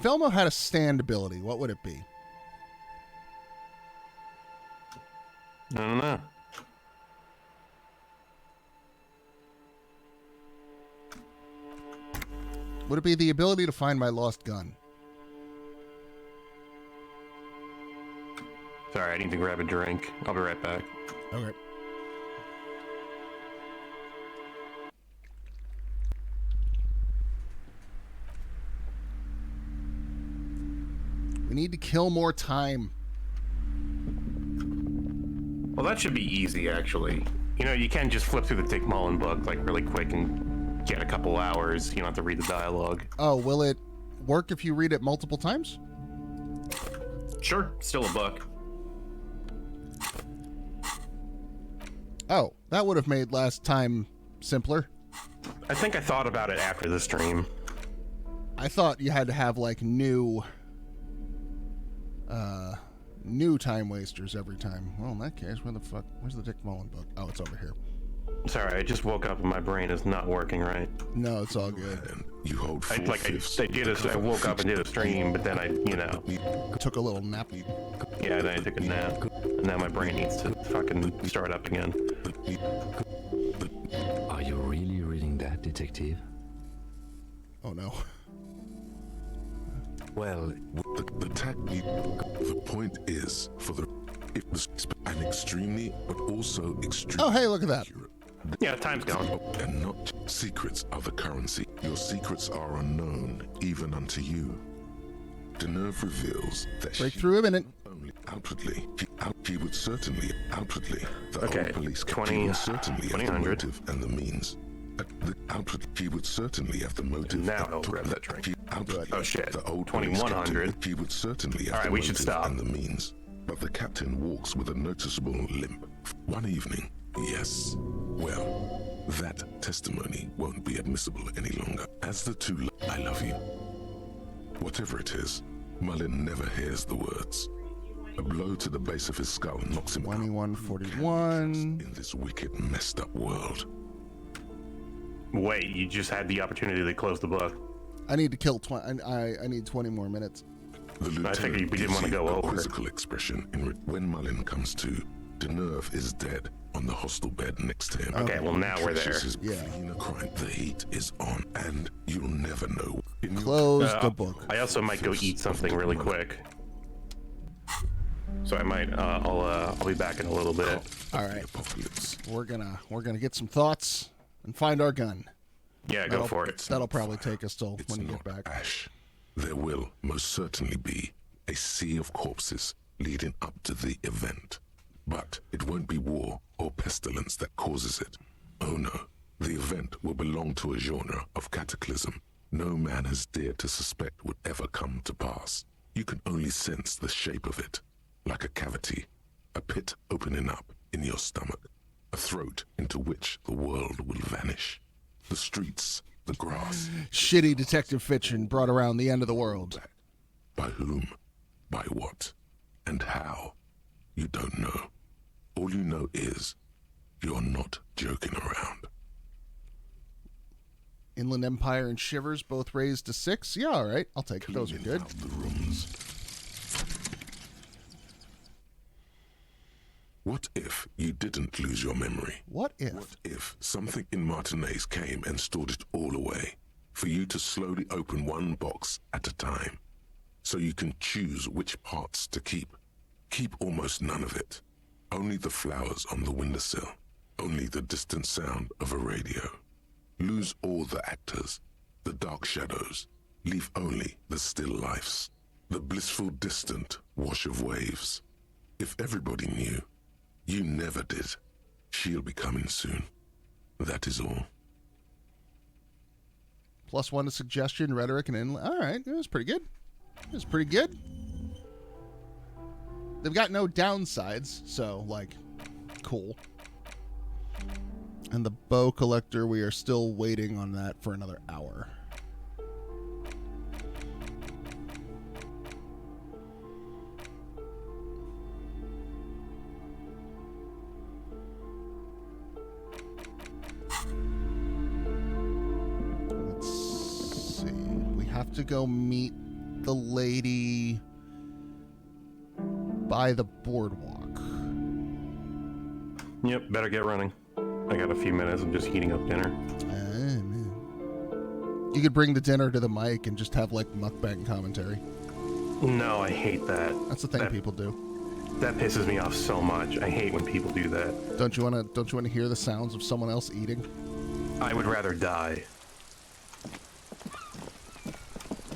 If Elmo had a stand ability, what would it be? I don't know. Would it be the ability to find my lost gun? Sorry, I need to grab a drink. I'll be right back. Okay. We need to kill more time. Well, that should be easy, actually. You know, you can just flip through the Dick Mullen book, like, really quick and get a couple hours. You don't have to read the dialogue. Oh, will it work if you read it multiple times? Sure, still a book. Oh, that would have made last time simpler. I think I thought about it after the stream. I thought you had to have, like, new time wasters every time. Well, in that case, where's the Dick Mullen book? Oh, it's over here. Sorry, I just woke up and my brain is not working right. No, it's all good. You hold I woke up and did a stream, but then I took a little nap. Yeah, then I took a nap. And now my brain needs to fucking start up again. Are you really reading that, detective? Oh no. Well, the point is it was an extremely, but also extremely. Oh, hey, look at that. Yeah, time's gone. And not secrets are the currency. Your secrets are unknown, even unto you. Deneuve reveals that Breakthrough imminent. Only outwardly, he would certainly outwardly. The Okay, old police 20, would certainly have the 2000. motive and the means. Outwardly, he would certainly have the motive. Now I'll grab that drink. Oh shit, The old 2100. He would certainly have All right, the we motive should stop. and the means. But the captain walks with a noticeable limp. One evening, yes. Well, that testimony won't be admissible any longer. As the two, I love you. Whatever it is, Mullen never hears the words. A blow to the base of his skull knocks him out. 2141. In this wicked, messed up world. Wait, you just had the opportunity to close the book. I need to kill 20. I need 20 more minutes. The lieutenant figured we didn't gives want to you go a over. quizzical expression when Mullen comes to. Deneuve is dead on the hostel bed next to him. Okay, well now we're there. Yeah. The heat is on, and you'll never know. Close the book. I also might go eat something really quick. So I might, I'll be back in a little bit. All right. We're gonna get some thoughts and find our gun. Yeah, go for it. That'll probably take us till It's when you not get back. ash. There will most certainly be a sea of corpses leading up to the event. But it won't be war or pestilence that causes it. Oh no, the event will belong to a genre of cataclysm no man has dared to suspect would ever come to pass. You can only sense the shape of it, like a cavity, a pit opening up in your stomach, a throat into which the world will vanish. The streets, the grass. Shitty detective fiction brought around the end of the world. By whom? By what? And how? You don't know. All you know is you're not joking around. Inland Empire and Shivers both raised to 6. Yeah, all right. I'll take it. Those are Cleaning good. out the rooms. What if you didn't lose your memory? What if? What if something in Martinez came and stored it all away, for you to slowly open one box at a time, so you can choose which parts to keep? Keep almost none of it. Only the flowers on the windowsill. Only the distant sound of a radio. Lose all the actors, the dark shadows. Leave only the still lifes. The blissful distant wash of waves. If everybody knew, you never did. She'll be coming soon. That is all. +1 to suggestion, rhetoric, and inland. All right. It was pretty good. It was pretty good. They've got no downsides, so, like, cool. And the bow collector, we are still waiting on that for another hour. Let's see. We have to go meet the lady by the boardwalk. Yep, better get running. I got a few minutes. I'm just heating up dinner. You could bring the dinner to the mic and just have like mukbang commentary. No, I hate that. That's the thing people do. That pisses me off so much. I hate when people do that. Don't you want to hear the sounds of someone else eating? I would rather die.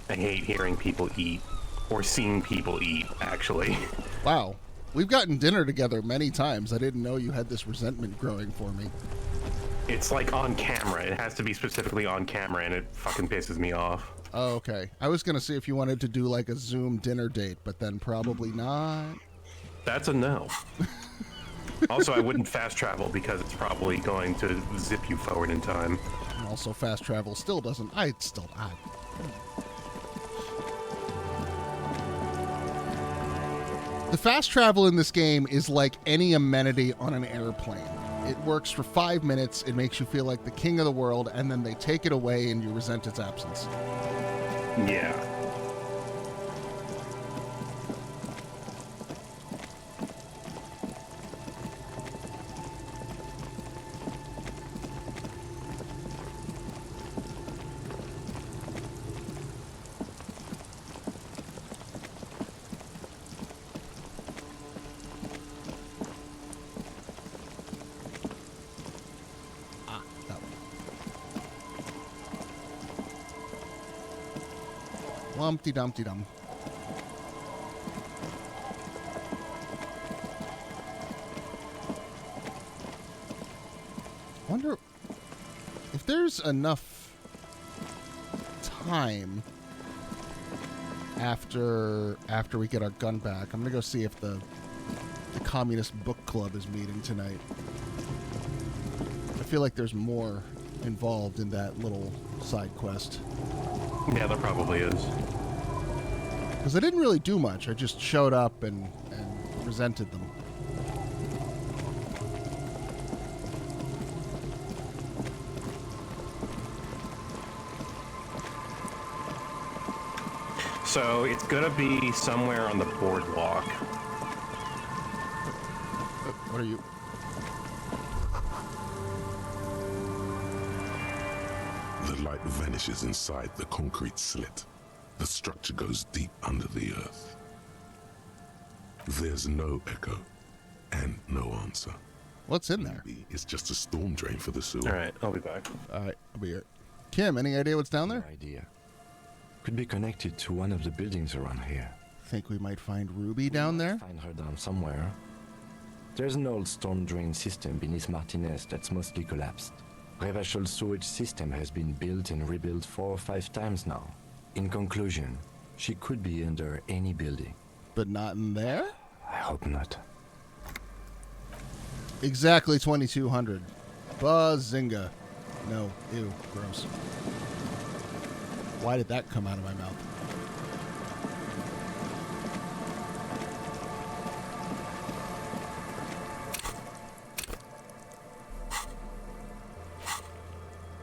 I hate hearing people eat or seeing people eat, actually. Wow. We've gotten dinner together many times. I didn't know you had this resentment growing for me. It's like on camera. It has to be specifically on camera, and it fucking pisses me off. Oh, okay. I was going to see if you wanted to do like a Zoom dinner date, but then probably not. That's a no. Also, I wouldn't fast travel because it's probably going to zip you forward in time. And also, fast travel still doesn't. The fast travel in this game is like any amenity on an airplane. It works for 5 minutes, it makes you feel like the king of the world, and then they take it away and you resent its absence. Yeah. Lumpty Dumpty Dum. Wonder if there's enough time after we get our gun back. I'm gonna go see if the Communist Book Club is meeting tonight. I feel like there's more involved in that little side quest. Yeah, there probably is. Because I didn't really do much. I just showed up and resented them. So it's gonna be somewhere on the boardwalk. What are you? The light vanishes inside the concrete slit. The structure goes deep under the earth. There's no echo and no answer. What's in there? Maybe it's just a storm drain for the sewer. All right, I'll be back. All right, I'll be here. Kim, any idea what's down there? No idea. Could be connected to one of the buildings around here. Think we might find Ruby down there? Find her down somewhere. There's an old storm drain system beneath Martinez that's mostly collapsed. Revachol sewage system has been built and rebuilt 4 or 5 times now. In conclusion, she could be under any building. But not in there? I hope not. Exactly 2200. Bazinga. No, ew, gross. Why did that come out of my mouth?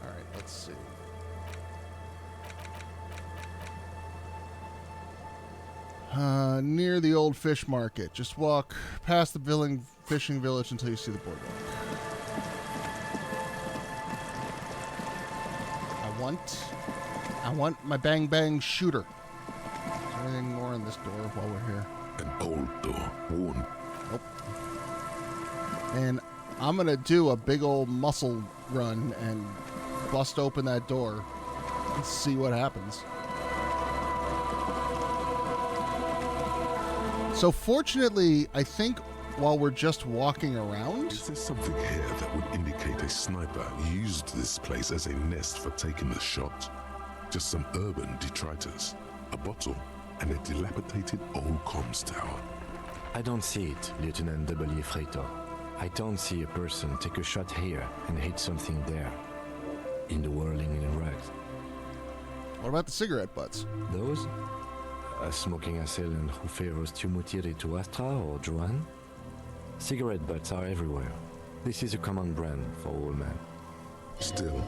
Alright, let's see. Near the old fish market. Just walk past the fishing village until you see the boardwalk. I want my bang bang shooter. Is there anything more in this door while we're here? An old door, worn. Nope. And I'm gonna do a big old muscle run and bust open that door and see what happens. So fortunately, I think while we're just walking around... Is there something here that would indicate a sniper used this place as a nest for taking the shot? Just some urban detritus, a bottle, and a dilapidated old comms tower. I don't see it, Lieutenant W. Freighter. I don't see a person take a shot here and hit something there. In the whirling in rugs. What about the cigarette butts? Those? A smoking assailant who favors to mutire to Astra or Joan? Cigarette butts are everywhere. This is a common brand for all men. Still,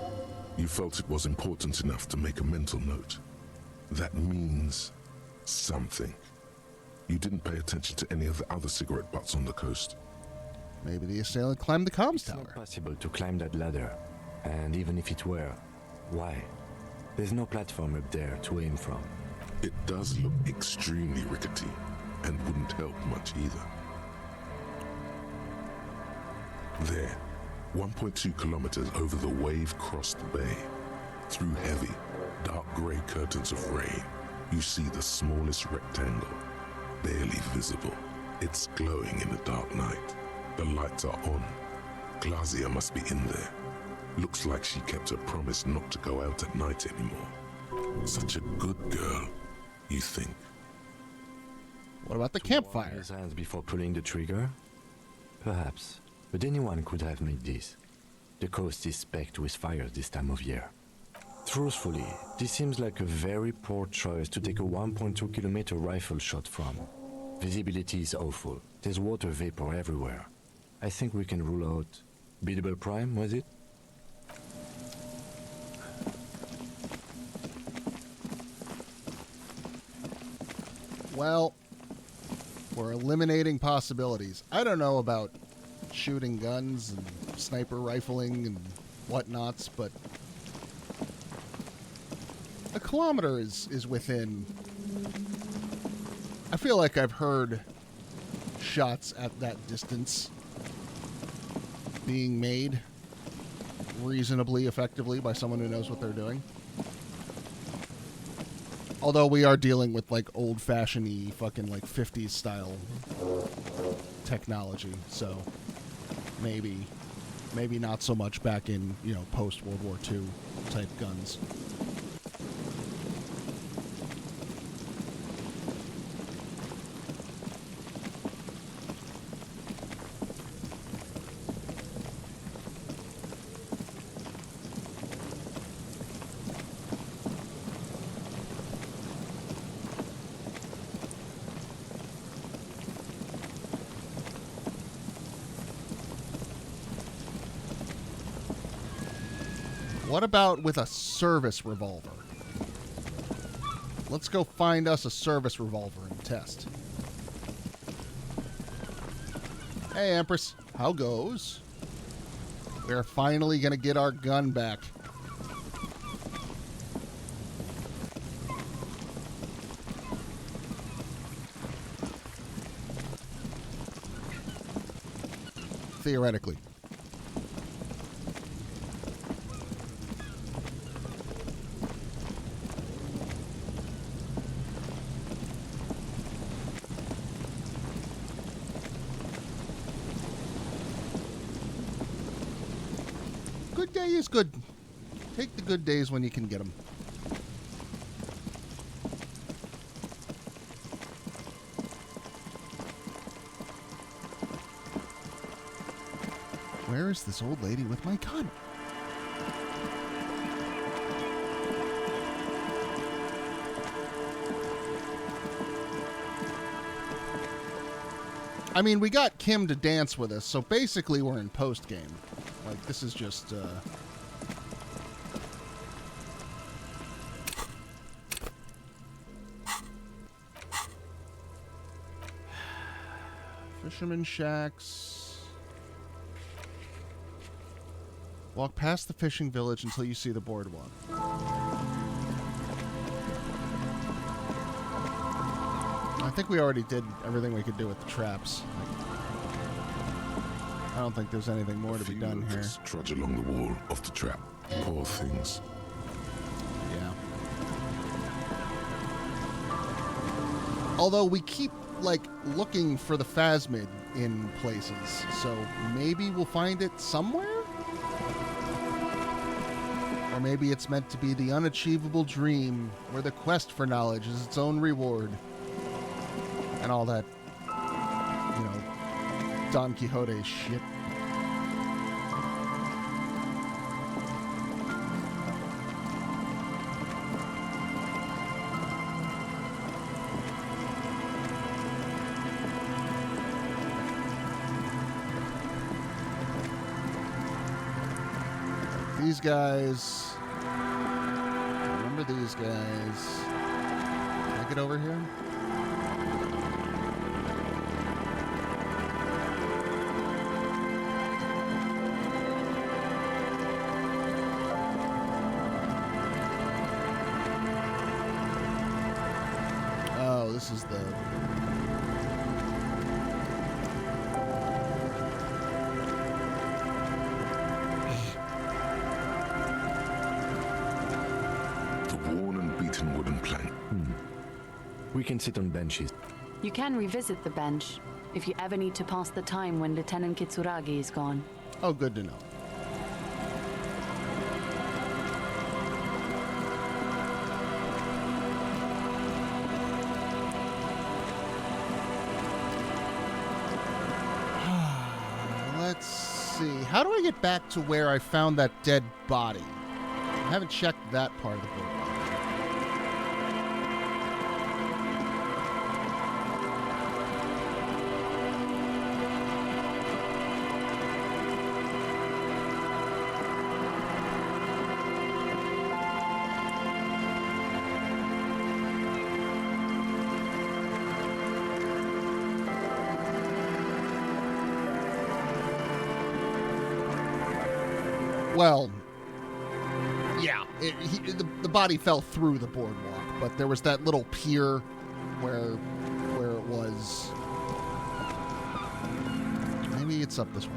you felt it was important enough to make a mental note. That means Something. You didn't pay attention to any of the other cigarette butts on the coast. Maybe the assailant climbed the comms It's not tower. possible to climb that ladder. And even if it were, why? There's no platform up there to aim from. It does look extremely rickety, and wouldn't help much either. There, 1.2 kilometers over the wave-crossed bay, through heavy, dark grey curtains of rain, you see the smallest rectangle, barely visible. It's glowing in the dark night. The lights are on. Glazia must be in there. Looks like she kept her promise not to go out at night anymore. Such a good girl, you think. What about the To warm campfire? his hands before pulling the trigger? Perhaps. But anyone could have made this. The coast is specked with fires this time of year. Truthfully, this seems like a very poor choice to take a 1.2 kilometer rifle shot from. Visibility is awful. There's water vapor everywhere. I think we can rule out Biddable Prime, was it? Well, we're eliminating possibilities. I don't know about shooting guns and sniper rifling and whatnots, but a kilometer is within. I feel like I've heard shots at that distance being made reasonably effectively by someone who knows what they're doing. Although we are dealing with like old-fashioned-y fucking like 50s style technology, so maybe not so much back in, you know, post World War II type guns. What about with a service revolver? Let's go find us a service revolver and test. Hey, Empress. How goes? We're finally going to get our gun back. Theoretically. Good day is good. Take the good days when you can get them. Where is this old lady with my gun? I mean, we got Kim to dance with us, so basically we're in post-game. Like, this is just, Fisherman shacks. Walk past the fishing village until you see the boardwalk. I think we already did everything we could do with the traps. I don't think there's anything more to be done here. Just trudge along the wall of the trap. Poor things. Yeah. Although we keep, like, looking for the phasmid in places, so maybe we'll find it somewhere? Or maybe it's meant to be the unachievable dream where the quest for knowledge is its own reward. And all that, you know, Don Quixote shit. These guys. Remember these guys. I make it over here? Oh, this is the... Worn and beaten wooden plank. We can sit on benches. You can revisit the bench if you ever need to pass the time when Lieutenant Kitsuragi is gone. Oh, good to know. Let's see. How do I get back to where I found that dead body? I haven't checked that part of the boardwalk. Well, yeah, the body fell through the boardwalk, but there was that little pier where it was. Maybe it's up this way.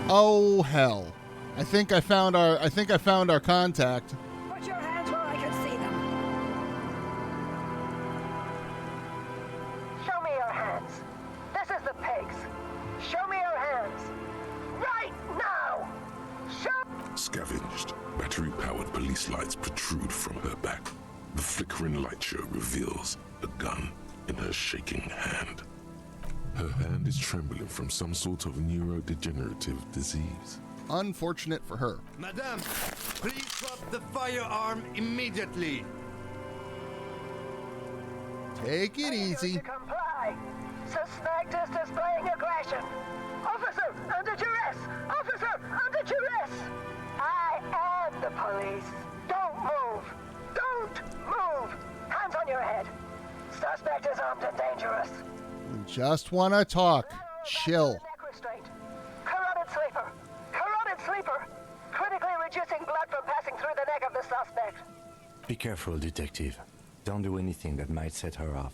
Oh hell! I think I found our contact. Put your hands where I can see them. Show me your hands. This is the pigs. Show me your hands. Right now! Scavenged, battery-powered police lights protrude from her back. The flickering light show reveals a gun in her shaking hand. Her hand is trembling from some sort of neurodegenerative disease. Unfortunate for her. Madame, please drop the firearm immediately. Take it easy. To comply. Suspect is displaying aggression. Officer, under duress! Officer, under duress! I am the police. Don't move. Don't move. Hands on your head. Suspect is armed and dangerous. Just want to talk. Chill. Neck restraint. Carotid sleeper. Carotid sleeper. Critically reducing blood from passing through the neck of the suspect. Be careful, detective. Don't do anything that might set her off.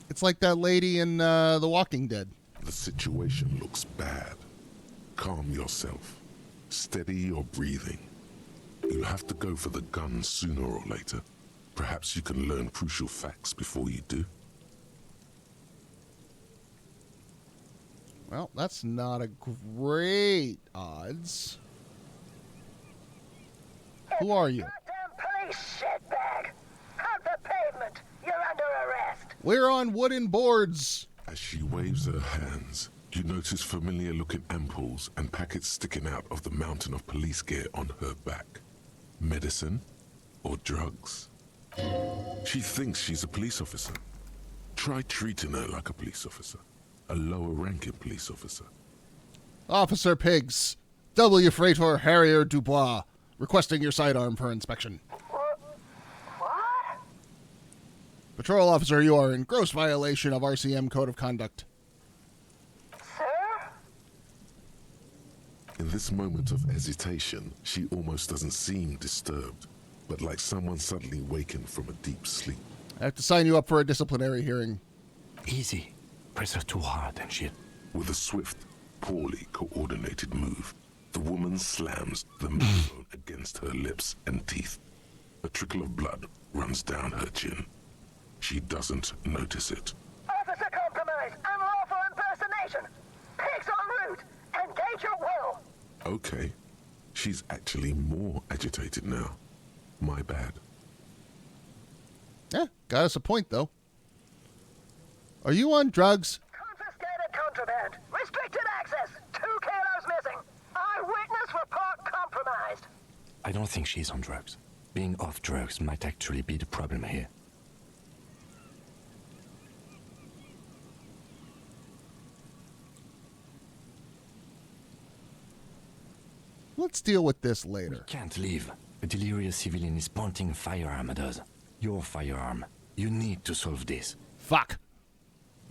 It's like that lady in The Walking Dead. The situation looks bad. Calm yourself. Steady your breathing. You'll have to go for the gun sooner or later. Perhaps you can learn crucial facts before you do. Well, that's not a great odds. Who are you? Goddamn police shitbag. Hug the pavement. You're under arrest. We're on wooden boards. As she waves her hands, you notice familiar-looking ampoules and packets sticking out of the mountain of police gear on her back. Medicine or drugs? She thinks she's a police officer. Try treating her like a police officer. A lower-ranking police officer. Officer Pigs. W. Freighter Harrier Dubois. Requesting your sidearm for inspection. What? Patrol officer, you are in gross violation of RCM Code of Conduct. Sir? In this moment of hesitation, she almost doesn't seem disturbed, but like someone suddenly wakened from a deep sleep. I have to sign you up for a disciplinary hearing. Easy. Press her too hard and shit. With a swift, poorly coordinated move, the woman slams the microphone against her lips and teeth. A trickle of blood runs down her chin. She doesn't notice it. Officer compromise. Unlawful impersonation. Pigs en route. Engage your will. Okay. She's actually more agitated now. My bad. Yeah, got us a point, though. Are you on drugs? Confiscated contraband. Restricted access. 2 kilos missing. Eyewitness report compromised. I don't think she's on drugs. Being off drugs might actually be the problem here. Let's deal with this We later. can't leave. A delirious civilian is pointing a firearm at us. Your firearm. You need to solve this. Fuck.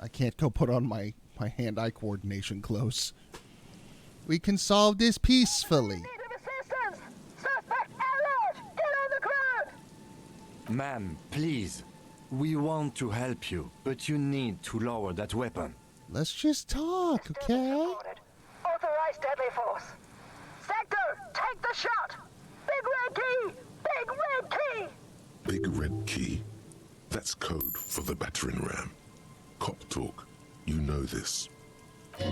I can't go put on my hand-eye coordination close. We can solve this peacefully. Need of assistance! Suspect at large! Get on the ground! Ma'am, please. We want to help you, but you need to lower that weapon. Let's just talk, okay? Reported. Authorized deadly force. Sector, take the shot! Big red key! Big red key! Big red key. That's code for the battering ram. Cop talk. You know this.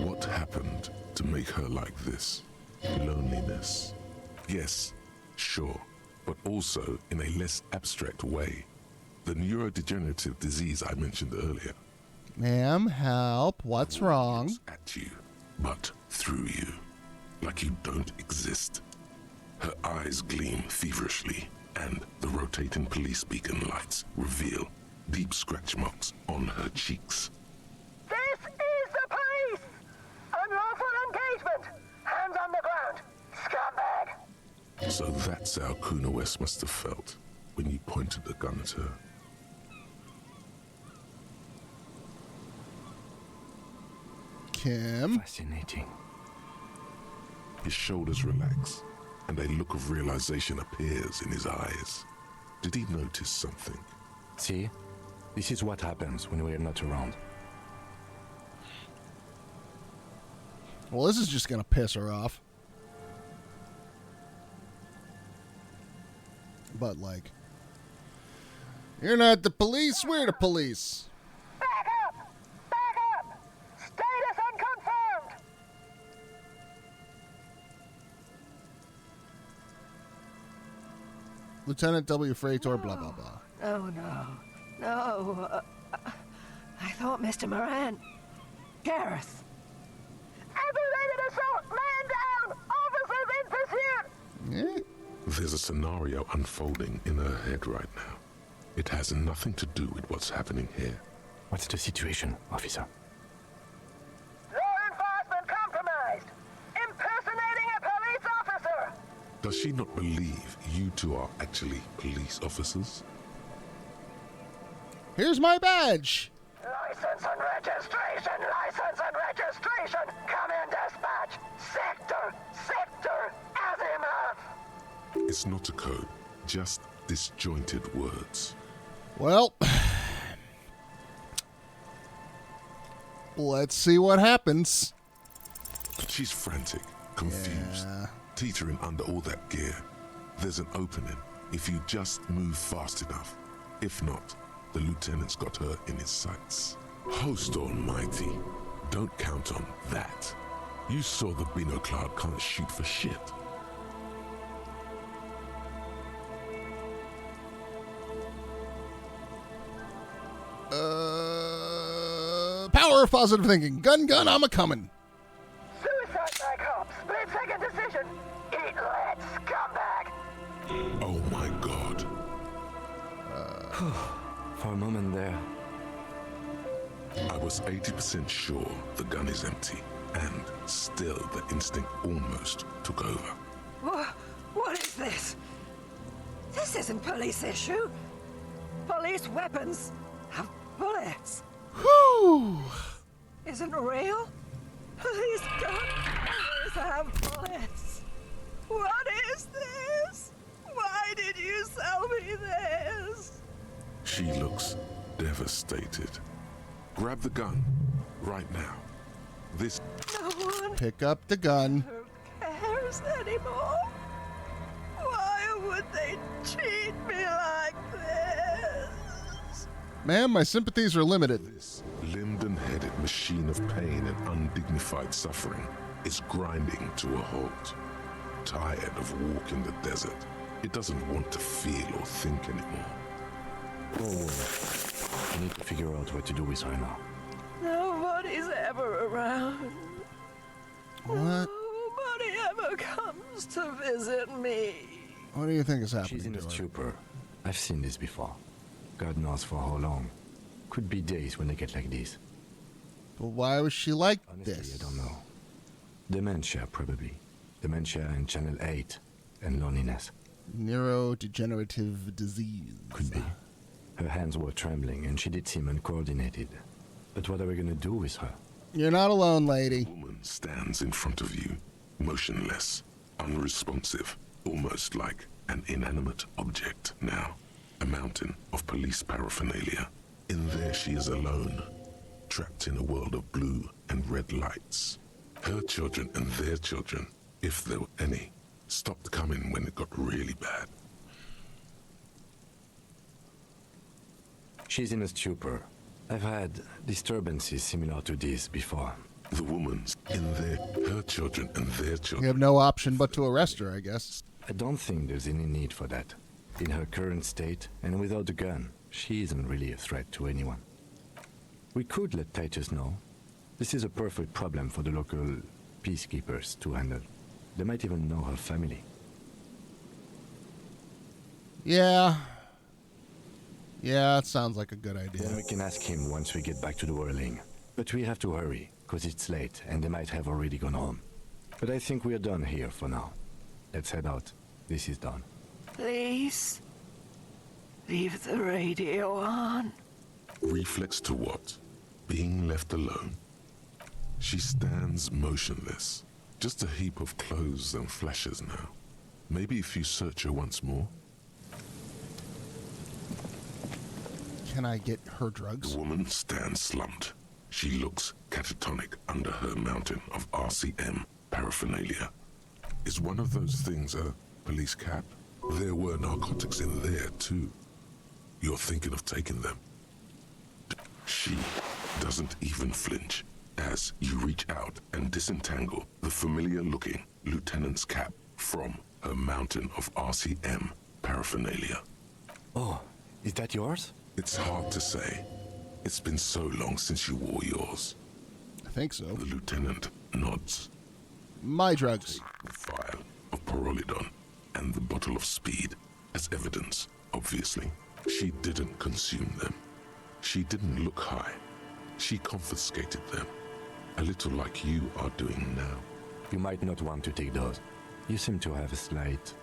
What happened to make her like this? Loneliness. Yes, sure, but also in a less abstract way. The neurodegenerative disease I mentioned earlier. Ma'am, help. What's wrong? Looks at you, but through you, like you don't exist. Her eyes gleam feverishly, and the rotating police beacon lights reveal deep scratch marks on her cheeks. This is the police! Unlawful engagement! Hands on the ground! Scumbag! So that's how Kuna West must have felt when you pointed the gun at her. Kim? Fascinating. His shoulders relax, and a look of realization appears in his eyes. Did he notice something? See? This is what happens when we're not around. Well, this is just gonna piss her off. But, like, you're not the police, we're the police. Back up! Back up! Status unconfirmed! Lieutenant W. Freitor, blah, blah, blah. Oh, no. No. I thought Mr. Moran. Gareth. Aggravated assault! Man down! Officers in pursuit! Eh? There's a scenario unfolding in her head right now. It has nothing to do with what's happening here. What's the situation, officer? Law enforcement compromised! Impersonating a police officer! Does she not believe you two are actually police officers? Here's my badge. License and registration! License and registration! Come in, dispatch! Sector! Azimuth! It's not a code, just disjointed words. Well, let's see what happens. She's frantic, confused, Yeah. teetering under all that gear. There's an opening if you just move fast enough. If not, the lieutenant's got her in his sights. Host almighty, don't count on that. You saw the Bino Cloud can't shoot for shit. Power of positive thinking. Gun, I'm a-coming. Suicide by cop! Split-second decision! Eat lead, scumbag! Oh my god. For a moment there, I was 80% sure the gun is empty, and still the instinct almost took over. What is this? This isn't police issue. Police weapons have bullets. Whew. Isn't real? Police guns have bullets. What is this? Why did you sell me this? She looks devastated. Grab the gun, right now. This No one Pick up the gun. cares anymore. Why would they treat me like this? Ma'am, my sympathies are limited. This limbed-and-headed machine of pain and undignified suffering is grinding to a halt. Tired of walking the desert, it doesn't want to feel or think anymore. I need to figure out what to do with her now. Nobody's ever around. What? Nobody ever comes to visit me. What do you think is happening She's in a to her? stupor. I've seen this before. God knows for how long. Could be days when they get like this. But why was she like Honestly, this? I don't know. Dementia, probably. Dementia in Channel 8 and loneliness. Neurodegenerative disease. Could be. Her hands were trembling and she did seem uncoordinated. But what are we gonna do with her? You're not alone, lady. A woman stands in front of you, motionless, unresponsive, almost like an inanimate object now. A mountain of police paraphernalia. In there she is alone, trapped in a world of blue and red lights. Her children and their children, if there were any, stopped coming when it got really bad. She's in a stupor. I've had disturbances similar to this before. The woman's in there, her children and their You children. have no option but to arrest her, I guess. I don't think there's any need for that. In her current state, and without a gun, she isn't really a threat to anyone. We could let Titus know. This is a perfect problem for the local peacekeepers to handle. They might even know her family. Yeah. Yeah, it sounds like a good Then idea. we can ask him once we get back to the whirling. But we have to hurry, because it's late, and they might have already gone home. But I think we're done here for now. Let's head out. This is done. Please. Leave the radio on. Reflex to what? Being left alone. She stands motionless, just a heap of clothes and flashes now. Maybe if you search her once more. Can I get her drugs? The woman stands slumped. She looks catatonic under her mountain of RCM paraphernalia. Is one of those things a police cap? There were narcotics in there too. You're thinking of taking them. She doesn't even flinch as you reach out and disentangle the familiar-looking lieutenant's cap from her mountain of RCM paraphernalia. Oh, is that yours? It's hard to say. It's been so long since you wore yours. I think so. The lieutenant nods. My drugs. The vial of Pyrrolidon and the bottle of speed as evidence, obviously. She didn't consume them. She didn't look high. She confiscated them. A little like you are doing now. You might not want to take those. You seem to have a slight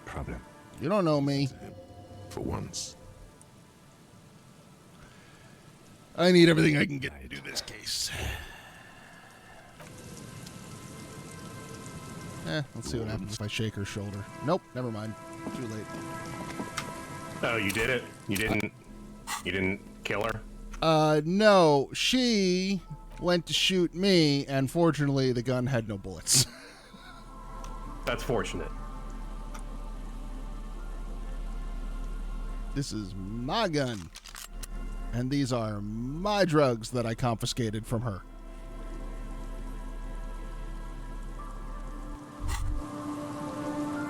problem. You don't know me. For once. I need everything I can get to do this case. Let's see what happens if I shake her shoulder. Nope, never mind. Too late. Oh, you did it? You didn't kill her? No. She went to shoot me, and fortunately the gun had no bullets. That's fortunate. This is my gun. And these are my drugs that I confiscated from her.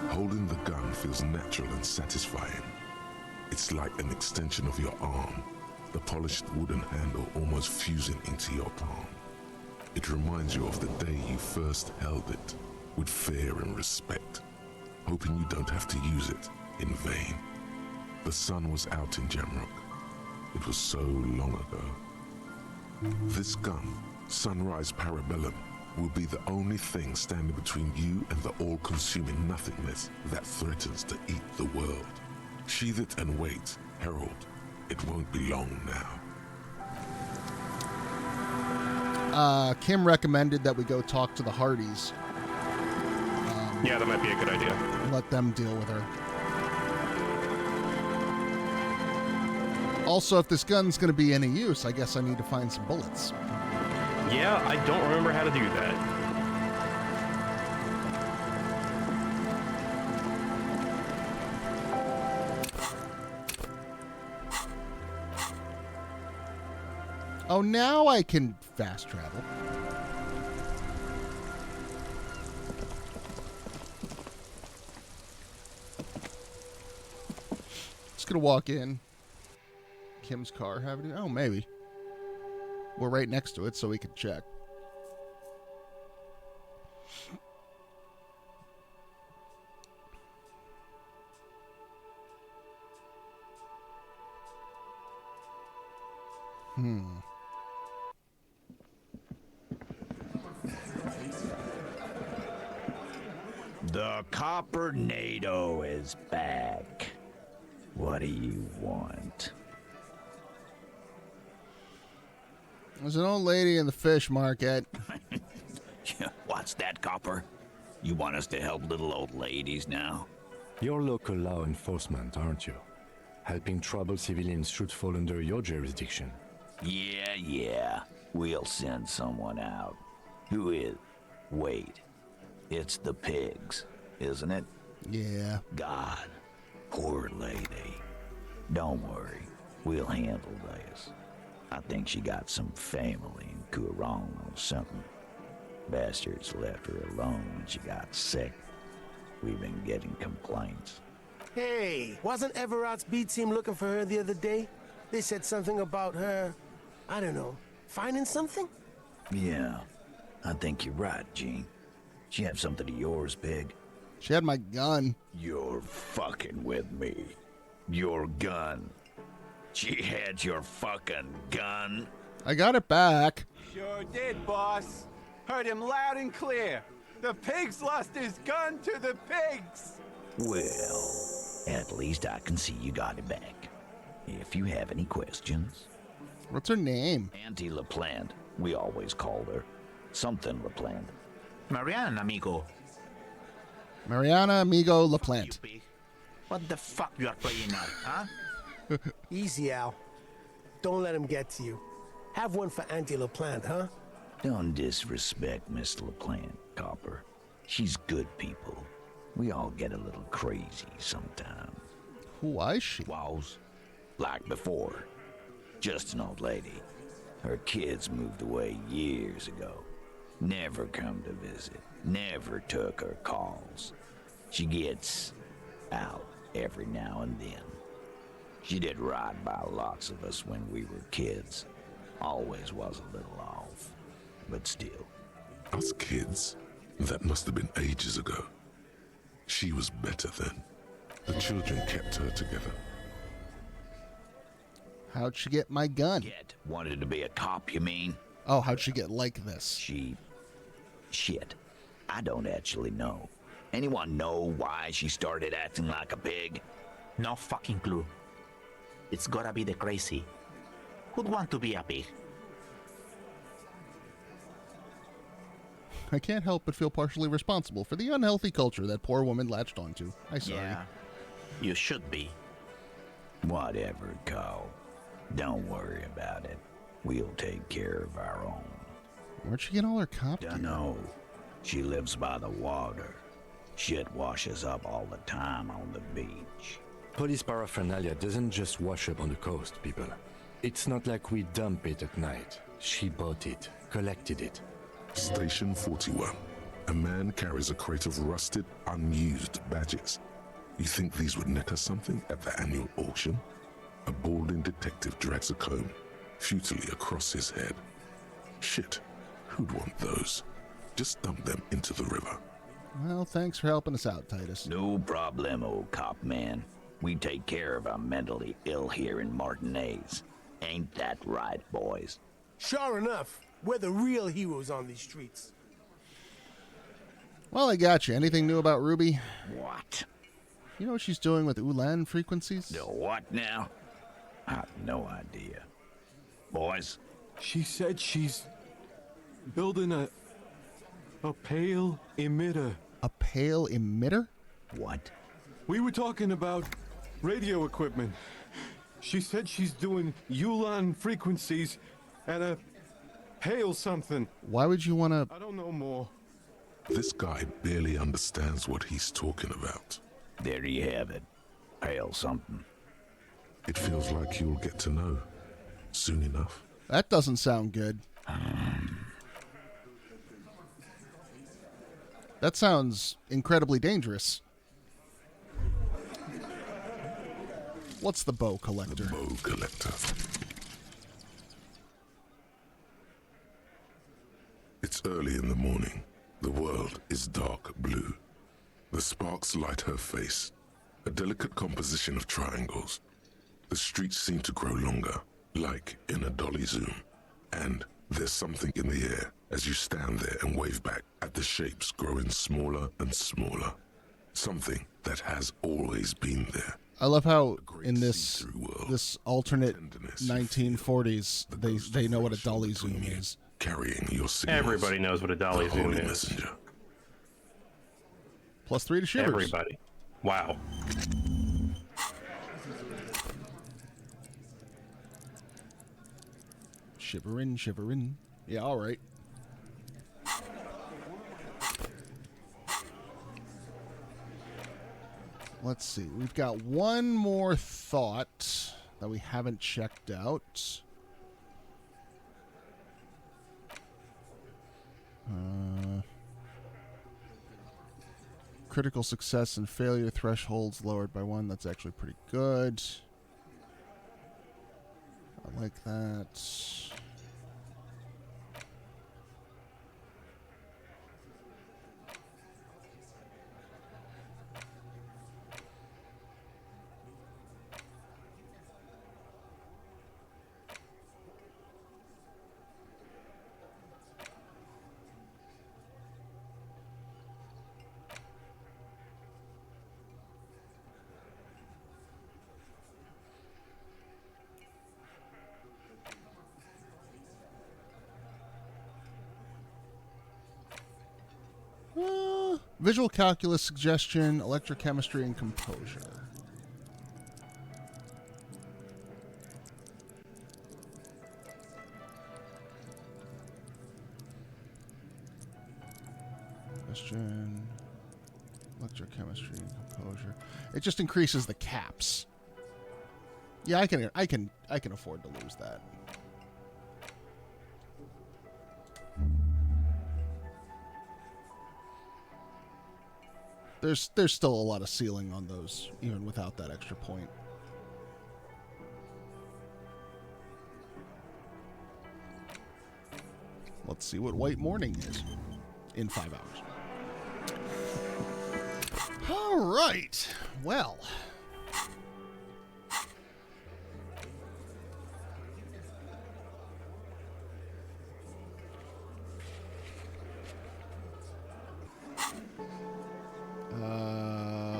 Holding the gun feels natural and satisfying. It's like an extension of your arm, the polished wooden handle almost fusing into your palm. It reminds you of the day you first held it, with fear and respect, hoping you don't have to use it in vain. The sun was out in Jamrock. It was so long ago. This gun, Sunrise Parabellum, will be the only thing standing between you and the all-consuming nothingness that threatens to eat the world. Sheathe it and wait, Herald. It won't be long now. Kim recommended that we go talk to the Hardys. Yeah, that might be a good idea. Let them deal with her. Also, if this gun's going to be any use, I guess I need to find some bullets. Yeah, I don't remember how to do that. Oh, now I can fast travel. Just going to walk in. Kim's car have it? Oh, maybe. We're right next to it, so we can check. The Coppernado is back. What do you want? There's an old lady in the fish market. What's that, Copper? You want us to help little old ladies now? You're local law enforcement, aren't you? Helping troubled civilians should fall under your jurisdiction. Yeah. We'll send someone out. Who is? Wait. It's the pigs, isn't it? Yeah. God. Poor lady. Don't worry. We'll handle this. I think she got some family in Kurong or something. Bastards left her alone when she got sick. We've been getting complaints. Hey, wasn't Everard's B team looking for her the other day? They said something about her, I don't know, finding something? Yeah, I think you're right, Gene. She have something of yours, Pig? She had my gun. You're fucking with me. Your gun. She had your fucking gun? I got it back. Sure did, boss. Heard him loud and clear. The pigs lost his gun to the pigs. Well, at least I can see you got it back. If you have any questions. What's her name? Auntie LaPlante. We always called her. Something LaPlante. Marianne, amigo. Mariana Amigo LaPlante. What the fuck you are playing now, huh? Easy, Al. Don't let him get to you. Have one for Auntie LaPlante, huh? Don't disrespect Miss LaPlante, Copper. She's good people. We all get a little crazy sometimes. Who was she? Was like before. Just an old lady. Her kids moved away years ago. Never come to visit. Never took her calls. She gets out every now and then. She did right by lots of us when we were kids. Always was a little off. But still. Us kids? That must have been ages ago. She was better then. The children kept her together. How'd she get my gun? Get wanted to be a cop, you mean? Oh, how'd she get like this? Shit. I don't actually know. Anyone know why she started acting like a pig? No fucking clue. It's gotta be the crazy. Who'd want to be a pig? I can't help but feel partially responsible for the unhealthy culture that poor woman latched onto. I'm sorry. Yeah, you should be. Whatever, Cole. Don't worry about it. We'll take care of our own. Where'd she get all her cop gear? Dunno. She lives by the water. Shit washes up all the time on the beach. Police paraphernalia doesn't just wash up on the coast, people. It's not like we dump it at night. She bought it, collected it. Station 41. A man carries a crate of rusted, unused badges. You think these would net us something at the annual auction? A balding detective drags a comb futilely across his head. Shit, who'd want those? Just dump them into the river. Well, thanks for helping us out, Titus. No problemo, cop man. We take care of our mentally ill here in Martinez. Ain't that right, boys? Sure enough, we're the real heroes on these streets. Well, I got you. Anything new about Ruby? What? You know what she's doing with Ulan frequencies? The what now? I have no idea. Boys? She said she's building a pale emitter. A pale emitter? What? We were talking about radio equipment. She said she's doing Ulan frequencies and a pale something. Why would you want to... I don't know more. This guy barely understands what he's talking about. There you have it. Pale something. It feels like you'll get to know soon enough. That doesn't sound good. That sounds incredibly dangerous. What's the bow collector? The bow collector. It's early in the morning. The world is dark blue. The sparks light her face, a delicate composition of triangles. The streets seem to grow longer, like in a dolly zoom. And there's something in the air, as you stand there and wave back at the shapes growing smaller and smaller. Something that has always been there. I love how in this alternate 1940s they know what a dolly zoom is. Carrying your signals. Everybody knows what a dolly zoom is. Messenger. +3 to shivers. Everybody. Wow. Shiverin'. Yeah, all right. Let's see. We've got one more thought that we haven't checked out. Critical success and failure thresholds lowered by 1. That's actually pretty good. I like that. Visual calculus, suggestion, electrochemistry, and composure. Suggestion, electrochemistry, and composure. It just increases the caps. Yeah, I can afford to lose that. There's still a lot of ceiling on those, even without that extra point. Let's see what White Morning is in 5 hours. All right. Well.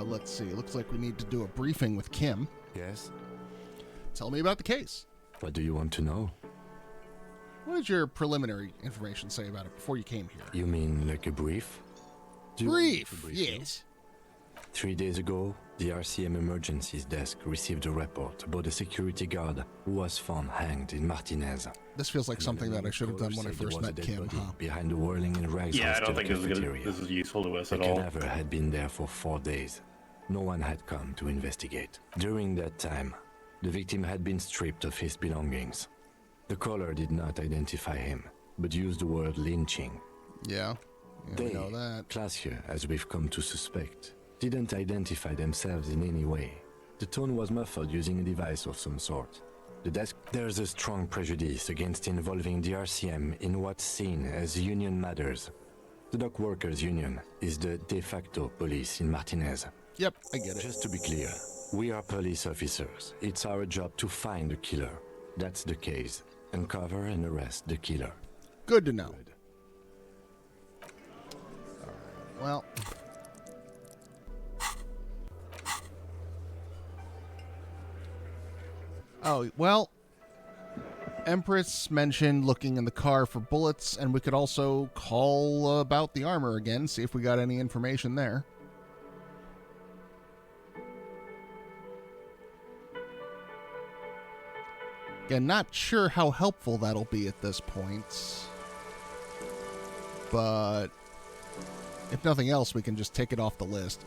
Let's see. It looks like we need to do a briefing with Kim. Yes? Tell me about the case. What do you want to know? What did your preliminary information say about it before you came here? You mean like a brief? Brief, yes. 3 days ago, the RCM Emergencies Desk received a report about a security guard who was found hanged in Martinez. This feels like something that I should have done when I first met Kim, huh? Behind the whirling and rags. Yeah, I don't think this is useful to us at all. The cadaver had been there for 4 days. No one had come to investigate. During that time, the victim had been stripped of his belongings. The caller did not identify him, but used the word lynching. Yeah, they know that. Classier, as we've come to suspect, didn't identify themselves in any way. The tone was muffled using a device of some sort. The desk. There's a strong prejudice against involving the RCM in what's seen as union matters. The Dock Workers Union is the de facto police in Martinez. Yep, I get it. Just to be clear, we are police officers. It's our job to find the killer. That's the case. Uncover and arrest the killer. Good to know. All right, well. Oh, well. Empress mentioned looking in the car for bullets, and we could also call about the armor again, see if we got any information there. Again, not sure how helpful that'll be at this point. But if nothing else, we can just take it off the list.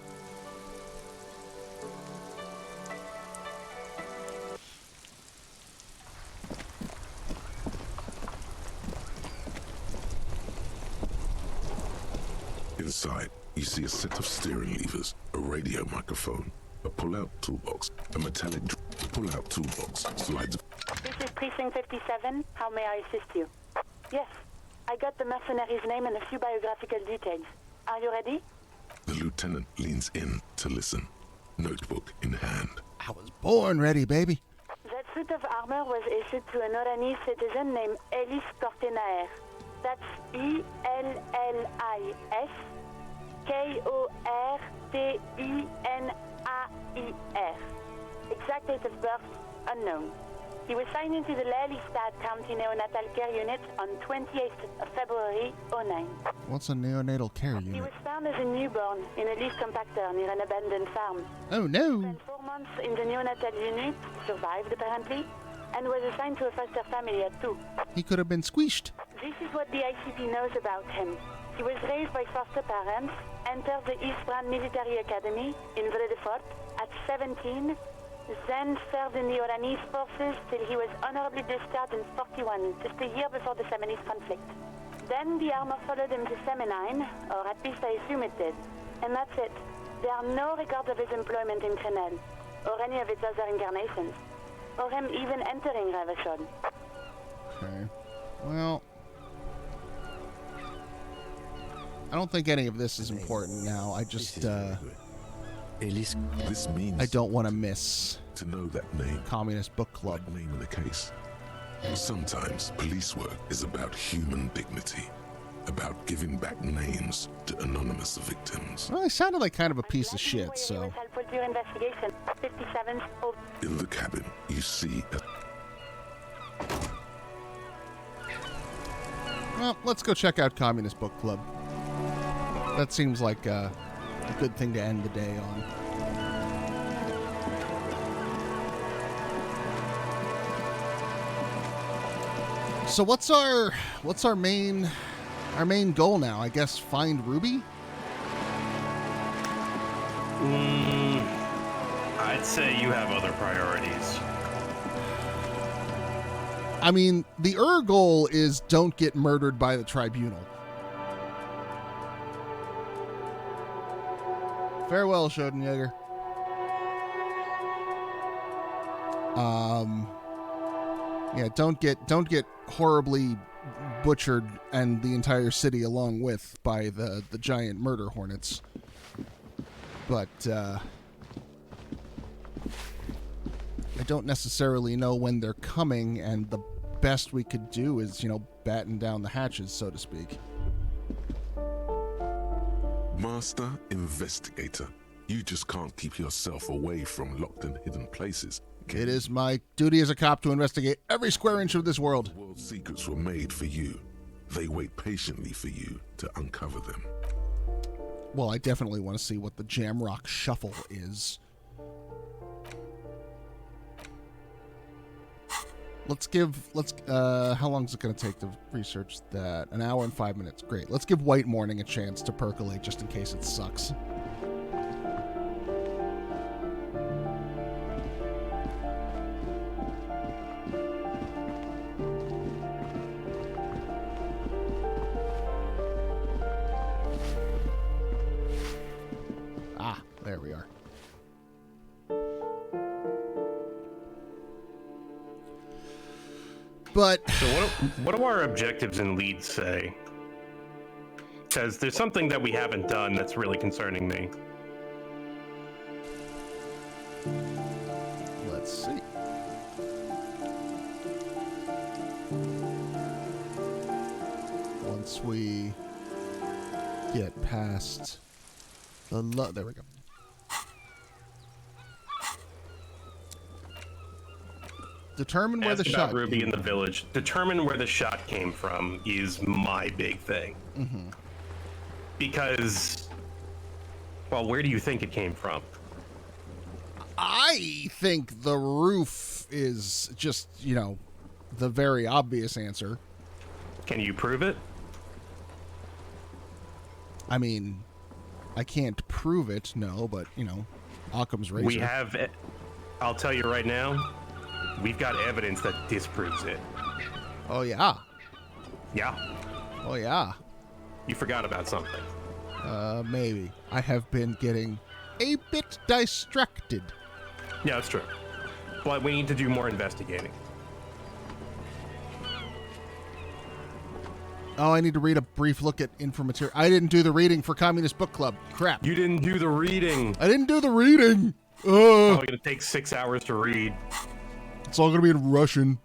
Inside, you see a set of steering levers, a radio microphone, a pull-out toolbox, a metallic pull-out toolbox, slides. This is Precinct 57. How may I assist you? Yes, I got the mercenary's name and a few biographical details. Are you ready? The lieutenant leans in to listen, notebook in hand. I was born ready, baby. That suit of armor was issued to an Oranese citizen named Ellis Cortenaer. That's ELLISKORTINAIR. Exact date of birth unknown. He was signed into the Lelystad County Neonatal Care Unit on 28th of February 09. What's a neonatal care He unit? was found as a newborn in a leaf compactor near an abandoned farm. Oh no! Spent 4 months in the neonatal unit, survived apparently, and was assigned to a foster family at 2. He could have been squished. This is what the ICP knows about him. He was raised by foster parents, entered the Eastbrand Military Academy in Vredefort at 17, then served in the Oranese forces till he was honorably discharged in 41, just a year before the Seminese conflict. Then the armor followed him to Seminine, or at least I assume it did. And that's it. There are no records of his employment in Crenel, or any of its other incarnations, or him even entering Revachol. Okay. Well, I don't think any of this is important now. I just, This means I don't want to miss to know that name. Communist Book Club. That name in the case. Sometimes police work is about human dignity, about giving back names to anonymous victims. Well, he sounded like kind of a piece of shit, so. In the cabin, you see a... Well, let's go check out Communist Book Club. That seems like a good thing to end the day on. So what's our main goal now? I guess find Ruby? I'd say you have other priorities. I mean, the goal is don't get murdered by the tribunal. Farewell, Schoenjäger. Yeah, don't get horribly butchered and the entire city along with by the giant murder hornets. But I don't necessarily know when they're coming, and the best we could do is, batten down the hatches, so to speak. Master Investigator, you just can't keep yourself away from locked and hidden places. It is my duty as a cop to investigate every square inch of this world. World secrets were made for you. They wait patiently for you to uncover them. Well, I definitely want to see what the Jamrock Shuffle is. How long is it going to take to research that? 1 hour and 5 minutes. Great. Let's give White Morning a chance to percolate just in case it sucks. Ah, there we are. But so what do our objectives and leads say? Because there's something that we haven't done that's really concerning me. Let's see. Once we get past the there we go. Determine where the shot Ruby in the village. Determine where the shot came from is my big thing. Mm-hmm. Because, well, where do you think it came from? I think the roof is just, the very obvious answer. Can you prove it? I mean, I can't prove it, no, but, Occam's razor. We have, I'll tell you right now, we've got evidence that disproves it. Oh, yeah. Yeah. Oh, yeah. You forgot about something. Maybe. I have been getting a bit distracted. Yeah, that's true. But we need to do more investigating. Oh, I need to read a brief look at information. I didn't do the reading for Communist Book Club. Crap. You didn't do the reading. I didn't do the reading. Oh, it's going to take 6 hours to read. It's all going to be in Russian.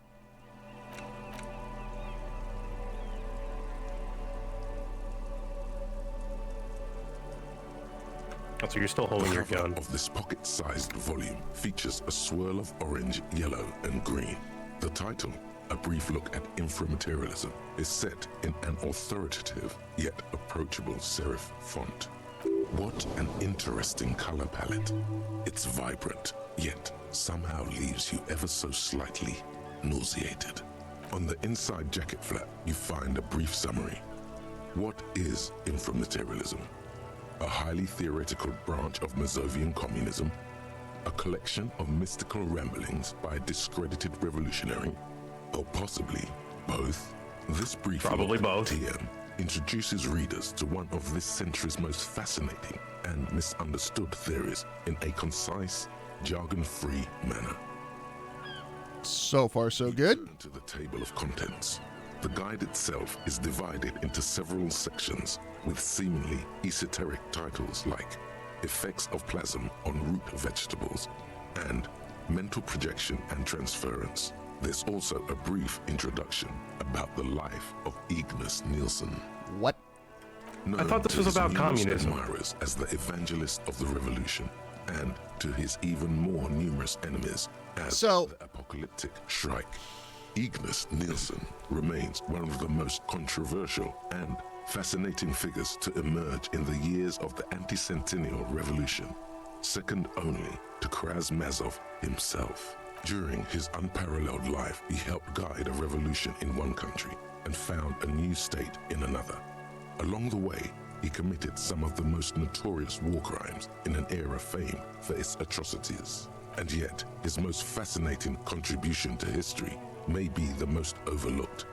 So you're still holding your gun. Of this pocket-sized volume features a swirl of orange, yellow, and green. The title, A Brief Look at Inframaterialism, is set in an authoritative yet approachable serif font. What an interesting color palette. It's vibrant, yet somehow leaves you ever so slightly nauseated. On the inside jacket flap, you find a brief summary. What is inframaterialism? A highly theoretical branch of Mazovian communism? A collection of mystical ramblings by a discredited revolutionary? Or possibly both? This brief Probably both. TM introduces readers to one of this century's most fascinating and misunderstood theories in a concise, jargon-free manner. So far, so good. To the table of contents. The guide itself is divided into several sections with seemingly esoteric titles like Effects of Plasm on Root Vegetables and Mental Projection and Transference. There's also a brief introduction about the life of Ignas Nielsen. What? I thought this was about communism. Admirers as the evangelist of the revolution, and to his even more numerous enemies as the apocalyptic Shrike. Ignas Nielsen remains one of the most controversial and fascinating figures to emerge in the years of the anti-centennial revolution, second only to Krasmazov himself. During his unparalleled life, he helped guide a revolution in one country and found a new state in another. Along the way, he committed some of the most notorious war crimes in an era famed for its atrocities. And yet, his most fascinating contribution to history may be the most overlooked.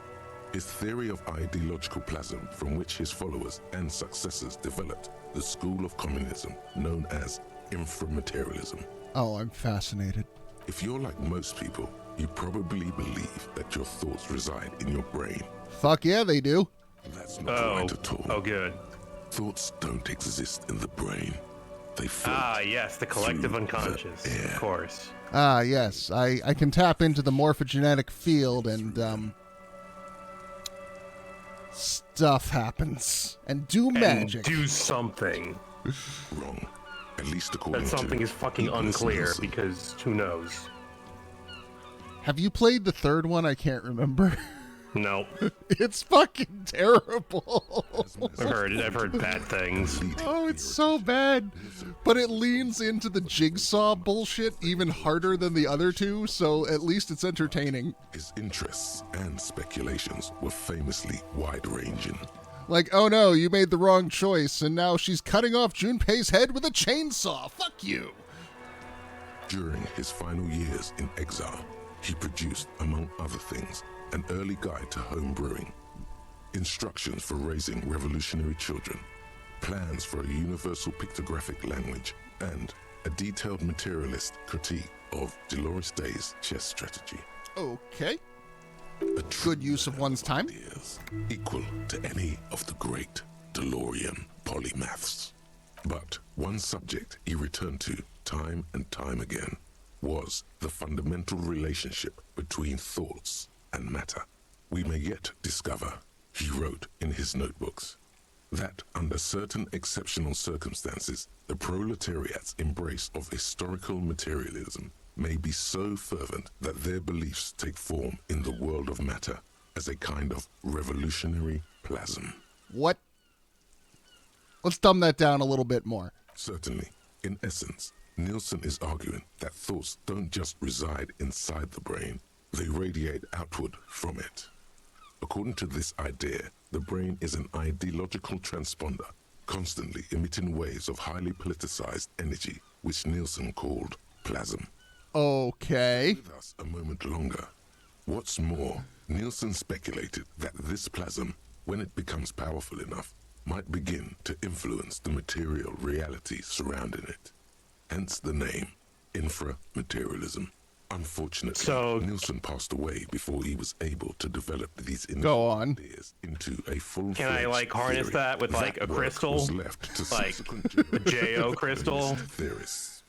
His theory of ideological plasm, from which his followers and successors developed the school of communism known as inframaterialism. Oh, I'm fascinated. If you're like most people, you probably believe that your thoughts reside in your brain. Fuck yeah, they do. That's not right at all. Oh, good. Thoughts don't exist in the brain. They float. Yes, the collective unconscious. Of course. Yes. I can tap into the morphogenetic field and, stuff happens. And do magic. Do something. Wrong. At least according that something to is fucking unclear, because who knows? Have you played the third one? I can't remember. No. It's fucking terrible. I've heard bad things. Oh, it's so bad. But it leans into the jigsaw bullshit even harder than the other two, so at least it's entertaining. His interests and speculations were famously wide-ranging. Like, oh no, you made the wrong choice, and now she's cutting off Junpei's head with a chainsaw. Fuck you. During his final years in exile, he produced, among other things, an early guide to home brewing, instructions for raising revolutionary children, plans for a universal pictographic language, and a detailed materialist critique of Dolores Day's chess strategy. Okay. A good use of one's time. Equal to any of the great DeLorean polymaths. But one subject he returned to time and time again was the fundamental relationship between thoughts and matter. We may yet discover, he wrote in his notebooks, that under certain exceptional circumstances, the proletariat's embrace of historical materialism may be so fervent that their beliefs take form in the world of matter as a kind of revolutionary plasm. What? Let's dumb that down a little bit more. Certainly. In essence, Nielsen is arguing that thoughts don't just reside inside the brain, they radiate outward from it. According to this idea, the brain is an ideological transponder, constantly emitting waves of highly politicized energy, which Nielsen called plasm. Okay. With us a moment longer. What's more, Nielsen speculated that this plasm, when it becomes powerful enough, might begin to influence the material reality surrounding it. Hence the name, inframaterialism. Unfortunately, Nielsen passed away before he was able to develop these ideas into a full. Can I harness that with a crystal, like a JO crystal? Theorists.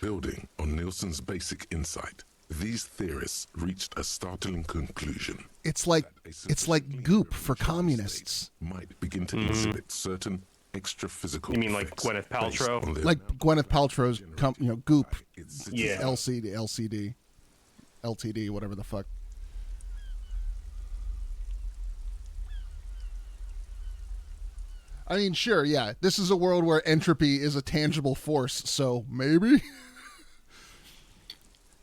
Building on Nielsen's basic insight, these theorists reached a startling conclusion. It's like goop for communists. Might begin to exhibit certain extra physical. You mean like Gwyneth Paltrow? Like Gwyneth Paltrow's, Goop. Yeah. LTD, whatever the fuck. I mean, sure, yeah. This is a world where entropy is a tangible force, so maybe.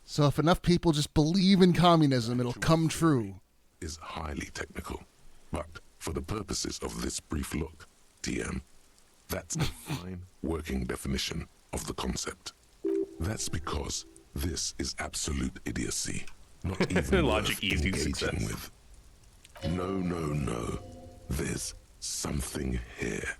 So if enough people just believe in communism, it'll come true. Is highly technical, but for the purposes of this brief look, TM, that's a fine working definition of the concept. That's because this is absolute idiocy, not even Logic worth easy engaging success. with. No. There's something here.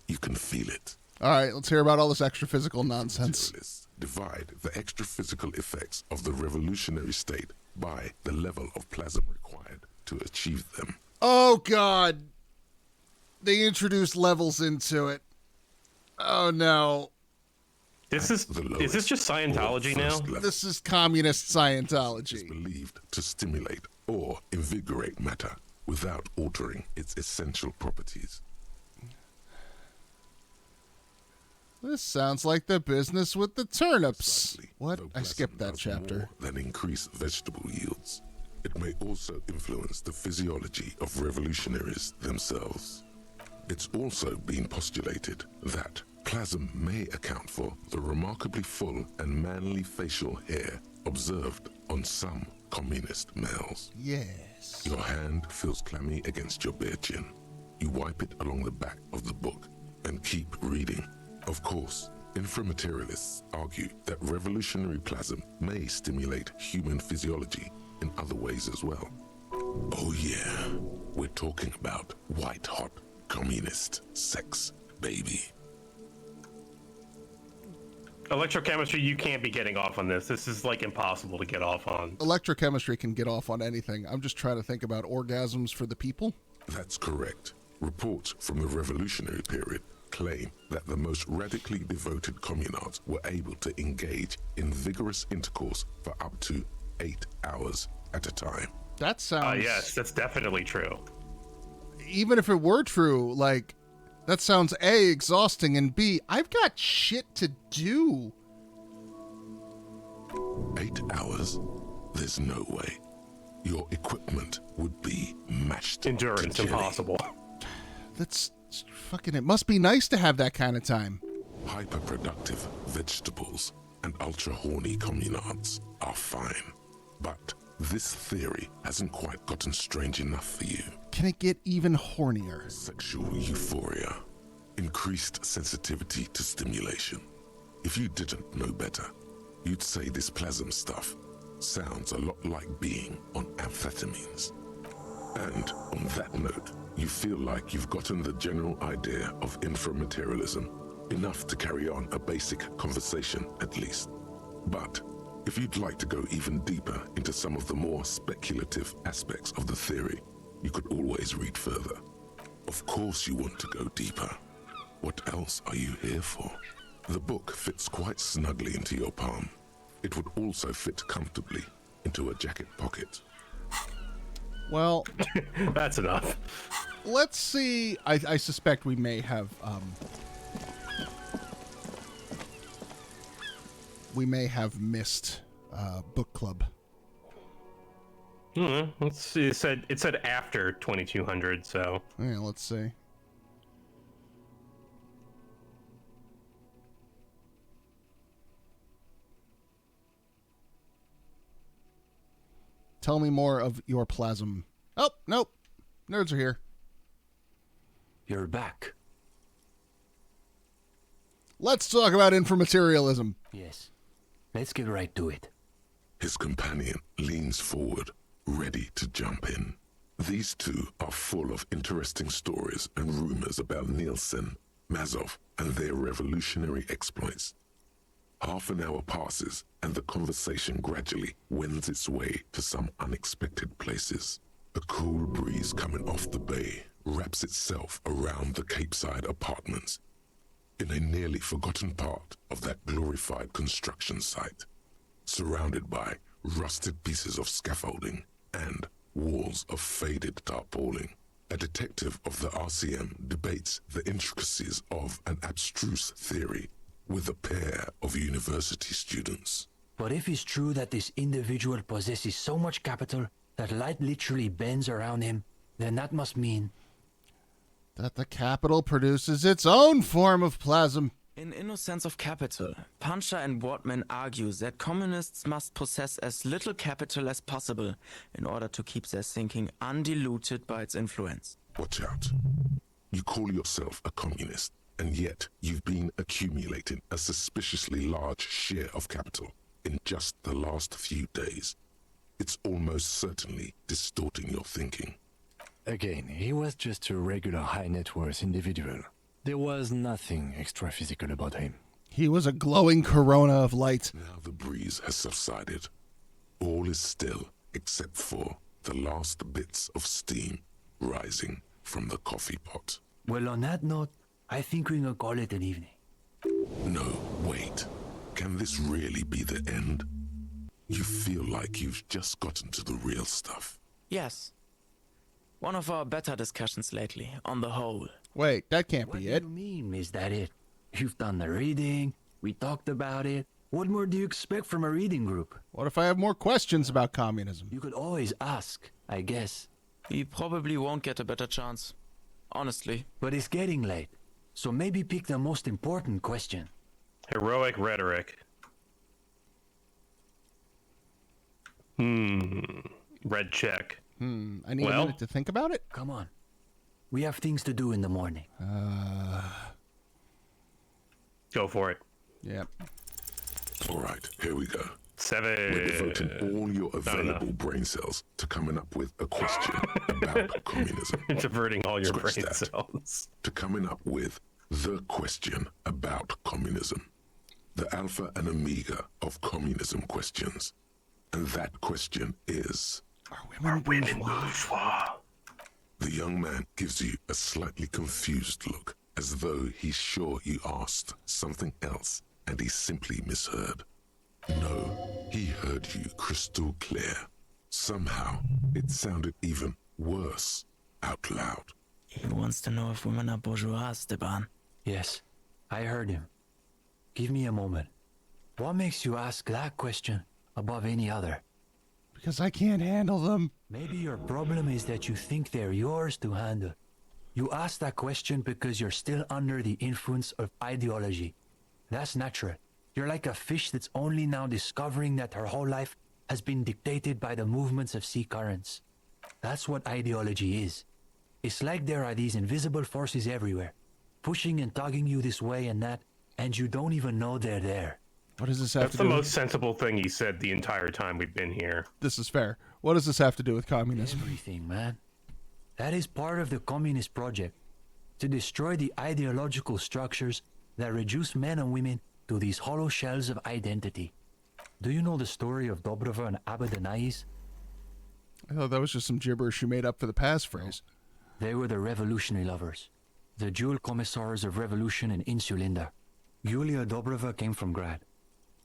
You can feel it. All right, let's hear about all this extra physical nonsense. Materialists divide the extra physical effects of the revolutionary state by the level of plasm required to achieve them. Oh, God. They introduced levels into it. Oh, no. Is this just Scientology now? This is communist Scientology. Is believed to stimulate or invigorate matter without altering its essential properties. This sounds like the business with the turnips. Precisely, What? though I skipped that plasm does chapter. more than increase vegetable yields. It may also influence the physiology of revolutionaries themselves. It's also been postulated that plasm may account for the remarkably full and manly facial hair observed on some communist males. Yes. Your hand feels clammy against your bare chin. You wipe it along the back of the book and keep reading. Of course, inframaterialists argue that revolutionary plasm may stimulate human physiology in other ways as well. Oh yeah, we're talking about white-hot communist sex, baby. Electrochemistry, you can't be getting off on this. This is like impossible to get off on. Electrochemistry can get off on anything. I'm just trying to think about orgasms for the people. That's correct. Reports from the revolutionary period claim that the most radically devoted communards were able to engage in vigorous intercourse for up to 8 hours at a time. That sounds... yes, that's definitely true. Even if it were true, like, that sounds A, exhausting, and B, I've got shit to do. 8 hours? There's no way. Your equipment would be mashed. Endurance impossible. That's fucking... It must be nice to have that kind of time. Hyperproductive vegetables and ultra-horny communards are fine. But this theory hasn't quite gotten strange enough for you. Can it get even hornier? Sexual euphoria. Increased sensitivity to stimulation. If you didn't know better, you'd say this plasm stuff sounds a lot like being on amphetamines. And on that note, you feel like you've gotten the general idea of inframaterialism, enough to carry on a basic conversation at least. But if you'd like to go even deeper into some of the more speculative aspects of the theory, you could always read further. Of course you want to go deeper. What else are you here for? The book fits quite snugly into your palm. It would also fit comfortably into a jacket pocket. Well... That's enough. Let's see. I suspect we may have... we may have missed book club. Let's see. It said after 2200, so... Yeah, let's see. Tell me more of your plasm. Oh, nope. Nerds are here. You're back. Let's talk about inframaterialism. Yes. Let's get right to it. His companion leans forward, ready to jump in. These two are full of interesting stories and rumors about Nielsen, Mazov, and their revolutionary exploits. Half an hour passes, and the conversation gradually wends its way to some unexpected places. A cool breeze coming off the bay wraps itself around the Capeside apartments, in a nearly forgotten part of that glorified construction site, surrounded by rusted pieces of scaffolding and walls of faded tarpaulin. A detective of the RCM debates the intricacies of an abstruse theory with a pair of university students. But if it's true that this individual possesses so much capital that light literally bends around him, then that must mean that the capital produces its own form of plasm. In Innocence of Capital, Puncher and Wortman argue that communists must possess as little capital as possible in order to keep their thinking undiluted by its influence. Watch out. You call yourself a communist, and yet you've been accumulating a suspiciously large share of capital in just the last few days. It's almost certainly distorting your thinking. Again, he was just a regular high-net-worth individual. There was nothing extra-physical about him. He was a glowing corona of light. Now the breeze has subsided. All is still except for the last bits of steam rising from the coffee pot. Well, on that note, I think we can call it an evening. No, wait. Can this really be the end? You feel like you've just gotten to the real stuff. Yes. One of our better discussions lately, on the whole. Wait, that can't be it. What do you mean, is that it? You've done the reading, we talked about it. What more do you expect from a reading group? What if I have more questions about communism? You could always ask, I guess. You probably won't get a better chance. Honestly. But it's getting late, so maybe pick the most important question. Heroic rhetoric. Red check. I need a minute to think about it. Come on. We have things to do in the morning. Go for it. Yep. All right, here we go. 7. We're devoting all your available brain cells to coming up with a question about communism. Diverting all your Scratch brain that. cells. To coming up with the question about communism. The alpha and omega of communism questions. And that question is... Are women bourgeois? The young man gives you a slightly confused look, as though he's sure you asked something else and he simply misheard. No, he heard you crystal clear. Somehow, it sounded even worse out loud. He wants to know if women are bourgeois, Stepan. Yes, I heard him. Give me a moment. What makes you ask that question above any other? Because I can't handle them. Maybe your problem is that you think they're yours to handle. You ask that question because you're still under the influence of ideology. That's natural. You're like a fish that's only now discovering that her whole life has been dictated by the movements of sea currents. That's what ideology is. It's like there are these invisible forces everywhere, pushing and tugging you this way and that, and you don't even know they're there. What does this have That's to the do most sensible thing he said the entire time we've been here. This is fair. What does this have to do with communism? Everything, man. That is part of the communist project. To destroy the ideological structures that reduce men and women to these hollow shells of identity. Do you know the story of Dobrova and Abadanais? I thought that was just some gibberish you made up for the passphrase. They were the revolutionary lovers, the dual commissars of revolution in Insulinda. Yulia Dobrova came from Grad.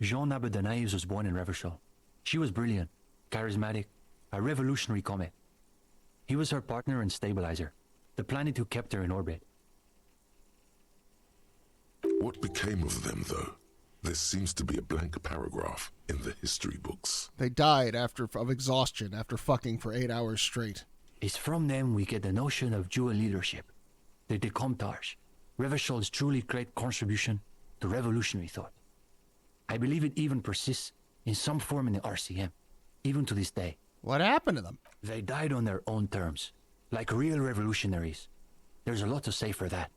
Jean Abadanais was born in Revachol. She was brilliant, charismatic, a revolutionary comet. He was her partner and stabilizer, the planet who kept her in orbit. What became of them, though? There seems to be a blank paragraph in the history books. They died of exhaustion after fucking for 8 hours straight. It's from them we get the notion of dual leadership, the Decomptage, Revachol's truly great contribution to revolutionary thought. I believe it even persists in some form in the RCM, even to this day. What happened to them? They died on their own terms, like real revolutionaries. There's a lot to say for that.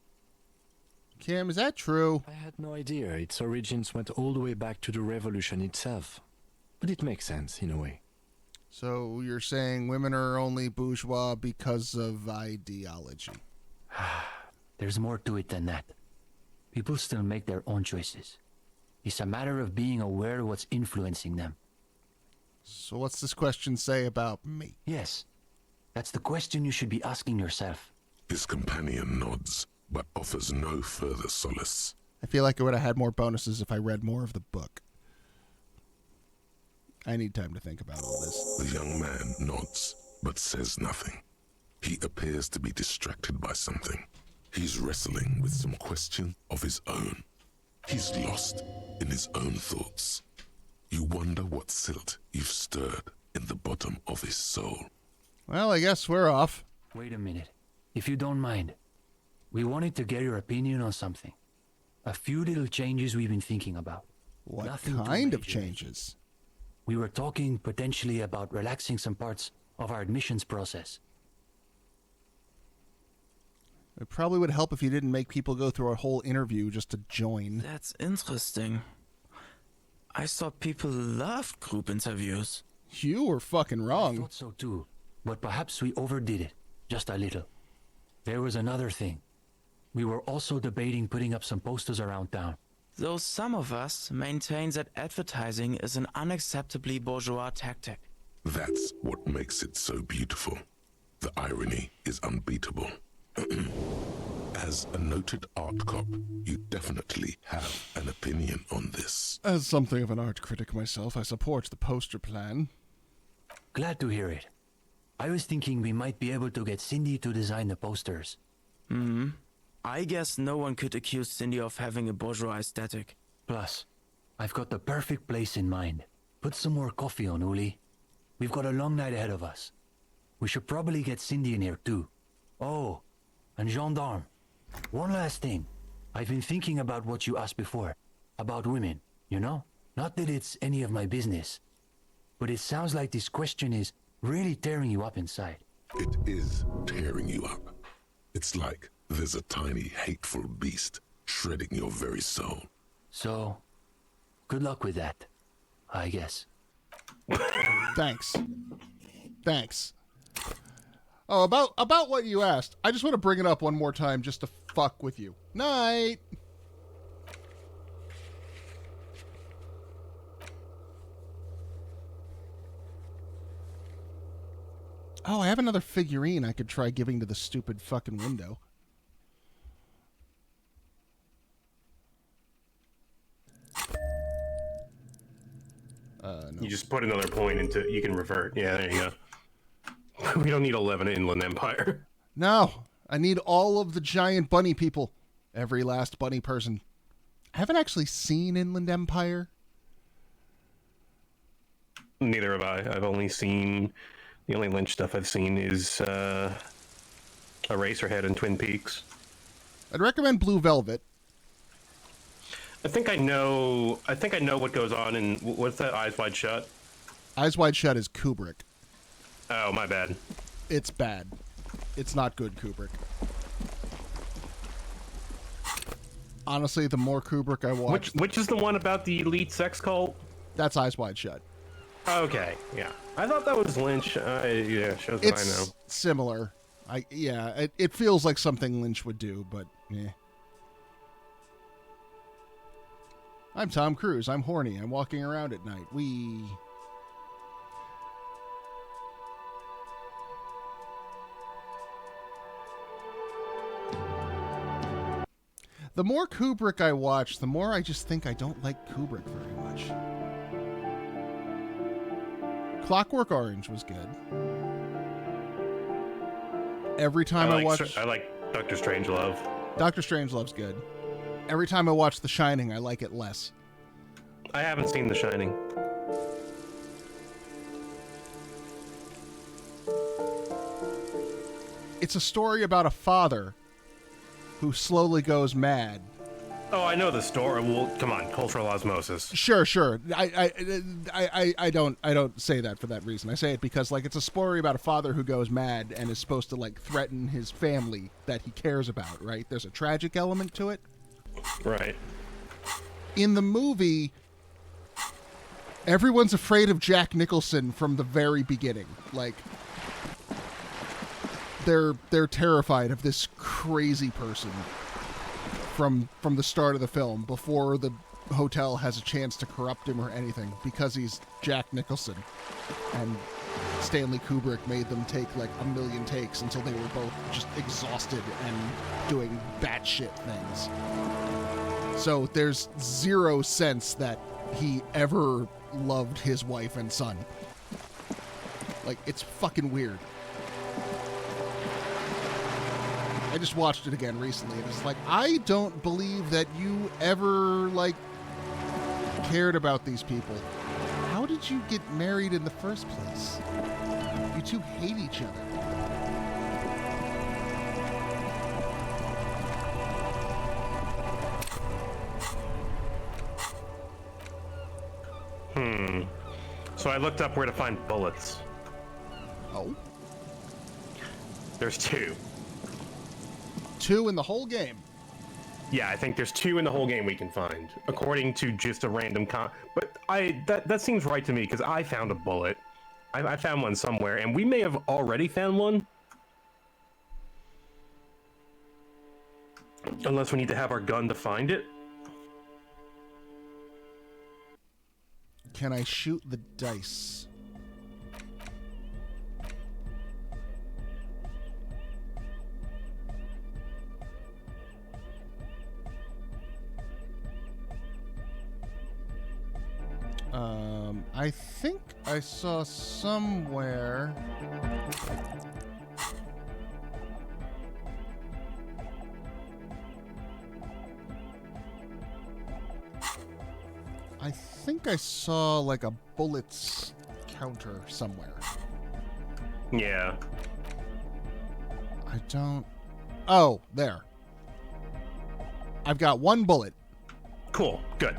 Kim, is that true? I had no idea its origins went all the way back to the revolution itself. But it makes sense, in a way. So you're saying women are only bourgeois because of ideology? There's more to it than that. People still make their own choices. It's a matter of being aware of what's influencing them. So what's this question say about me? Yes, that's the question you should be asking yourself. His companion nods, but offers no further solace. I feel like I would have had more bonuses if I read more of the book. I need time to think about all this. The young man nods, but says nothing. He appears to be distracted by something. He's wrestling with some question of his own. He's lost in his own thoughts. You wonder what silt you've stirred in the bottom of his soul. Well, I guess we're off. Wait a minute. If you don't mind. We wanted to get your opinion on something. A few little changes we've been thinking about. What Nothing too kind of major. changes? We were talking potentially about relaxing some parts of our admissions process. It probably would help if you didn't make people go through a whole interview just to join. That's interesting. I thought people loved group interviews. You were fucking wrong. I thought so too, but perhaps we overdid it, just a little. There was another thing. We were also debating putting up some posters around town. Though some of us maintain that advertising is an unacceptably bourgeois tactic. That's what makes it so beautiful. The irony is unbeatable. As a noted art cop, you definitely have an opinion on this. As something of an art critic myself, I support the poster plan. Glad to hear it. I was thinking we might be able to get Cindy to design the posters. I guess no one could accuse Cindy of having a bourgeois aesthetic. Plus, I've got the perfect place in mind. Put some more coffee on, Uli. We've got a long night ahead of us. We should probably get Cindy in here too. Oh, and Gendarme. One last thing. I've been thinking about what you asked before. About women, you know? Not that it's any of my business. But it sounds like this question is really tearing you up inside. It is tearing you up. It's like there's a tiny, hateful beast shredding your very soul. So, good luck with that, I guess. Thanks. Thanks. Oh, about what you asked. I just want to bring it up one more time just to fuck with you. Night. Oh, I have another figurine I could try giving to the stupid fucking window. No. You just put another point into. You can revert. Yeah, there you go. We don't need 11 Inland Empire. No, I need all of the giant bunny people. Every last bunny person. I haven't actually seen Inland Empire. Neither have I. I've only seen... The only Lynch stuff I've seen is Eraserhead and Twin Peaks. I'd recommend Blue Velvet. I think I know what goes on in... What's that? Eyes Wide Shut? Eyes Wide Shut is Kubrick. Oh, my bad. It's bad. It's not good Kubrick. Honestly, the more Kubrick I watch... Which is the one about the elite sex cult? That's Eyes Wide Shut. Okay, yeah. I thought that was Lynch. Yeah, shows what I know. It's similar. It feels like something Lynch would do, but eh. I'm Tom Cruise. I'm horny. I'm walking around at night. The more Kubrick I watch, the more I just think I don't like Kubrick very much. Clockwork Orange was good. Every time I watch... I like Dr. Strangelove. Dr. Strangelove's good. Every time I watch The Shining, I like it less. I haven't seen The Shining. It's a story about a father who slowly goes mad. Oh, I know the story. Well, come on, cultural osmosis. Sure. I don't say that for that reason. I say it because, like, it's a story about a father who goes mad and is supposed to, like, threaten his family that he cares about, right? There's a tragic element to it. Right. In the movie, everyone's afraid of Jack Nicholson from the very beginning. Like, they're terrified of this crazy person from the start of the film, before the hotel has a chance to corrupt him or anything, because he's Jack Nicholson. And Stanley Kubrick made them take like 1 million takes until they were both just exhausted and doing batshit things. So there's zero sense that he ever loved his wife and son. Like, it's fucking weird. I just watched it again recently, and it's like, I don't believe that you ever, like, cared about these people. How did you get married in the first place? You two hate each other. So I looked up where to find bullets. Oh? There's 2. 2 in the whole game? Yeah, I think there's 2 in the whole game we can find, according to just a random But that seems right to me, because I found a bullet. I found one somewhere, and we may have already found one. Unless we need to have our gun to find it. Can I shoot the dice? I think I saw somewhere... I think I saw, like, a bullets counter somewhere. Yeah. I don't... Oh, there. I've got 1 bullet. Cool. Good.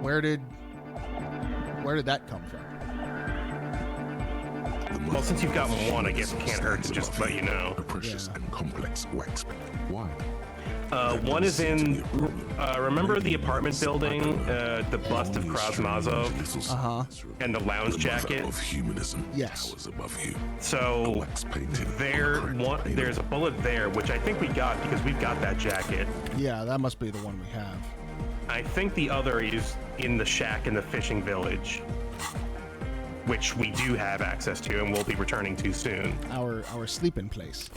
Where did that come from? Well, since you've got 1, I guess it can't hurt to just let you know. A precious and complex wax. Why? 1 is in, remember the apartment building, the bust of Krasmazov? Uh-huh. And the lounge jacket? Of humanism. Yes. Above you. So, there's a bullet there, which I think we got because we've got that jacket. Yeah, that must be the one we have. I think the other is in the shack in the fishing village, which we do have access to and we'll be returning to soon. Our sleeping place.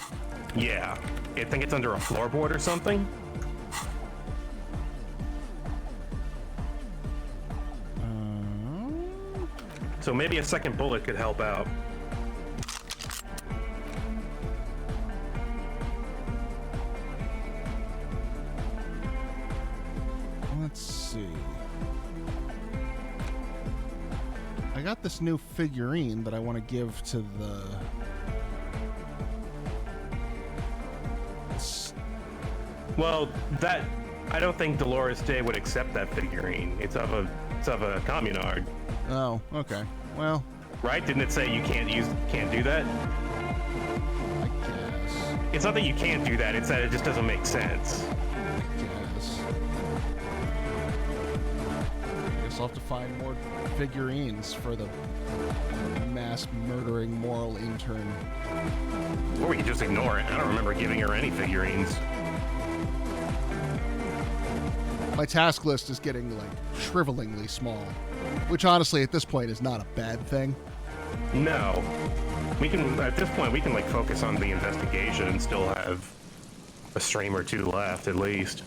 Yeah. I think it's under a floorboard or something. So maybe a second bullet could help out. Let's see. I got this new figurine that I want to give to the... Well, I don't think Dolores Day would accept that figurine. It's of a communard. Oh, okay. Well, right? Didn't it say you can't do that? I guess. It's not that you can't do that. It's that it just doesn't make sense. I guess I'll have to find more figurines for the mass murdering moral intern. Or we could just ignore it. I don't remember giving her any figurines. My task list is getting, like, shrivelingly small. Which, honestly, at this point is not a bad thing. No. We can, at this point, we can, like, focus on the investigation and still have a stream or 2 left, at least.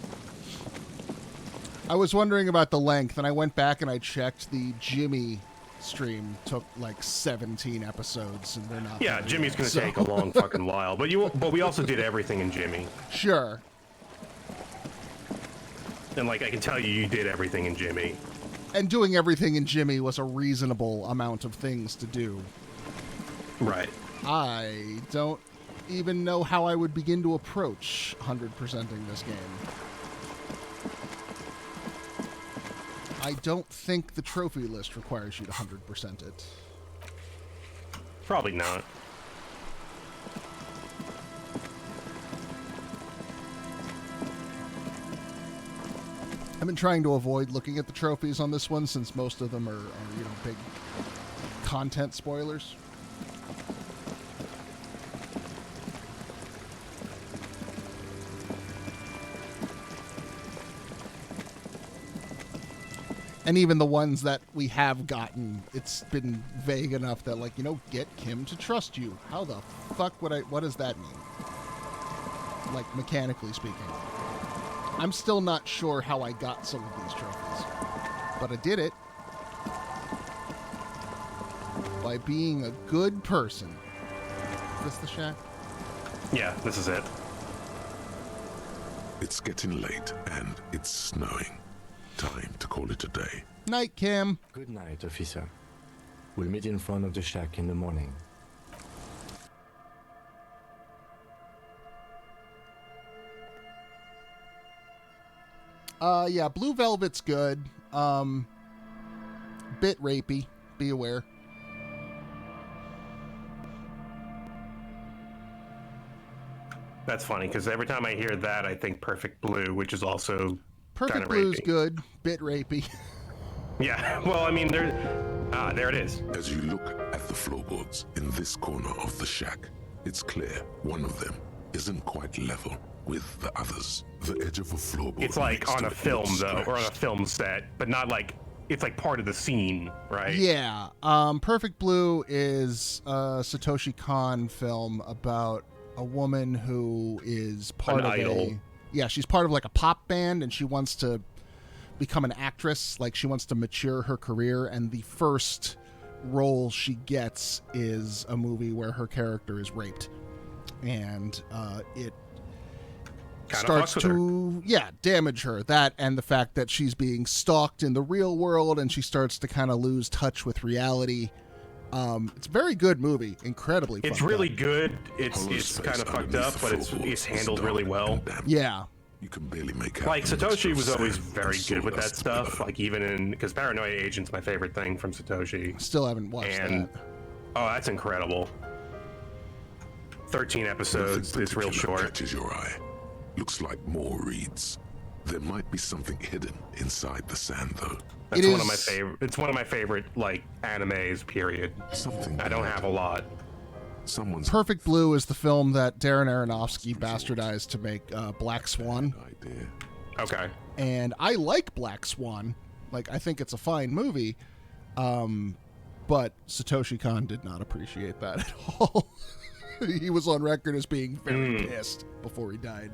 I was wondering about the length, and I went back and I checked. The Jimmy stream took, like, 17 episodes, and they're not... Yeah, Jimmy's gonna take a long fucking while. But we also did everything in Jimmy. Sure. And, like, I can tell you did everything in Jimmy. And doing everything in Jimmy was a reasonable amount of things to do. Right. I don't even know how I would begin to approach 100%ing this game. I don't think the trophy list requires you to 100% it. Probably not. I've been trying to avoid looking at the trophies on this one since most of them are big content spoilers. And even the ones that we have gotten, it's been vague enough that, like, get Kim to trust you. How the fuck what does that mean? Like, mechanically speaking. I'm still not sure how I got some of these trophies, but I did it by being a good person for this the shack? Yeah, this is it. It's getting late and it's snowing. Time to call it a day. Night, Kim. Good night, officer. We'll meet in front of the shack in the morning. Yeah, Blue Velvet's good. Bit rapey. Be aware. That's funny, because every time I hear that, I think Perfect Blue, which is also Perfect kinda Blue's rapey. good. Bit rapey. Yeah, well, I mean, there it is. As you look at the floorboards in this corner of the shack, it's clear one of them isn't quite level with the others. The edge of a floorboard. It's like next on to a it film, looks though, or on a scratched. film set, but not like, it's like part of the scene, right? Yeah. Perfect Blue is a Satoshi Kon film about a woman who is part An of idol. she's part of like a pop band, and she wants to become an actress. Like, she wants to mature her career, and the first role she gets is a movie where her character is raped, and it Kinda starts fucks with to damage her. That and the fact that she's being stalked in the real world, and she starts to kind of lose touch with reality. It's a very good movie, incredibly It's fucked really up. good. It's kind of fucked up, but it's handled really well. Yeah. You can barely make out. Like, the mixture Satoshi of was always sand very and good with that sawdust stuff. below. Like, even in, because Paranoia Agent's my favorite thing from Satoshi. Still haven't watched And that. oh, that's incredible. 13 episodes. Nothing It's real particular short. catches your eye. Looks like more reeds. There might be something hidden inside the sand, though. That's one of my favorite. It's one of my favorite like animes. Period. Something. I don't have a lot. Someone's Perfect Blue is the film that Darren Aronofsky bastardized to make Black Swan. idea. Okay. And I like Black Swan. Like, I think it's a fine movie. But Satoshi Kon did not appreciate that at all. He was on record as being very pissed before he died.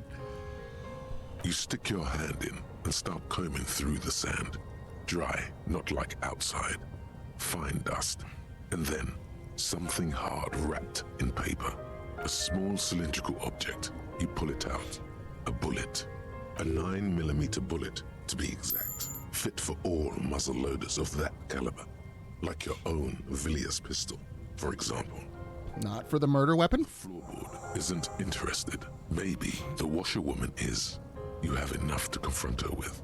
You stick your hand in and start combing through the sand. Dry, not like outside. Fine dust. And then something hard wrapped in paper. A small cylindrical object. You pull it out. A bullet. A 9mm bullet, to be exact. Fit for all muzzle loaders of that caliber. Like your own Villiers pistol, for example. Not for the murder weapon? Floorboard isn't interested. Maybe the washerwoman is. You have enough to confront her with.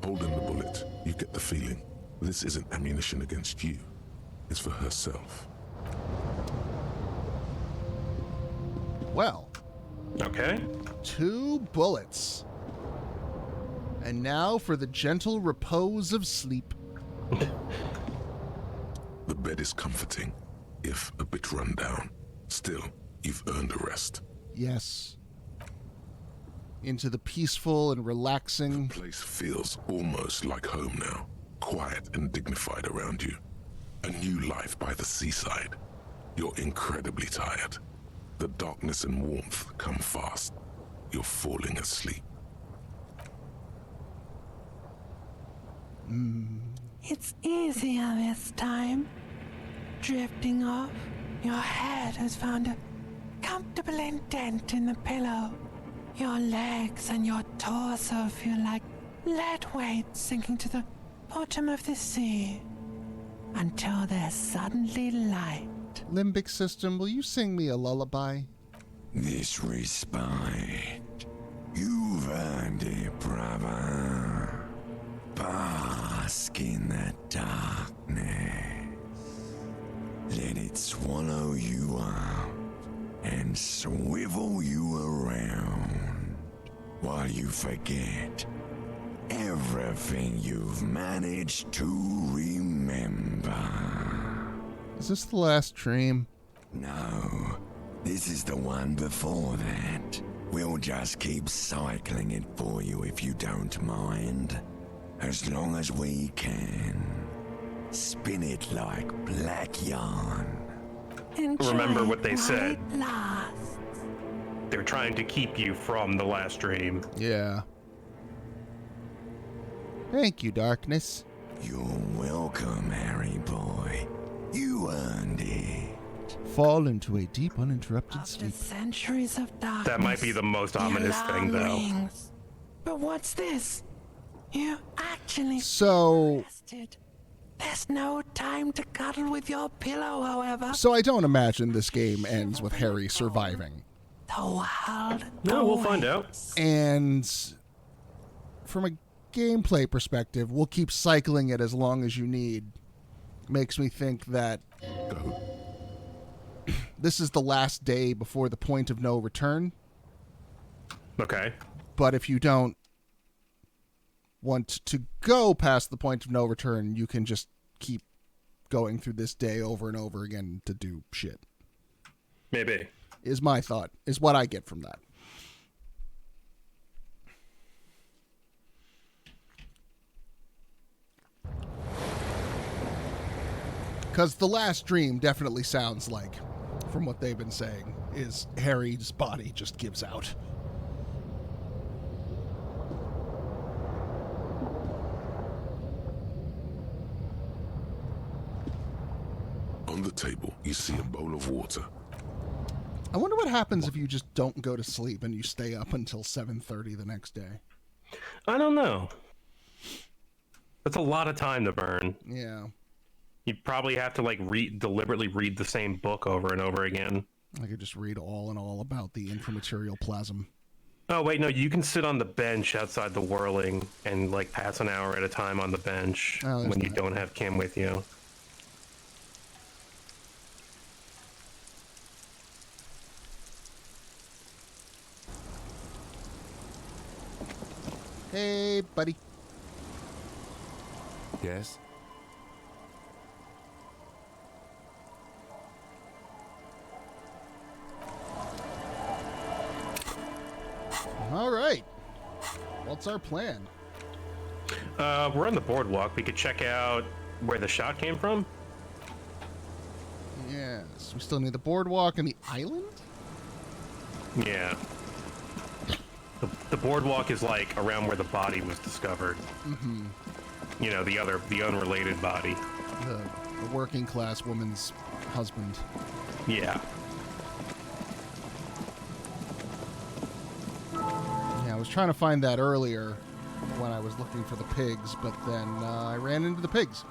Holding the bullet, you get the feeling this isn't ammunition against you. It's for herself. Well. Okay. 2 bullets. And now for the gentle repose of sleep. The bed is comforting, if a bit run down. Still, you've earned a rest. Yes. Into the peaceful and relaxing. The place feels almost like home now. Quiet and dignified around you. A new life by the seaside. You're incredibly tired. The darkness and warmth come fast. You're falling asleep. It's easier this time. Drifting off, your head has found a comfortable indent in the pillow. Your legs and your torso feel like lead weights sinking to the bottom of the sea until they're suddenly light. Limbic system, will you sing me a lullaby? This respite, you've earned it, brother. Bask in the darkness. Let it swallow you up and swivel you around while you forget everything you've managed to remember. Is this the last dream? No, this is the one before that. We'll just keep cycling it for you if you don't mind. As long as we can. Spin it like black yarn. Remember what they Enjoy said. while it lasts. They're trying to keep you from the last dream. Yeah. Thank you, darkness. You're welcome, Harry boy. You earned it. Fall into a deep, uninterrupted After sleep. centuries of darkness. That might be the most ominous thing, though. Rings. But what's this? You actually So, rested. There's no time to cuddle with your pillow, however. so I don't imagine this game ends with Harry surviving. The world. No, we'll find out. And from a gameplay perspective, we'll keep cycling it as long as you need. Makes me think that this is the last day before the point of no return. Okay. But if you don't want to go past the point of no return, you can just keep going through this day over and over again to do shit. Maybe. Is my thought. Is what I get from that. Because the last dream definitely sounds like, from what they've been saying, is Harry's body just gives out. On the table, you see a bowl of water. I wonder what happens if you just don't go to sleep and you stay up until 7:30 the next day. I don't know. That's a lot of time to burn. Yeah. You'd probably have to deliberately read the same book over and over again. I could just read all and all about the inframaterial plasm. Oh wait, no, you can sit on the bench outside the whirling and pass an hour at a time on the bench when you don't have Kim with you. Hey, buddy. Yes? All right. What's our plan? We're on the boardwalk. We could check out where the shot came from. Yes. We still need the boardwalk and the island? Yeah. The boardwalk is around where the body was discovered. Mm-hmm. You know, the unrelated body. The working class woman's husband. Yeah. Yeah, I was trying to find that earlier when I was looking for the pigs, but then I ran into the pigs.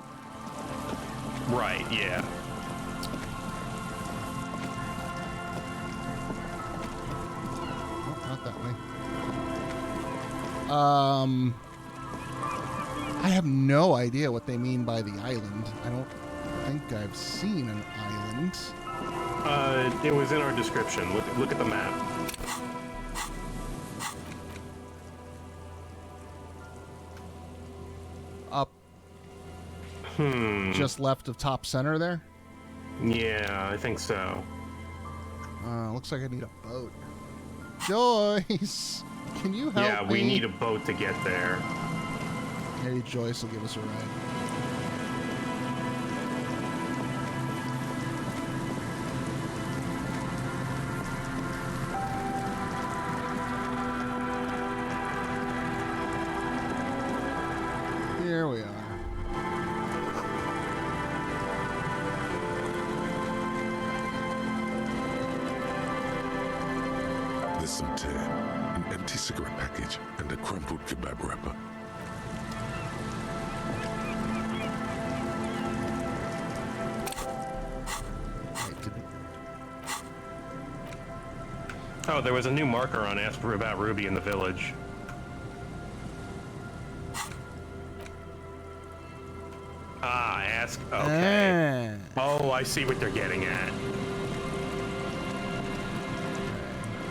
Right, yeah. Oh, not that way. I have no idea what they mean by the island. I don't think I've seen an island. It was in our description. Look at the map. Up. Just left of top center there? Yeah, I think so. Looks like I need a boat. Joyce! Can you help me? Yeah, we need a boat to get there. Maybe Joyce will give us a ride. Here we are. There's some tear, an empty cigarette package, and a crumpled kebab wrapper. Oh, there was a new marker on Ask About Ruby in the village. Ah, ask. Okay. Oh, I see what they're getting at.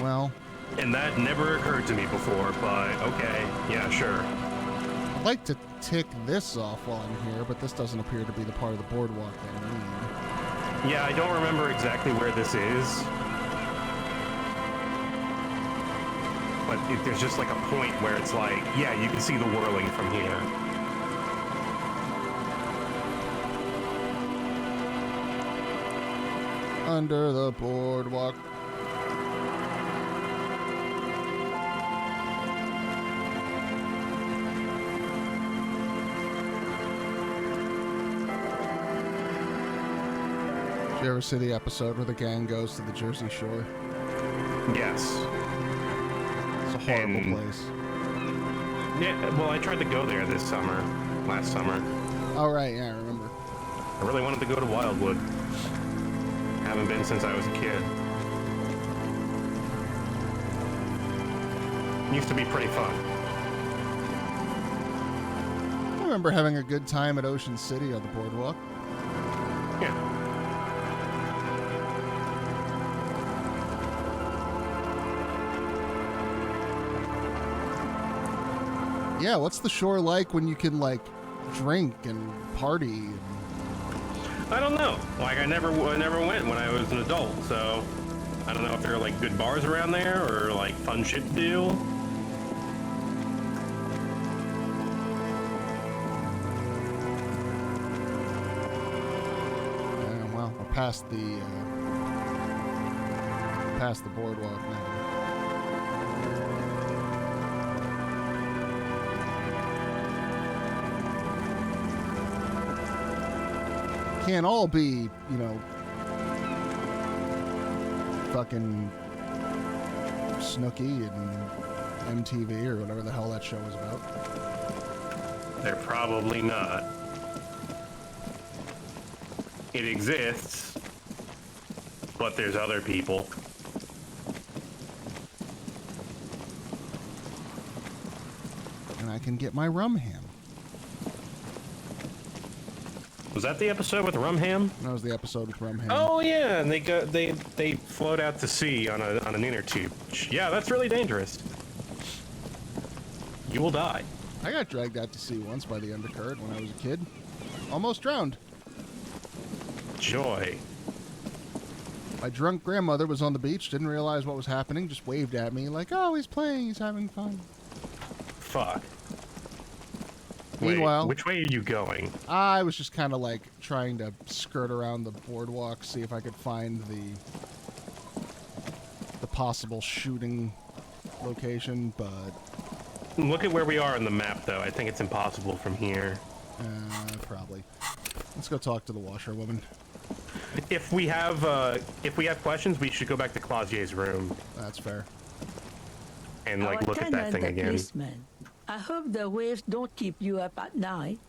Well. And that never occurred to me before, but okay. Yeah, sure. I'd like to tick this off while I'm here, but this doesn't appear to be the part of the boardwalk that I need. Yeah, I don't remember exactly where this is. But there's just a point where it's yeah, you can see the whirling from here. Under the boardwalk. Did you ever see the episode where the gang goes to the Jersey Shore? Yes. It's a horrible place. Yeah, well, I tried to go there last summer. Oh, right, yeah, I remember. I really wanted to go to Wildwood. Haven't been since I was a kid. Used to be pretty fun. I remember having a good time at Ocean City on the boardwalk. Yeah. Yeah, what's the shore like when you can, like, drink and party? And... I don't know. Like, I never went when I was an adult, so I don't know if there are, like, good bars around there or, like, fun shit to do. Yeah, well, we're past the boardwalk now. Can't all be, you know, fucking Snooki and MTV or whatever the hell that show was about. They're probably not. It exists, but there's other people. And I can get my rum ham. Was that the episode with Rum Ham? That was the episode with Rum Ham. Oh yeah, and they float out to sea on an inner tube. Yeah, that's really dangerous. You will die. I got dragged out to sea once by the undercurrent when I was a kid. Almost drowned. Joy. My drunk grandmother was on the beach, didn't realize what was happening, just waved at me like, oh, he's playing, he's having fun. Fuck. Meanwhile, wait, which way are you going? I was just kind of like trying to skirt around the boardwalk, see if I could find the possible shooting location, but... Look at where we are on the map, though. I think it's impossible from here. Probably. Let's go talk to the washerwoman. If we have questions, we should go back to Clausier's room. That's fair. And like look at that thing again. Policeman. I hope the waves don't keep you up at night.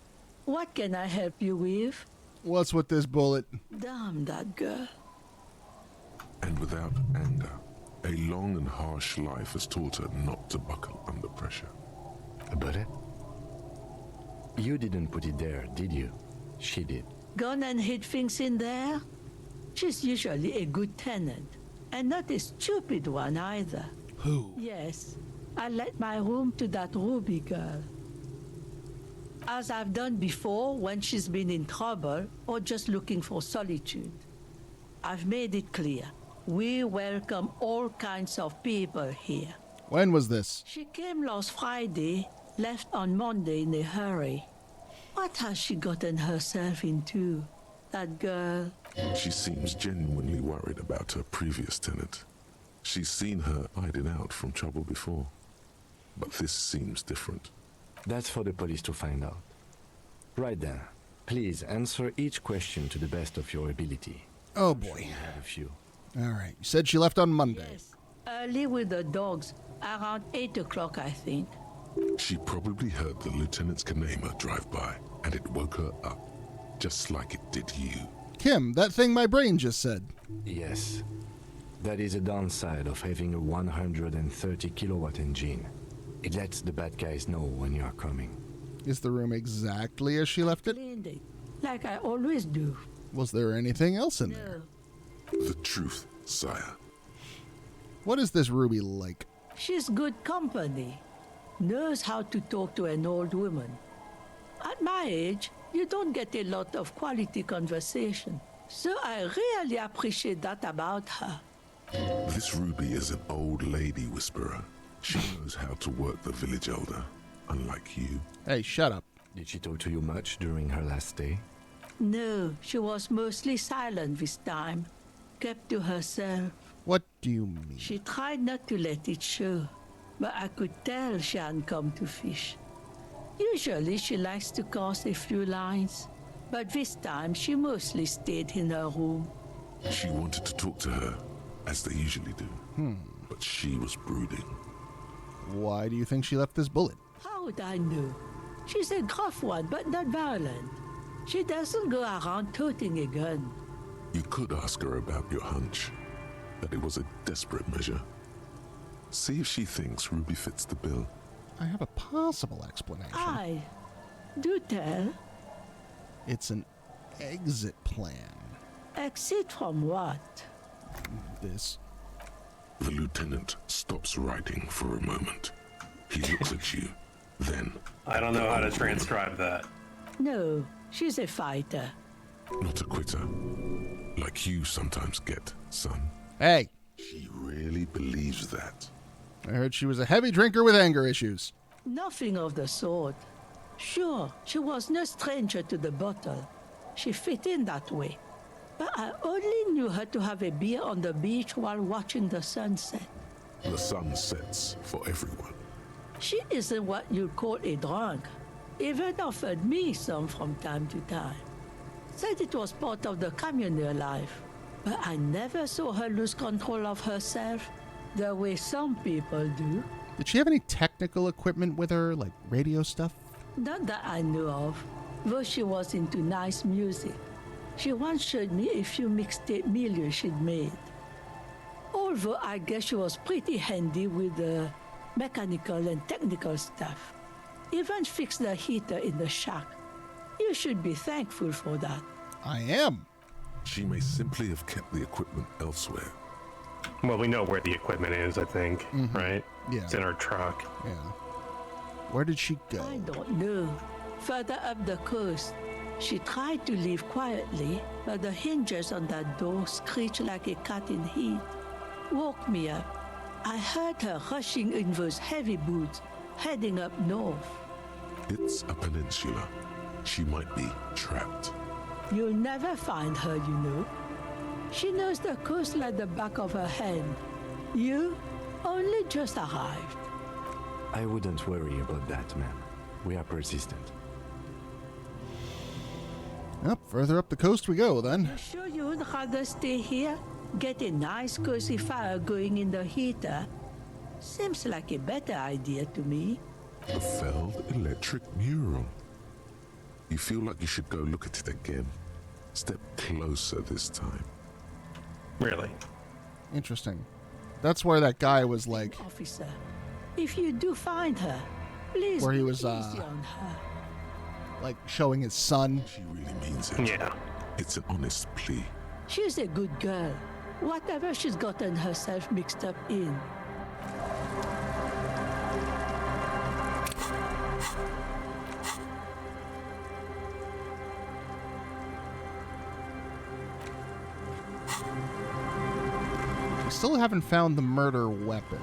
What can I help you with? What's with this bullet? Damn that girl. And without anger, a long and harsh life has taught her not to buckle under pressure. A bullet? You didn't put it there, did you? She did. Gone and hid things in there? She's usually a good tenant. And not a stupid one either. Who? Yes. I let my room to that Ruby girl. As I've done before when she's been in trouble or just looking for solitude. I've made it clear. We welcome all kinds of people here. When was this? She came last Friday, left on Monday in a hurry. What has she gotten herself into? That girl? She seems genuinely worried about her previous tenant. She's seen her hiding out from trouble before. But this seems different. That's for the police to find out. Right then. Please answer each question to the best of your ability. Oh boy. I have a few. All right. You said she left on Monday. Yes. Early with the dogs. Around 8 o'clock, I think. She probably heard the lieutenant's Kanema drive by, and it woke her up, just like it did you. Kim, that thing my brain just said. Yes. That is a downside of having a 130 kilowatt engine. It lets the bad guys know when you are coming. Is the room exactly as she left it? Cleaned it, like I always do. Was there anything else in there? The truth, sire. What is this Ruby like? She's good company. Knows how to talk to an old woman. At my age, you don't get a lot of quality conversation. So I really appreciate that about her. This Ruby is an old lady whisperer. She knows how to work the village elder, unlike you. Hey, shut up. Did she talk to you much during her last stay? No, she was mostly silent this time. Kept to herself. What do you mean? She tried not to let it show, but I could tell she hadn't come to fish. Usually she likes to cast a few lines, but this time she mostly stayed in her room. She wanted to talk to her, as they usually do. But she was brooding. Why do you think she left this bullet? How would I know? She's a gruff one, but not violent. She doesn't go around toting a gun. You could ask her about your hunch, that it was a desperate measure. See if she thinks Ruby fits the bill. I have a possible explanation. Aye. Do tell. It's an exit plan. Exit from what? This. The lieutenant stops writing for a moment. He looks at you, then... I don't know how to transcribe that. No, she's a fighter. Not a quitter. Like you sometimes get, son. Hey! She really believes that. I heard she was a heavy drinker with anger issues. Nothing of the sort. Sure, she was no stranger to the bottle. She fit in that way. But I only knew her to have a beer on the beach while watching the sunset. The sun sets for everyone. She isn't what you'd call a drunk. Even offered me some from time to time. Said it was part of the communal life. But I never saw her lose control of herself the way some people do. Did she have any technical equipment with her, like radio stuff? Not that I knew of, though she was into nice music. She once showed me a few mixtape milieux she'd made. Although I guess she was pretty handy with the mechanical and technical stuff. Even fixed the heater in the shack. You should be thankful for that. I am. She may simply have kept the equipment elsewhere. Well, we know where the equipment is, I think, right? Yeah. It's in our truck. Yeah. Where did she go? I don't know. Further up the coast. She tried to leave quietly, but the hinges on that door screeched like a cat in heat. Woke me up. I heard her rushing in those heavy boots, heading up north. It's a peninsula. She might be trapped. You'll never find her, you know. She knows the coast like the back of her hand. You only just arrived. I wouldn't worry about that, ma'am. We are persistent. Yep, further up the coast we go, then. You sure you would rather stay here? Get a nice cozy fire going in the heater? Seems like a better idea to me. The Feld electric mural. You feel like you should go look at it again. Step closer this time. Really? Interesting. That's where that guy was like... Officer, if you do find her, please where he be was, easy on her. like, showing his son. She really means it. Yeah. It's an honest plea. She's a good girl. Whatever she's gotten herself mixed up in. We still haven't found the murder weapon.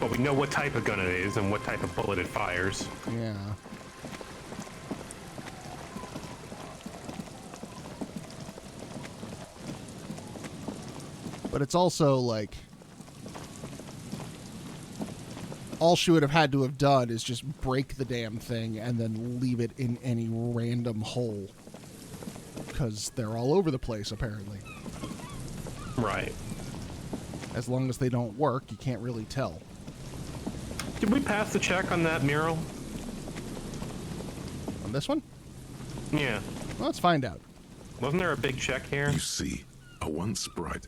Well, we know what type of gun it is and what type of bullet it fires. Yeah. But it's also like... all she would have had to have done is just break the damn thing and then leave it in any random hole. Because they're all over the place, apparently. Right. As long as they don't work, you can't really tell. Did we pass the check on that mural? On this one? Yeah. Well, let's find out. Wasn't there a big check here? You see, a once bright...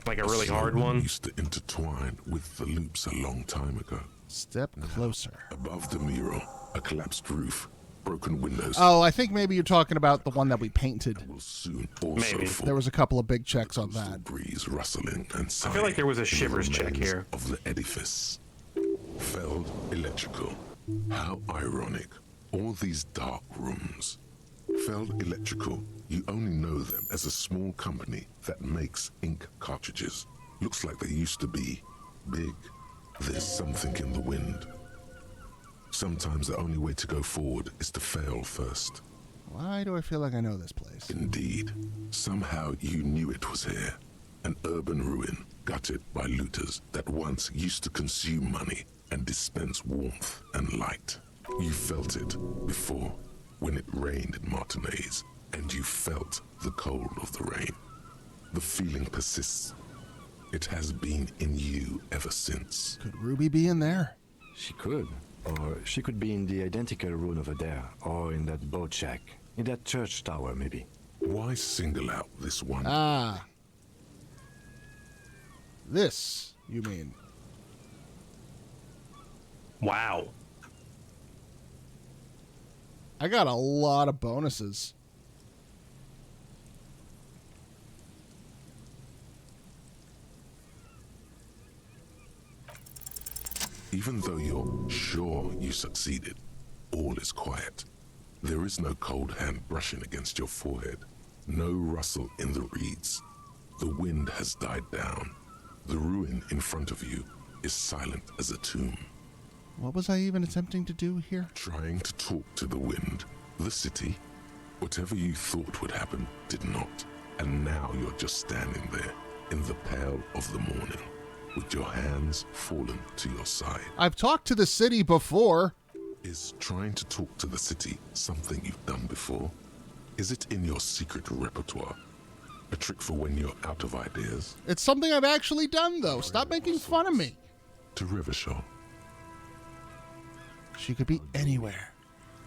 like a really hard one? Used to intertwine with the loops a long time ago. Step closer. Above the mural, a collapsed roof, broken windows. Oh, I think maybe you're talking about the one that we painted. Will soon also Maybe. There was a couple of big checks on that. Breeze rustling and I feel like there was a shivers check here. Of the edifice. Feld Electrical. How ironic. All these dark rooms. Feld Electrical, you only know them as a small company that makes ink cartridges. Looks like they used to be big. There's something in the wind. Sometimes the only way to go forward is to fail first. Why do I feel like I know this place? Indeed. Somehow you knew it was here. An urban ruin, gutted by looters that once used to consume money and dispense warmth and light. You felt it before when it rained in Martinez. and you felt the cold of the rain. The feeling persists. It has been in you ever since. Could Ruby be in there? She could. Or she could be in the identical room over there, or in that boat shack, in that church tower, maybe. Why single out this one? Ah. This, you mean? Wow. I got a lot of bonuses. Even though you're sure you succeeded, all is quiet. There is no cold hand brushing against your forehead, no rustle in the reeds. The wind has died down. The ruin in front of you is silent as a tomb. What was I even attempting to do here? Trying to talk to the wind, the city. Whatever you thought would happen did not. And now you're just standing there in the pale of the morning, with your hands fallen to your side. I've talked to the city before. Is trying to talk to the city something you've done before? Is it in your secret repertoire? A trick for when you're out of ideas? It's something I've actually done, though. Stop making fun of me. To Revachol. She could be anywhere.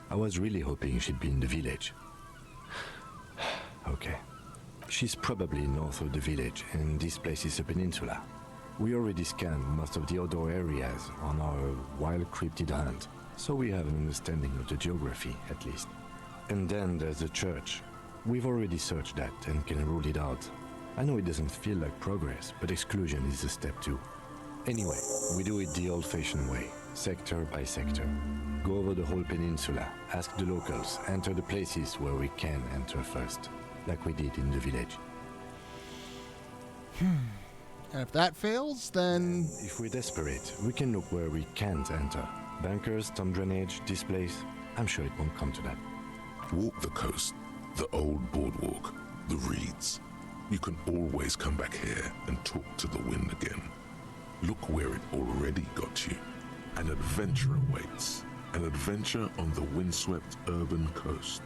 I was really hoping she'd be in the village. Okay. She's probably north of the village, and this place is a peninsula. We already scanned most of the outdoor areas on our wild cryptid hunt, so we have an understanding of the geography, at least. And then there's the church. We've already searched that and can rule it out. I know it doesn't feel like progress, but exclusion is a step too. Anyway, we do it the old-fashioned way, sector by sector. Go over the whole peninsula, ask the locals, enter the places where we can enter first, like we did in the village. And if that fails, then... If we're desperate, we can look where we can't enter. Bunkers, storm drainage, this place. I'm sure it won't come to that. Walk the coast, the old boardwalk, the reeds. You can always come back here and talk to the wind again. Look where it already got you. An adventure awaits. An adventure on the windswept urban coast.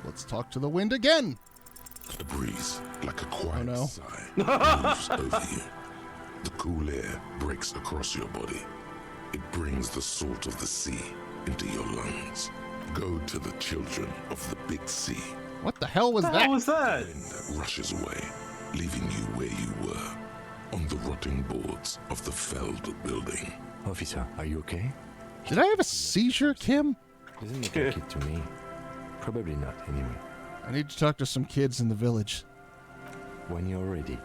Let's talk to the wind again. The breeze, like a quiet sigh, no. moves over you. The cool air breaks across your body. It brings the salt of the sea into your lungs. Go to the children of the big sea. What the hell was that? What was that? Wind rushes away, leaving you where you were, on the rotting boards of the felled building. Officer, are you okay? Did I have a seizure, Kim? Doesn't look like it to me. Probably not, anyway. I need to talk to some kids in the village. When you're ready.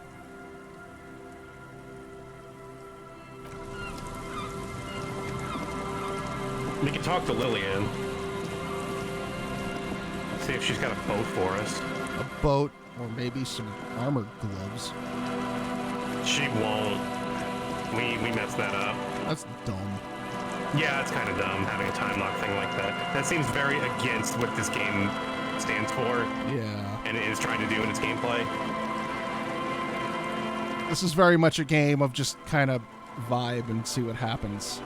We can talk to Lillian. See if she's got a boat for us. A boat, or maybe some armor gloves. She won't. We messed that up. That's dumb. Yeah, it's kind of dumb having a time lock thing like that. That seems very against what this game stands for. Yeah. And it is trying to do in its gameplay. This is very much a game of just kind of vibe and see what happens.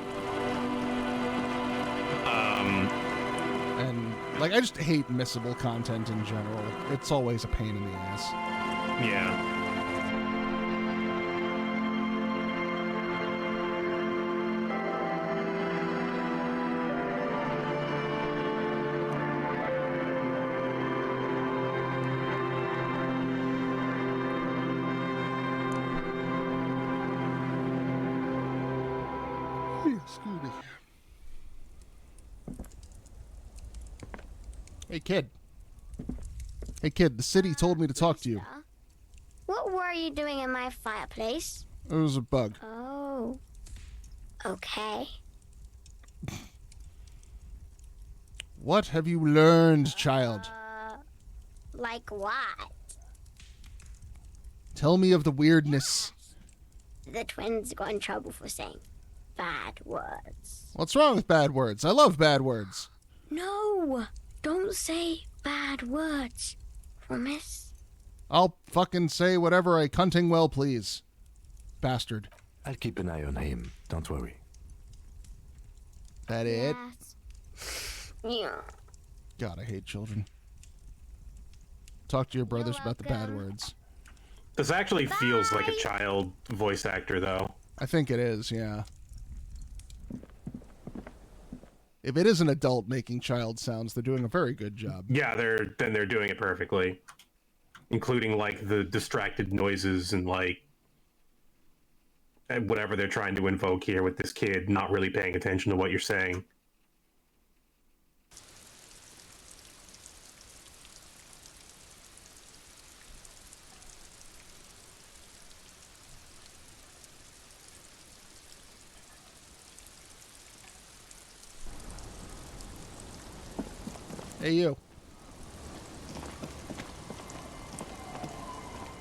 And, like, I just hate missable content in general. It's always a pain in the ass. Yeah. Excuse me. Hey, kid. Hey, kid, the city told me to talk to you. What were you doing in my fireplace? It was a bug. Oh. Okay. What have you learned, child? Like what? Tell me of the weirdness. The twins got in trouble for saying bad words. What's wrong with bad words? I love bad words. No! Don't say bad words. Promise? I'll fucking say whatever I cunting well please. Bastard. I'll keep an eye on him. Don't worry. That it? Yeah. God, I hate children. Talk to your brothers about the bad words. This actually feels like a child voice actor, though. I think it is, yeah. If it is an adult making child sounds, they're doing a very good job. Yeah, they're doing it perfectly, including like the distracted noises and like whatever they're trying to invoke here with this kid not really paying attention to what you're saying. Hey, you.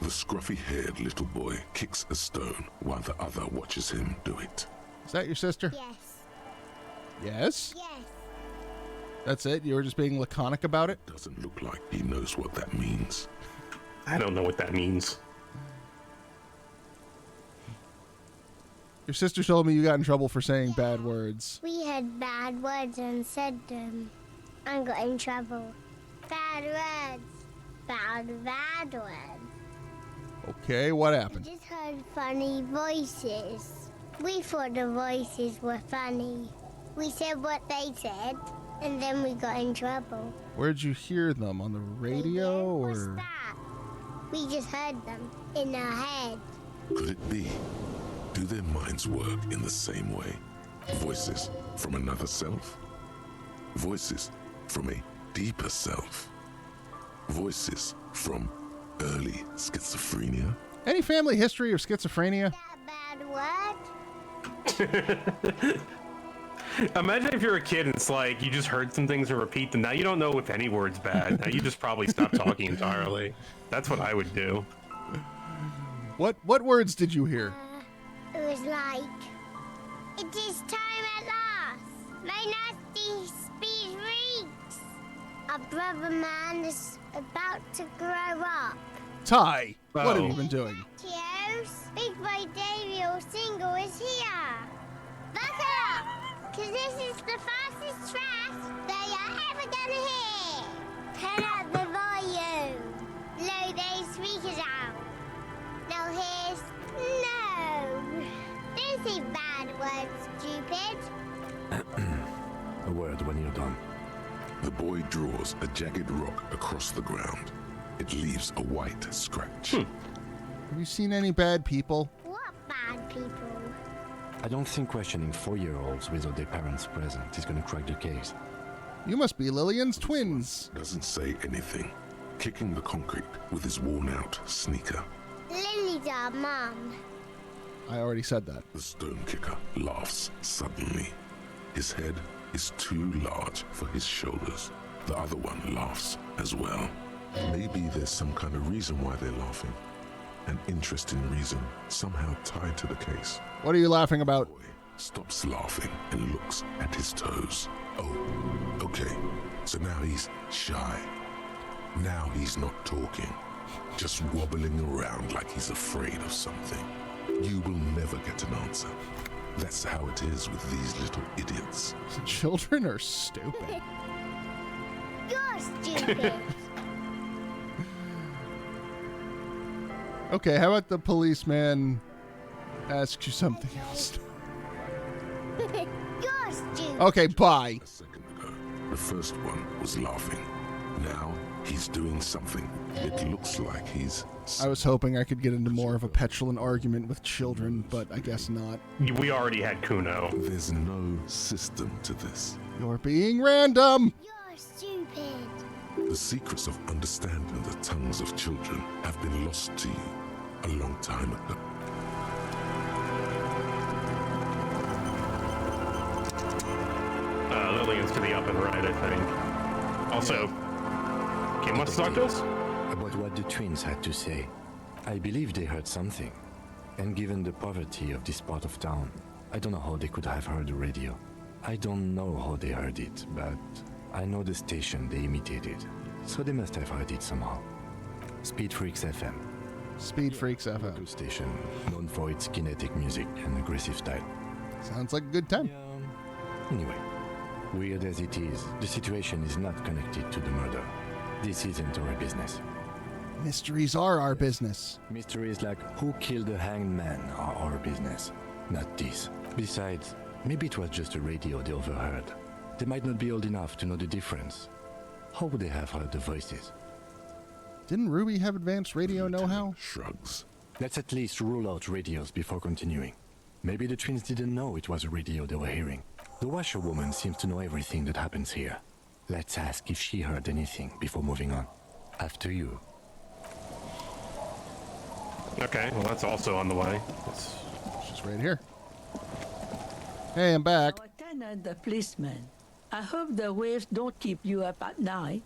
The scruffy-haired little boy kicks a stone while the other watches him do it. Is that your sister? Yes. Yes? Yes. That's it? You were just being laconic about it? Doesn't look like he knows what that means. I don't know what that means. Your sister told me you got in trouble for saying bad words. We had bad words and said them. I got in trouble. Bad words. Bad words. Okay, what happened? I just heard funny voices. We thought the voices were funny. We said what they said, and then we got in trouble. Where'd you hear them? On the radio, or...? What's that? We just heard them in our head. Could it be? Do their minds work in the same way? Voices from another self? Voices from a deeper self? Voices from early schizophrenia? Any family history of schizophrenia? Bad word? Imagine if you're a kid and it's like you just heard some things and repeat them. Now you don't know if any word's bad. Now you just probably stop talking entirely. That's what I would do. What words did you hear? It was like, it is time at last. My nasty speed reeks. Our brother man is about to grow up. Ty, what have you been doing? Tios, Big Boy Daniel single is here. Buckle up, cause this is the fastest track that you're ever gonna hear. Turn up the volume. Blow those speakers out. Now here's no. Don't say bad words, stupid. A word when you're done. The boy draws a jagged rock across the ground. It leaves a white scratch. Have you seen any bad people? What bad people? I don't think questioning 4-year-olds without their parents present is gonna crack the case. You must be Lillian's twins. Doesn't say anything, kicking the concrete with his worn-out sneaker. Lily's our mom. I already said that. The stone kicker laughs suddenly. His head is too large for his shoulders. The other one laughs as well. Maybe there's some kind of reason why they're laughing. An interesting reason, somehow tied to the case. What are you laughing about? The boy stops laughing and looks at his toes. Oh, okay. So now he's shy. Now he's not talking. Just wobbling around like he's afraid of something. You will never get an answer. That's how it is with these little idiots. Children are stupid. You're stupid. Okay, how about the policeman asks you something else? You're stupid. Okay, bye. A second ago, the first one was laughing. Now he's doing something. It looks like he's... I was hoping I could get into more of a petulant argument with children, but I guess not. We already had Kuno. There's no system to this. You're being random. You're stupid. The secrets of understanding the tongues of children have been lost to you a long time ago. Lillian's to the up and right, I think. Also, Kim wants to talk to us? About what the twins had to say. I believe they heard something. And given the poverty of this part of town, I don't know how they could have heard the radio. I don't know how they heard it, but I know the station they imitated. So they must have heard it somehow. Speed Freaks FM. Speed Freaks FM. Local station known for its kinetic music and aggressive style. Sounds like a good time. Anyway, weird as it is, the situation is not connected to the murder. This isn't our business. Mysteries are our business. Mysteries like who killed the hanged man are our business, not this. Besides, maybe it was just a radio they overheard. They might not be old enough to know the difference. How would they have heard the voices? Didn't Ruby have advanced radio know-how? Shrugs. Let's at least rule out radios before continuing. Maybe the twins didn't know it was a radio they were hearing. The washerwoman seems to know everything that happens here. Let's ask if she heard anything before moving on. After you. Okay, well that's also on the way. She's right here. Hey, I'm back. Lieutenant, the policeman. I hope the waves don't keep you up at night.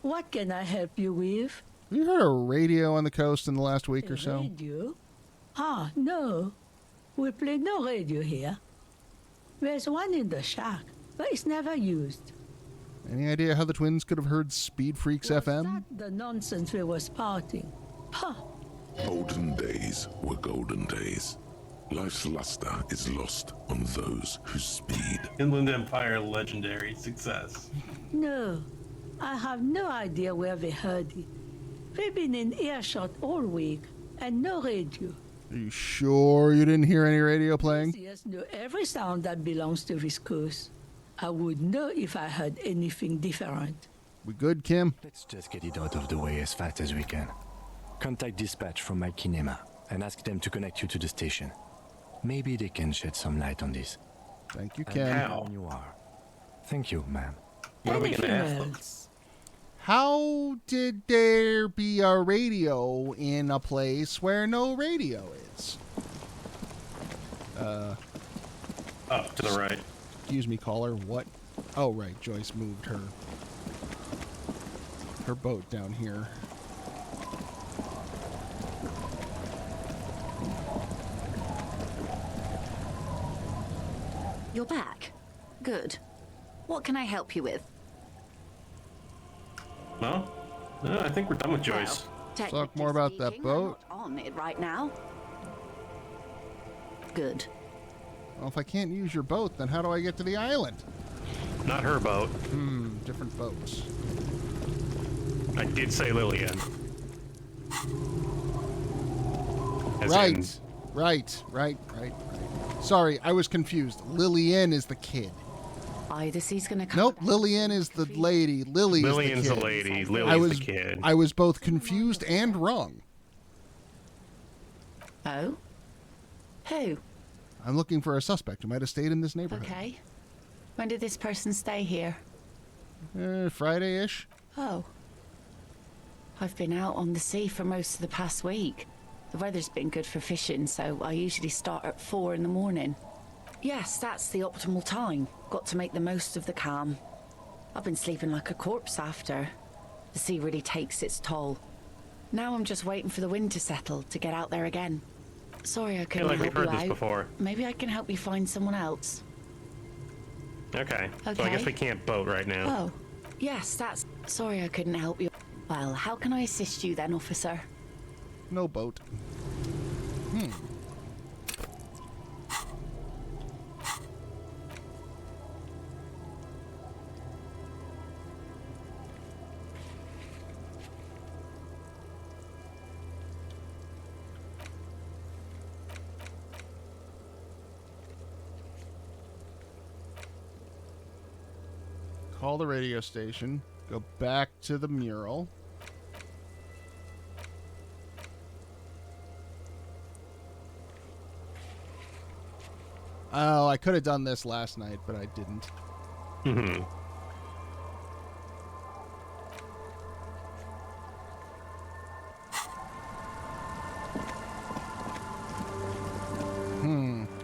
What can I help you with? Have you heard a radio on the coast in the last week or so? Radio? Ah, no. We play no radio here. There's one in the shack, but it's never used. Any idea how the twins could have heard Speed Freaks FM? The nonsense we were spouting. Huh. Olden days were golden days. Life's luster is lost on those who speed. Inland Empire legendary success. No, I have no idea where they heard it. They've been in earshot all week, and no radio. Are you sure you didn't hear any radio playing? Yes, know every sound that belongs to this coast. I would know if I heard anything different. We good, Kim? Let's just get it out of the way as fast as we can. Contact dispatch from my kinema and ask them to connect you to the station. Maybe they can shed some light on this. Thank you, Kim. How? You are. Thank you, ma'am. What are we gonna ask them? How did there be a radio in a place where no radio is? Up to the right. Excuse me, caller. What? Oh, right. Joyce moved her boat down here. You're back. Good. What can I help you with? Well, no, I think we're done with Joyce. Well, talk more about that boat. I'm not on it right now. Good. Well, if I can't use your boat, then how do I get to the island? Not her boat. Different boats. I did say Lillian. Right. Sorry, I was confused. Lillian is the kid. Either he's gonna come. Nope, Lillian is the lady. Lillian's the the kid. lady. Lily's the kid. I was both confused and wrong. Oh? Who? I'm looking for a suspect who might have stayed in this neighborhood. Okay. When did this person stay here? Friday-ish. Oh. I've been out on the sea for most of the past week. The weather's been good for fishing, so I usually start at 4 in the morning. Yes, that's the optimal time. Got to make the most of the calm. I've been sleeping like a corpse after. The sea really takes its toll. Now I'm just waiting for the wind to settle to get out there again. Sorry I couldn't like help we've heard you this out. before. Maybe I can help you find someone else. Okay. So I guess we can't boat right now. Oh, yes, that's... Sorry I couldn't help you. Well, how can I assist you then, officer? No boat. Call the radio station. Go back to the mural. Oh, I could have done this last night, but I didn't.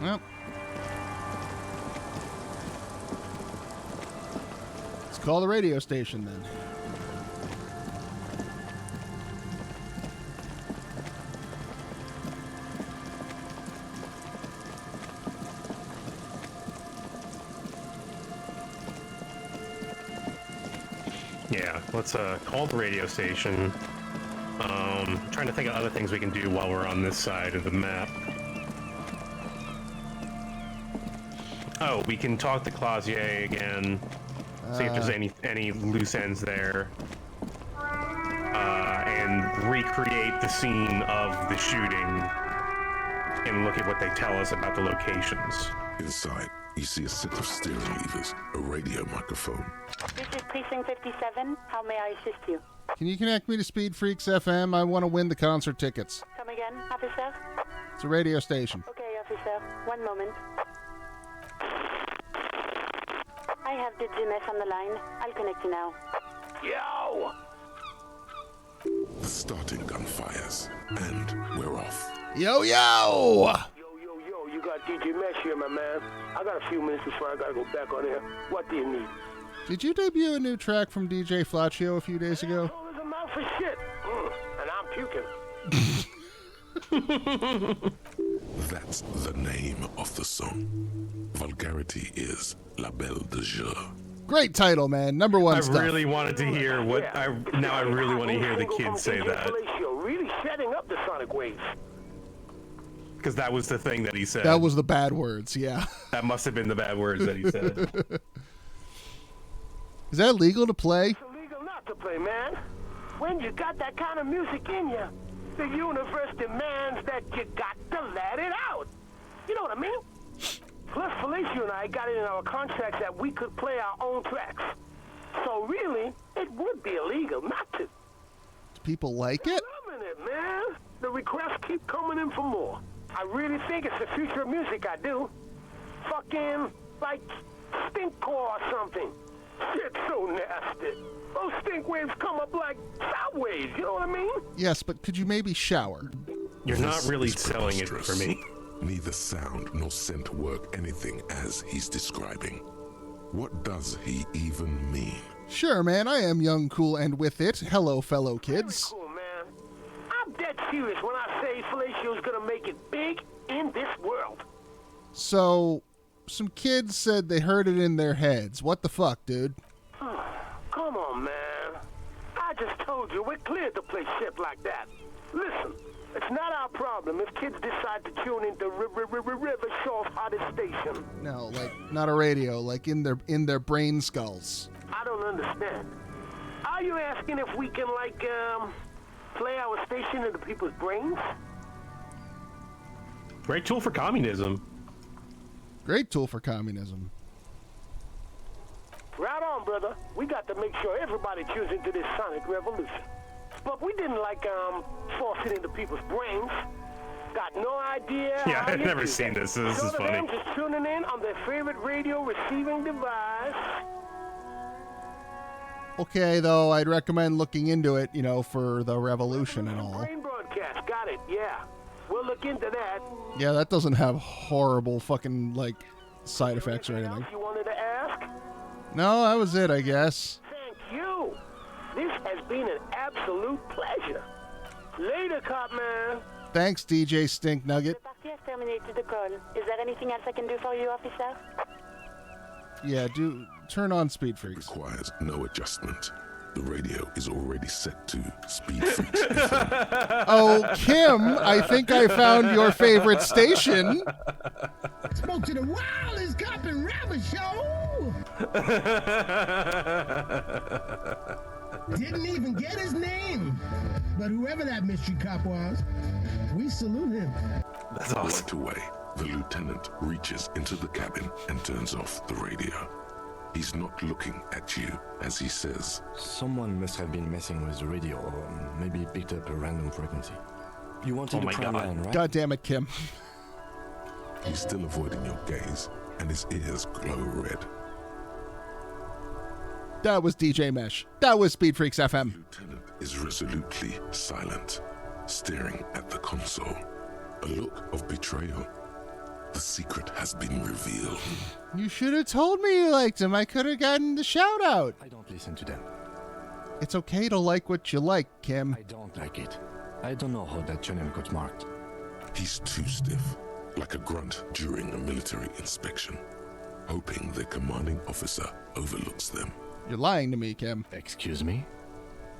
Well. Let's call the radio station then. Yeah, let's call the radio station. Trying to think of other things we can do while we're on this side of the map. Oh, we can talk to Clausier again. See if there's any loose ends there. And recreate the scene of the shooting and look at what they tell us about the locations. Inside, you see a set of steering levers, a radio microphone. This is Precinct 57. How may I assist you? Can you connect me to Speed Freaks FM? I want to win the concert tickets. Come again, officer? It's a radio station. Okay, officer. One moment. I have the GMS on the line. I'll connect you now. Yo! The starting gun fires, and we're off. Yo, yo! Yo, you got DJ Mesh here, my man. I got a few minutes before I gotta go back on air. What do you need? Did you debut a new track from DJ Flaccio a few days ago? There's a mouth for shit. And I'm puking. That's the name of the song. Vulgarity is La Belle de Jour. Great title, man. Number one stuff. I really wanted to hear what I really want to hear the kids say that. Really setting up the sonic waves. Because that was the thing that he said. That was the bad words, yeah. That must have been the bad words that he said. Is that legal to play? It's illegal not to play, man. When you got that kind of music in you, the universe demands that you got to let it out. You know what I mean? Plus, Felicia and I got it in our contracts that we could play our own tracks. So really, it would be illegal not to. Do people like it? Loving it, man. The requests keep coming in for more. I really think it's the future of music, I do. Fucking, like, stinkcore or something. Shit's so nasty. Those stink waves come up like sound waves, you know what I mean? Yes, but could you maybe shower? You're not really selling it for me. Neither sound nor scent work anything as he's describing. What does he even mean? Sure, man. I am young, cool, and with it. Hello, fellow kids. Very cool, man. I'm dead serious when I say Fellatio's gonna make it big in this world. So, some kids said they heard it in their heads. What the fuck, dude? Come on, man. I just told you we're cleared to play shit like that. Listen, it's not our problem if kids decide to tune into Revachol's hottest station. No, like, not a radio, like in their brain skulls. I don't understand. Are you asking if we can, like, play our station into people's brains? Great tool for communism. Great tool for communism. Right on, brother. We got to make sure everybody tunes into this sonic revolution. But we didn't, like, force it into people's brains. Got no idea. Yeah, I've never seen this. This is funny. Them just tuning in on their favorite radio receiving device. Okay, though, I'd recommend looking into it, you know, for the revolution and all. Brain broadcast. Got it, yeah. We'll look into that. Yeah, that doesn't have horrible fucking, like, side effects or anything. You wanted to ask? No, that was it, I guess. Thank you. This has been an absolute pleasure. Later, cop man. Thanks, DJ Stink Nugget. The party has terminated the call. Is there anything else I can do for you, officer? Yeah, turn on Speed Freaks. Requires no adjustment. The radio is already set to Speed Freaks. Oh, Kim, I think I found your favorite station. Spoke to the wildest cop in Revachol. Didn't even get his name. But whoever that mystery cop was, we salute him. That's awesome. Right away, the lieutenant reaches into the cabin and turns off the radio. He's not looking at you as he says, Someone must have been messing with the radio, or maybe picked up a random frequency. You wanted Oh my to prime God. line, right? God damn it, Kim. he's still avoiding your gaze and his ears glow red. That was DJ Mesh. That was Speed Freaks FM. Lieutenant is resolutely silent, staring at the console. A look of betrayal. The secret has been revealed. You should have told me you liked him. I could have gotten the shout out. I don't listen to them. It's okay to like what you like, Kim. I don't like it. I don't know how that channel got marked. He's too stiff, like a grunt during a military inspection, hoping the commanding officer overlooks them. You're lying to me, Kim. Excuse me?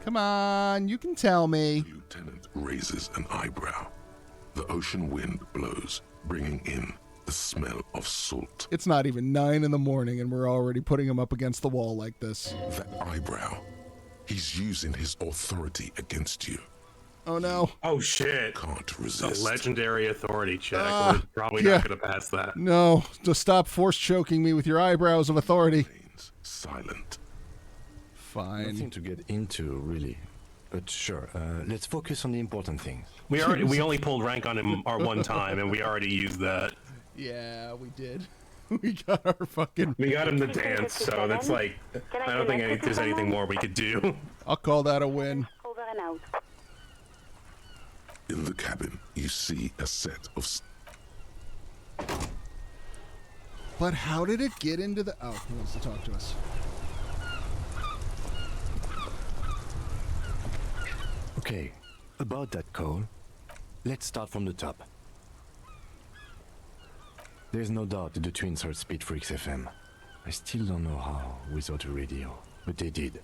Come on, you can tell me. The lieutenant raises an eyebrow. The ocean wind blows, bringing in the smell of salt. It's not even 9 in the morning and we're already putting him up against the wall like this. That eyebrow. He's using his authority against you. Oh no. Oh shit. Can't A resist. legendary authority check. We're probably not going to pass that. No, just stop force choking me with your eyebrows of authority. Silent. Fine. Nothing to get into, really. But sure, let's focus on the important things. We only pulled rank on him our one time, and we already used that. Yeah, we did. We got our fucking... We got him to dance, so that's like... I don't think there's anything more we could do. I'll call that a win. Over and out. In the cabin, you see a set of... But how did it get into the... Oh, he wants to talk to us. Okay, about that call, let's start from the top. There's no doubt that the twins heard Speed Freaks FM. I still don't know how without a radio, but they did.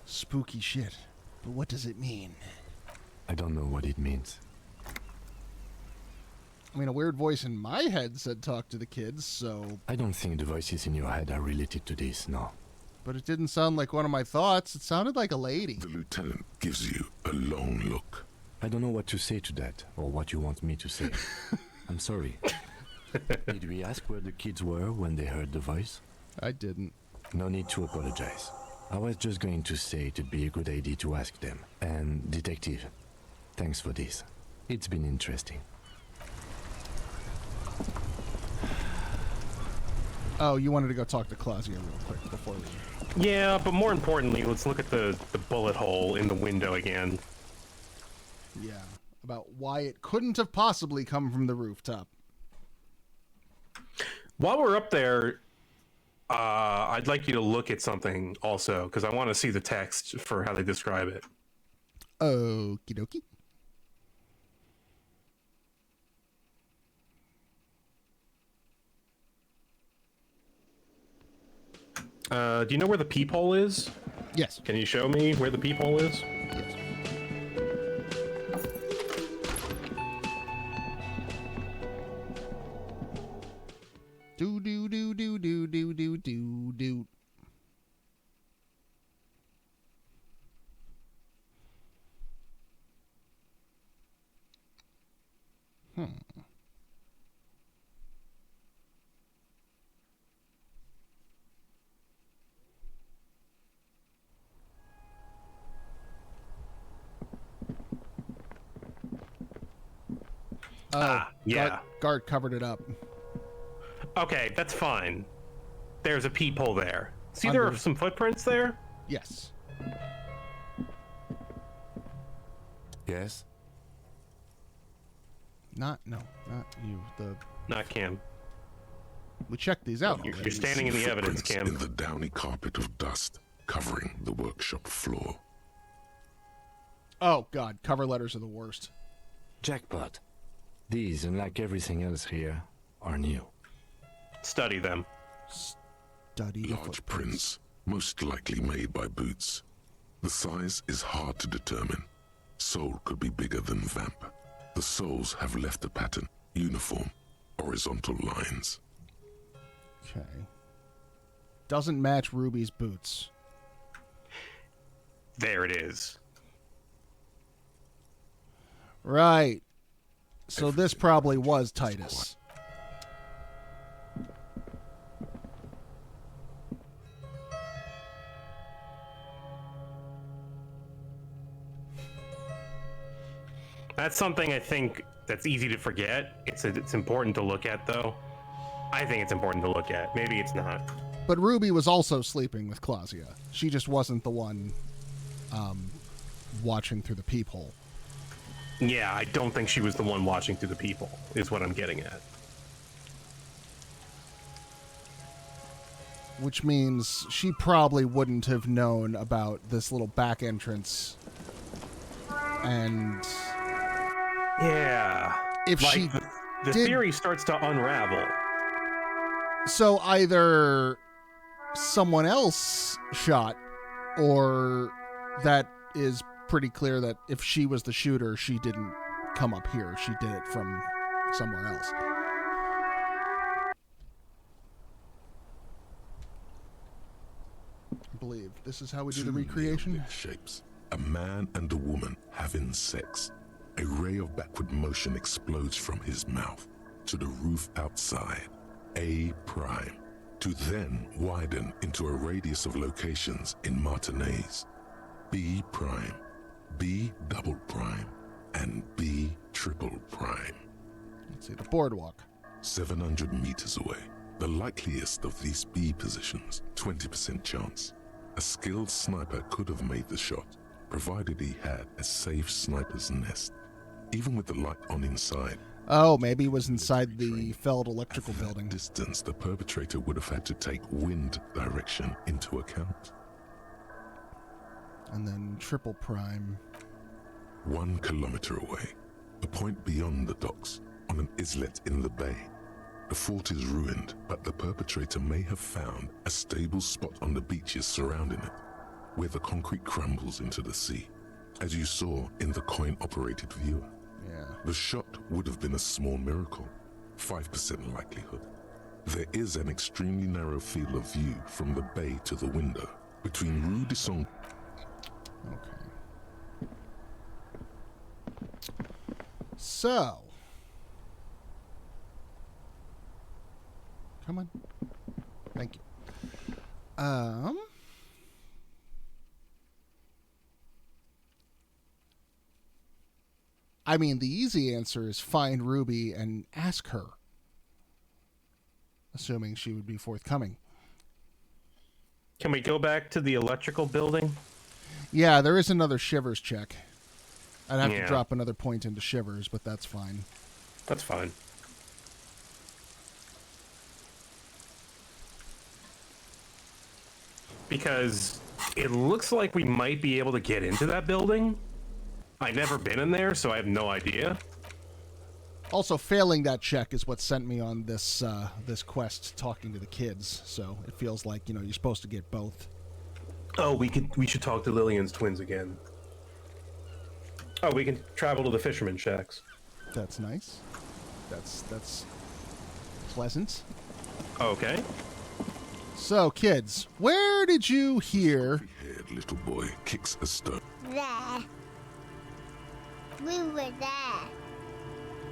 Spooky shit. But what does it mean? I don't know what it means. I mean, a weird voice in my head said talk to the kids, so... I don't think the voices in your head are related to this, no. But it didn't sound like one of my thoughts. It sounded like a lady. The lieutenant gives you a long look. I don't know what to say to that, or what you want me to say. I'm sorry. Did we ask where the kids were when they heard the voice? I didn't. No need to apologize. I was just going to say it'd be a good idea to ask them. And, Detective, thanks for this. It's been interesting. Oh, you wanted to go talk to Claudia real quick before we... Yeah, but more importantly, let's look at the bullet hole in the window again. Yeah, about why it couldn't have possibly come from the rooftop. While we're up there, I'd like you to look at something also, because I want to see the text for how they describe it. Okie dokie. Do you know where the peephole is? Yes. Can you show me where the peephole is? Yes. Do do do do do do do do do. Yeah. Guard covered it up. Okay, that's fine. There's a peephole there. See, there are some footprints there? Yes. Yes? Not you. Not Cam. We checked these out. You're standing in the evidence, Cam. In the downy carpet of dust covering the workshop floor. Oh, God. Cover letters are the worst. Jackpot. These, unlike everything else here, are new. Study them. Study the Large prints, most likely made by Boots. The size is hard to determine. Sole could be bigger than Vamp. The soles have left a pattern, uniform, horizontal lines. Okay. Doesn't match Ruby's boots. There it is. Right. So this probably was Titus. That's something I think that's easy to forget. It's important to look at, though. I think it's important to look at. Maybe it's not. But Ruby was also sleeping with Claudia. She just wasn't the one watching through the peephole. Yeah, I don't think she was the one watching through the peephole, is what I'm getting at. Which means she probably wouldn't have known about this little back entrance. And... Yeah. If like she the did... theory starts to unravel. So either someone else shot, or that is pretty clear that if she was the shooter, she didn't come up here. She did it from somewhere else. I believe this is how we do the recreation. Shapes. A man and a woman having sex, a ray of backward motion explodes from his mouth to the roof outside, A prime, to then widen into a radius of locations in Martinez, B prime, B double prime, and B triple prime. Let's see, the boardwalk. 700 meters away, the likeliest of these B positions, 20% chance. A skilled sniper could have made the shot, provided he had a safe sniper's nest, even with the light on inside. Oh, maybe he was inside the Feld electrical building. Distance, the perpetrator would have had to take wind direction into account. And then triple prime. 1 kilometer away, a point beyond the docks, on an islet in the bay. The fort is ruined, but the perpetrator may have found a stable spot on the beaches surrounding it, where the concrete crumbles into the sea, as you saw in the coin-operated viewer. Yeah. The shot would have been a small miracle, 5% likelihood. There is an extremely narrow field of view from the bay to the window, between Rue de Song. Okay. So. Come on. Thank you. I mean, the easy answer is find Ruby and ask her. Assuming she would be forthcoming. Can we go back to the electrical building? Yeah, there is another Shivers check. I'd have to Yeah. drop another point into Shivers, but that's fine. That's fine. Because it looks like we might be able to get into that building. I've never been in there, so I have no idea. Also, failing that check is what sent me on this this quest talking to the kids. So it feels like, you know, you're supposed to get both. Oh, we should talk to Lillian's twins again. Oh, we can travel to the fisherman shacks. That's nice. That's pleasant. Okay. So, kids, where did you hear? Haired little boy kicks a stone. There. We were there.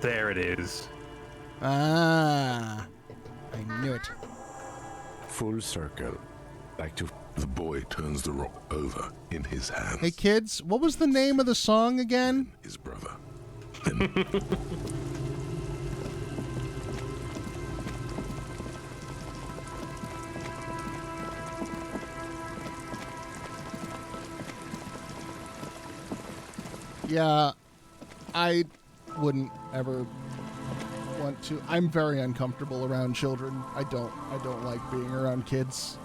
There it is. Ah, I knew it. Full circle. Like to. The boy turns the rock over in his hands. Hey, kids, what was the name of the song again? His brother. Yeah, I wouldn't ever want to. I'm very uncomfortable around children. I don't like being around kids.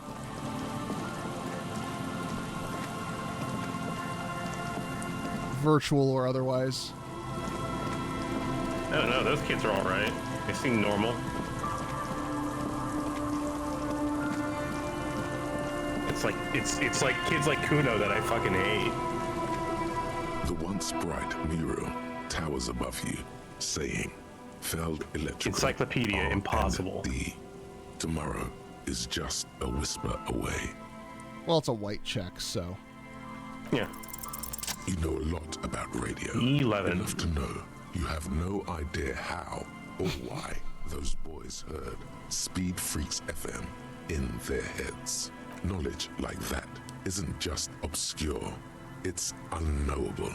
Virtual or otherwise. I don't know, those kids are alright. They seem normal. It's like kids like Kuno that I fucking hate. The once bright mural towers above you, saying, Feld Electrical. Encyclopedia Impossible. Tomorrow is just a whisper away. Well, it's a white check, so. Yeah. You know a lot about radio. 11. Enough to know you have no idea how or why those boys heard Speed Freaks FM in their heads. Knowledge like that isn't just obscure, it's unknowable.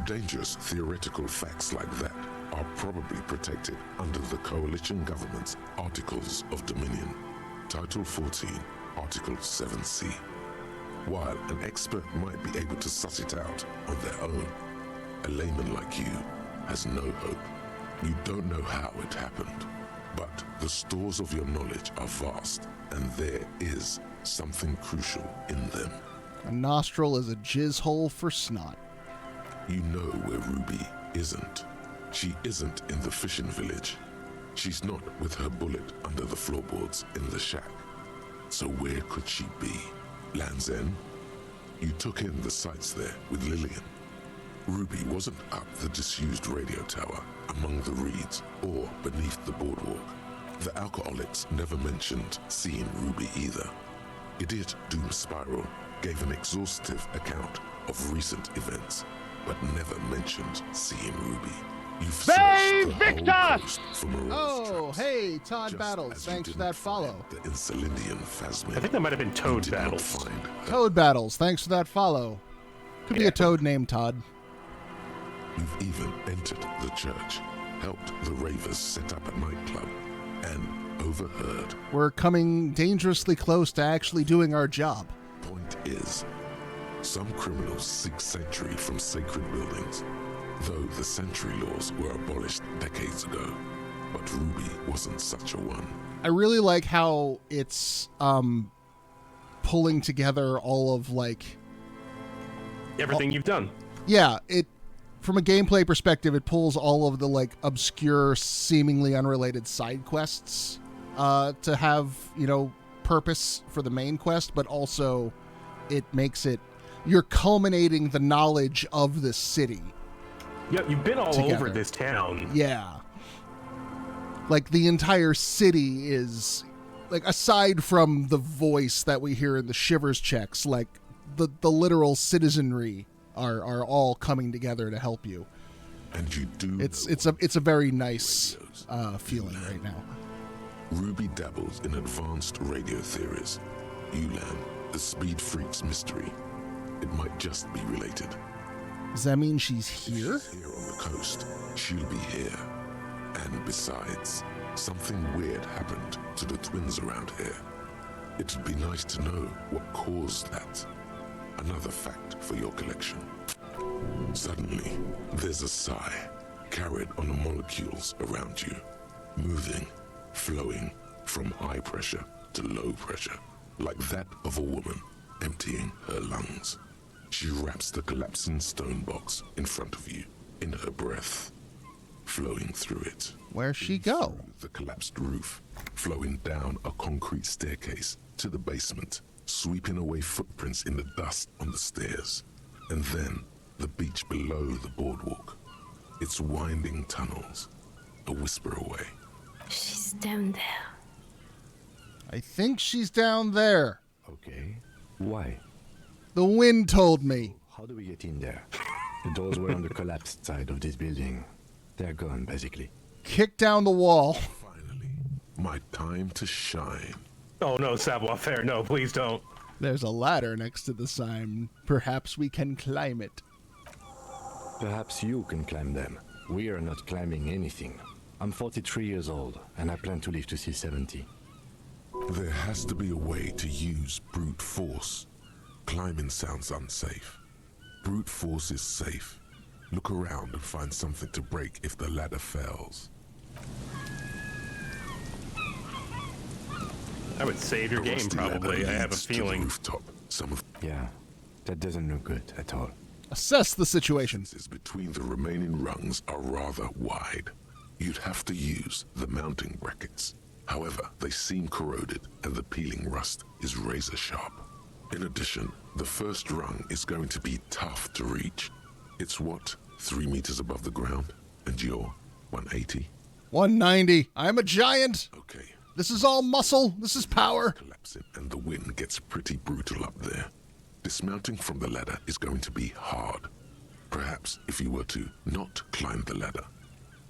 Dangerous theoretical facts like that are probably protected under the coalition government's Articles of Dominion, Title 14, Article 7C. While an expert might be able to suss it out on their own, a layman like you has no hope. You don't know how it happened, but the stores of your knowledge are vast, and there is something crucial in them. A nostril is a jizz hole for snot. You know where Ruby isn't. She isn't in the fishing village. She's not with her bullet under the floorboards in the shack. So where could she be? Land's End? You took in the sights there with Lillian. Ruby wasn't up the disused radio tower among the reeds or beneath the boardwalk. The alcoholics never mentioned seeing Ruby either. Idiot Doom Spiral gave an exhaustive account of recent events. but never mentioned seeing Ruby. You've searched the whole coast for Mirage Oh, traps, hey, Todd just Battles. as you Thanks for didn't that follow. find the Insulindian Phasmid. I think that might have been Toad You did not Battles. find her. Toad Battles. Thanks for that follow. Could be a toad named Todd. You've even entered the church, helped the ravers set up a nightclub, and overheard. We're coming dangerously close to actually doing our job. Point is, some criminals seek sanctuary from sacred buildings, though the sanctuary laws were abolished decades ago. But Ruby wasn't such a one. I really like how it's pulling together all of Everything you've done. Yeah, it from a gameplay perspective, it pulls all of the obscure, seemingly unrelated side quests to have, purpose for the main quest, but also it makes it you're culminating the knowledge of the city. Yeah, you've been all together. over this town. Yeah. The entire city is aside from the voice that we hear in the Shivers checks, the literal citizenry are all coming together to help you. And you do. It's a very nice feeling right now. Ruby dabbles in advanced radio theories. Ulan, the speed freak's mystery. It might just be related. Does that mean she's here? If she's here on the coast, she'll be here. And besides, something weird happened to the twins around here. It'd be nice to know what caused that. Another fact for your collection. Suddenly, there's a sigh carried on the molecules around you, moving, flowing from high pressure to low pressure, like that of a woman emptying her lungs. She wraps the collapsing stone box in front of you, in her breath, flowing through it. Where'd she go? The collapsed roof, flowing down a concrete staircase to the basement, sweeping away footprints in the dust on the stairs, and then the beach below the boardwalk, its winding tunnels, a whisper away. She's down there. I think she's down there. Okay. Why? The wind told me. How do we get in there? The doors were on the collapsed side of this building. They're gone, basically. Kick down the wall. Finally, my time to shine. Oh no, savoir-faire, no, please don't. There's a ladder next to the sign. Perhaps we can climb it. Perhaps you can climb them. We are not climbing anything. I'm 43 years old, and I plan to live to see 70. There has to be a way to use brute force. Climbing sounds unsafe. Brute force is safe. Look around and find something to break if the ladder fails. I would save your game, probably. I have a feeling. Rooftop. Yeah, that doesn't look good at all. Assess the situation. Between the remaining rungs are rather wide. You'd have to use the mounting brackets. However, they seem corroded and the peeling rust is razor sharp. In addition, the first rung is going to be tough to reach. It's what, 3 meters above the ground? And you're 180? 190. I'm a giant. Okay. This is all muscle. This is power. Collapsing and the wind gets pretty brutal up there. Dismounting from the ladder is going to be hard. Perhaps if you were to not climb the ladder.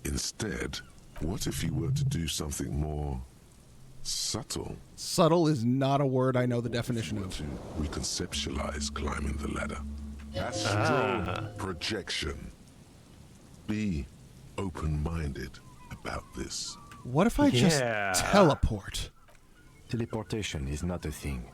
Instead, what if you were to do something more subtle? Subtle is not a word I know the definition of. Reconceptualize climbing the ladder. Astral projection. Be open-minded about this. What if I just teleport? Teleportation is not a thing.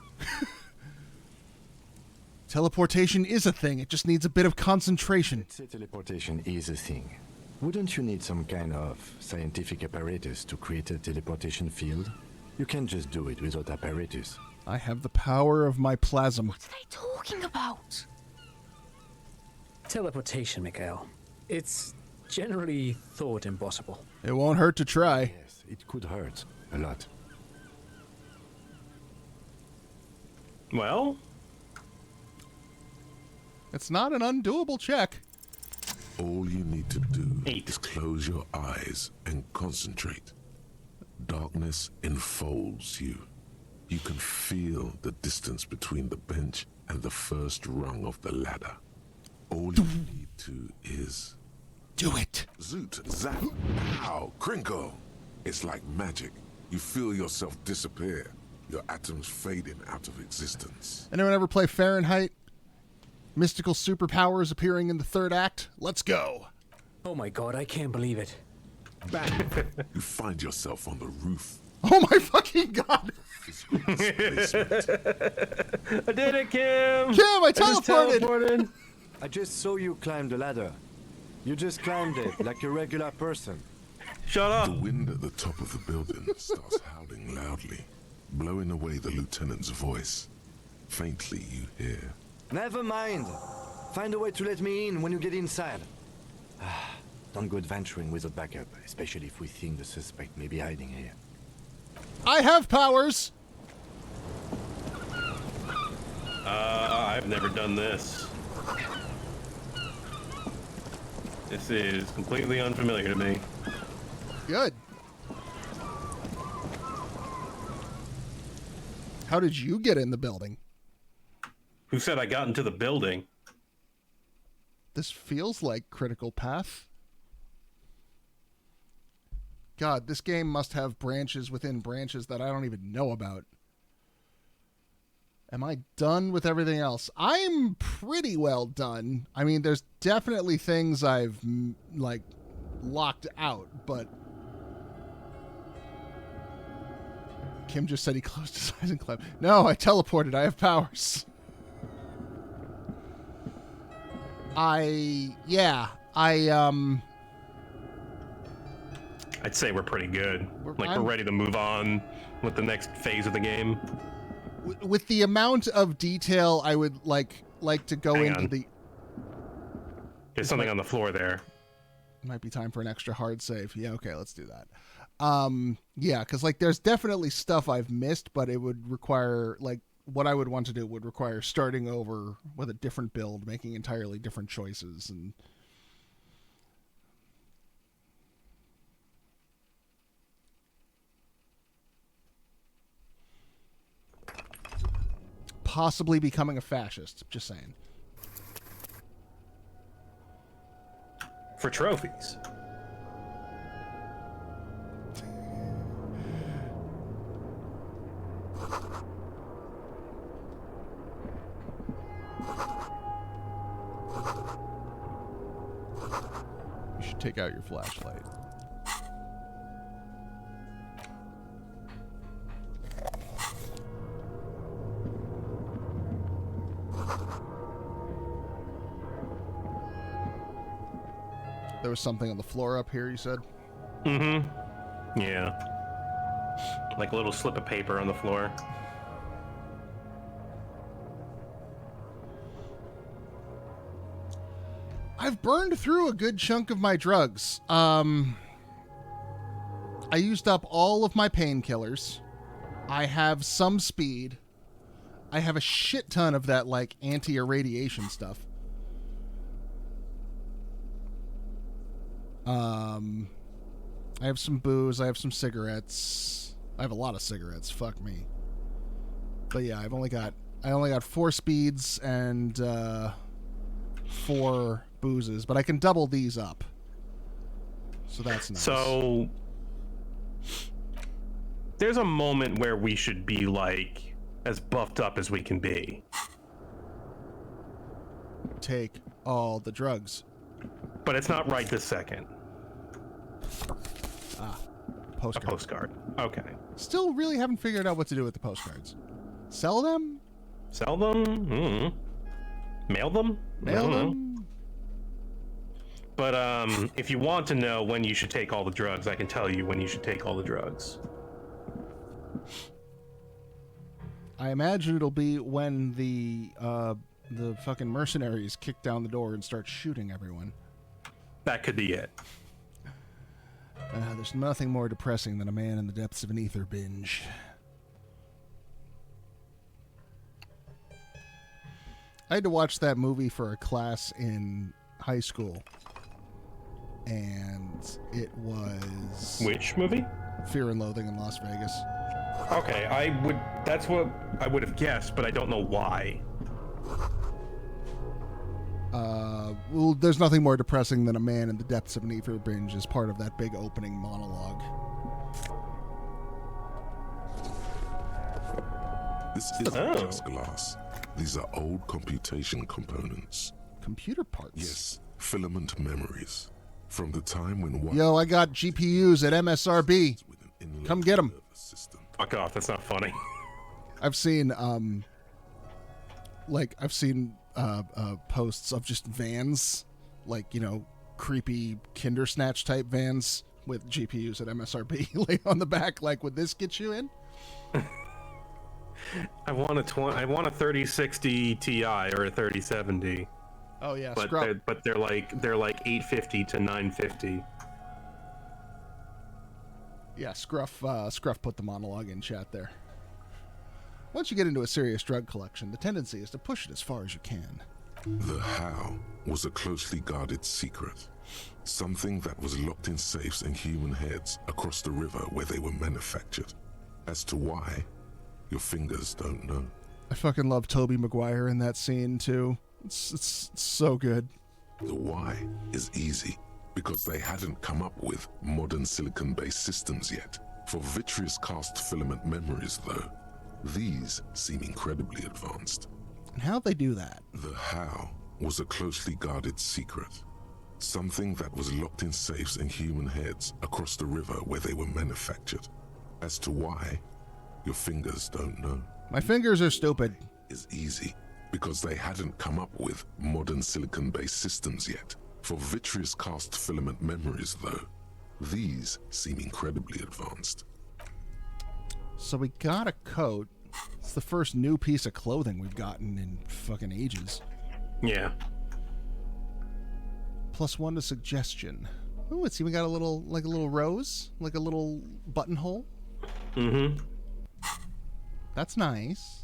Teleportation is a thing. It just needs a bit of concentration. Let's say teleportation is a thing. Wouldn't you need some kind of scientific apparatus to create a teleportation field? You can't just do it without apparatus. I have the power of my plasm. What are they talking about? Teleportation, Mikhail. It's generally thought impossible. It won't hurt to try. Yes, it could hurt. A lot. Well? It's not an undoable check. All you need to do is close your eyes and concentrate. Darkness enfolds you. You can feel the distance between the bench and the first rung of the ladder. All you need to is... Do it! Zoot, zap, pow, crinkle. It's like magic. You feel yourself disappear. Your atoms fading out of existence. Anyone ever play Fahrenheit? Mystical superpowers appearing in the third act? Let's go! Oh my god, I can't believe it. Bang! You find yourself on the roof. Oh my fucking god! I did it, Kim! Kim, I teleported! I just saw you climb the ladder. You just climbed it like a regular person. Shut up! The wind at the top of the building starts howling loudly, blowing away the lieutenant's voice. Faintly you hear. Never mind. Find a way to let me in when you get inside. Don't go adventuring without backup, especially if we think the suspect may be hiding here. I have powers! I've never done this. This is completely unfamiliar to me. Good. How did you get in the building? Who said I got into the building? This feels like Critical Path. God, this game must have branches within branches that I don't even know about. Am I done with everything else? I'm pretty well done. I mean, there's definitely things I've, like, locked out, but... Kim just said he closed his eyes and clapped. No, I teleported. I have powers. I'd say we're pretty good. We're ready to move on with the next phase of the game. With the amount of detail I would like to go Hang into on. the... There's something on the floor there. Might be time for an extra hard save. Yeah, okay, let's do that. Yeah, because, like, there's definitely stuff I've missed, but it would require, like, what I would want to do would require starting over with a different build, making entirely different choices, and... possibly becoming a fascist. Just saying. For trophies. You should take out your flashlight. There was something on the floor up here, you said? Mm-hmm. Yeah. Like a little slip of paper on the floor. I've burned through a good chunk of my drugs. I used up all of my painkillers. I have some speed. I have a shit ton of that, like, anti-irradiation stuff. I have some booze. I have some cigarettes. I have a lot of cigarettes. Fuck me. But yeah, I only got 4 speeds and 4 boozes, but I can double these up. So that's nice. So there's a moment where we should be, like, as buffed up as we can be. Take all the drugs. But it's not right this second. Postcard. A postcard. Okay. Still really haven't figured out what to do with the postcards. Sell them? Sell them? Mm-hmm. Mail them? Mail them? But if you want to know when you should take all the drugs, I can tell you when you should take all the drugs. I imagine it'll be when the fucking mercenaries kick down the door and start shooting everyone. That could be it. There's nothing more depressing than a man in the depths of an ether binge. I had to watch that movie for a class in high school. And it was... Which movie? Fear and Loathing in Las Vegas. Okay, that's what I would have guessed, but I don't know why. Well, there's nothing more depressing than a man in the depths of an ether binge as part of that big opening monologue. This isn't just glass. These are old computation components. Computer parts? Yes, filament memories. From the time when one... Yo, I got GPUs at MSRB. Come get them. Fuck off, that's not funny. I've seen, posts of just vans, like, you know, creepy Kindersnatch type vans with GPUs at MSRB laid on the back. Like, would this get you in? I want a 3060 Ti or a 3070. Oh yeah, but they're like 850 to 950. Yeah, Scruff put the monologue in chat there. Once you get into a serious drug collection, the tendency is to push it as far as you can. The how was a closely guarded secret. Something that was locked in safes in human heads across the river where they were manufactured. As to why, your fingers don't know. I fucking love Tobey Maguire in that scene too. It's so good. The why is easy, because they hadn't come up with modern silicon-based systems yet. For vitreous cast filament memories, though, these seem incredibly advanced. And how'd they do that? The how was a closely guarded secret. Something that was locked in safes in human heads across the river where they were manufactured. As to why, your fingers don't know. My fingers are stupid. Is easy, because they hadn't come up with modern silicon-based systems yet. For vitreous cast filament memories, though, these seem incredibly advanced. So we got a coat. It's the first new piece of clothing we've gotten in fucking ages. Yeah. +1 to suggestion. Ooh, it's even got a little rose, like a little buttonhole. Mm-hmm. That's nice.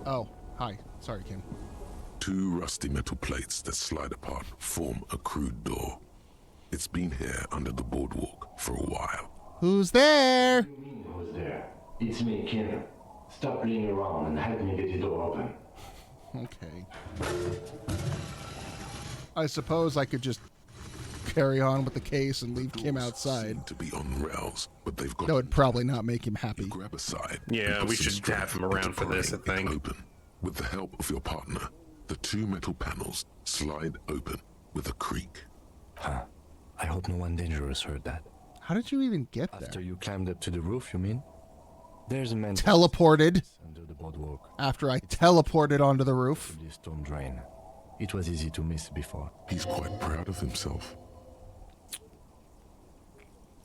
Oh, hi. Sorry, Kim. 2 rusty metal plates that slide apart form a crude door. It's been here under the boardwalk for a while. Who's there? Who's there? It's me, Kim. Stop playing around and help me get the door open. Okay. I suppose I could just carry on with the case and leave Kim outside. To be on rails, but they've got. That would probably not make him happy. Grab a side. Yeah, we should have him around for this, I think. Open. With the help of your partner, the 2 metal panels slide open with a creak. Huh. I hope no one dangerous heard that. How did you even get there? After you climbed up to the roof, you mean? There's a man teleported under the boardwalk. After I teleported onto the roof. The storm drain. It was easy to miss before. He's quite proud of himself.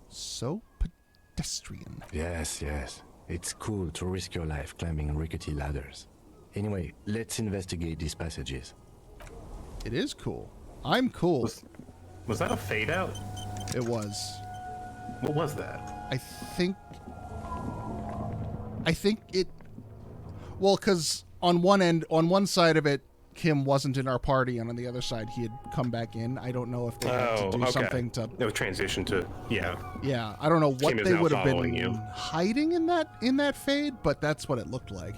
So pedestrian. Yes. It's cool to risk your life climbing rickety ladders. Anyway, let's investigate these passages. It is cool. I'm cool. Was that a fade out? It was. What was that? I think it. Well, because on one side of it, Kim wasn't in our party, and on the other side, he had come back in. I don't know if they had to do something to. It was transition to Yeah, I don't know what Kim is they now would have been following you. hiding in that fade, but that's what it looked like.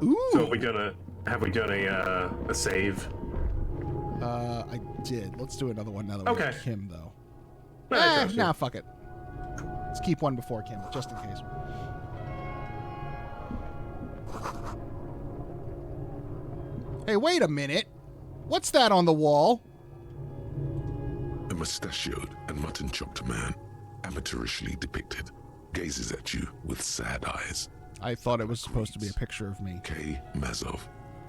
Ooh. So have we done a save? I did. Let's do another one now that we have Kim, though. Nah, fuck it. Let's keep one before Kim, just in case. Hey, wait a minute. What's that on the wall? A mustachioed and mutton-chopped man, amateurishly depicted, gazes at you with sad eyes. I thought it was supposed to be a picture of me. K. Mazov.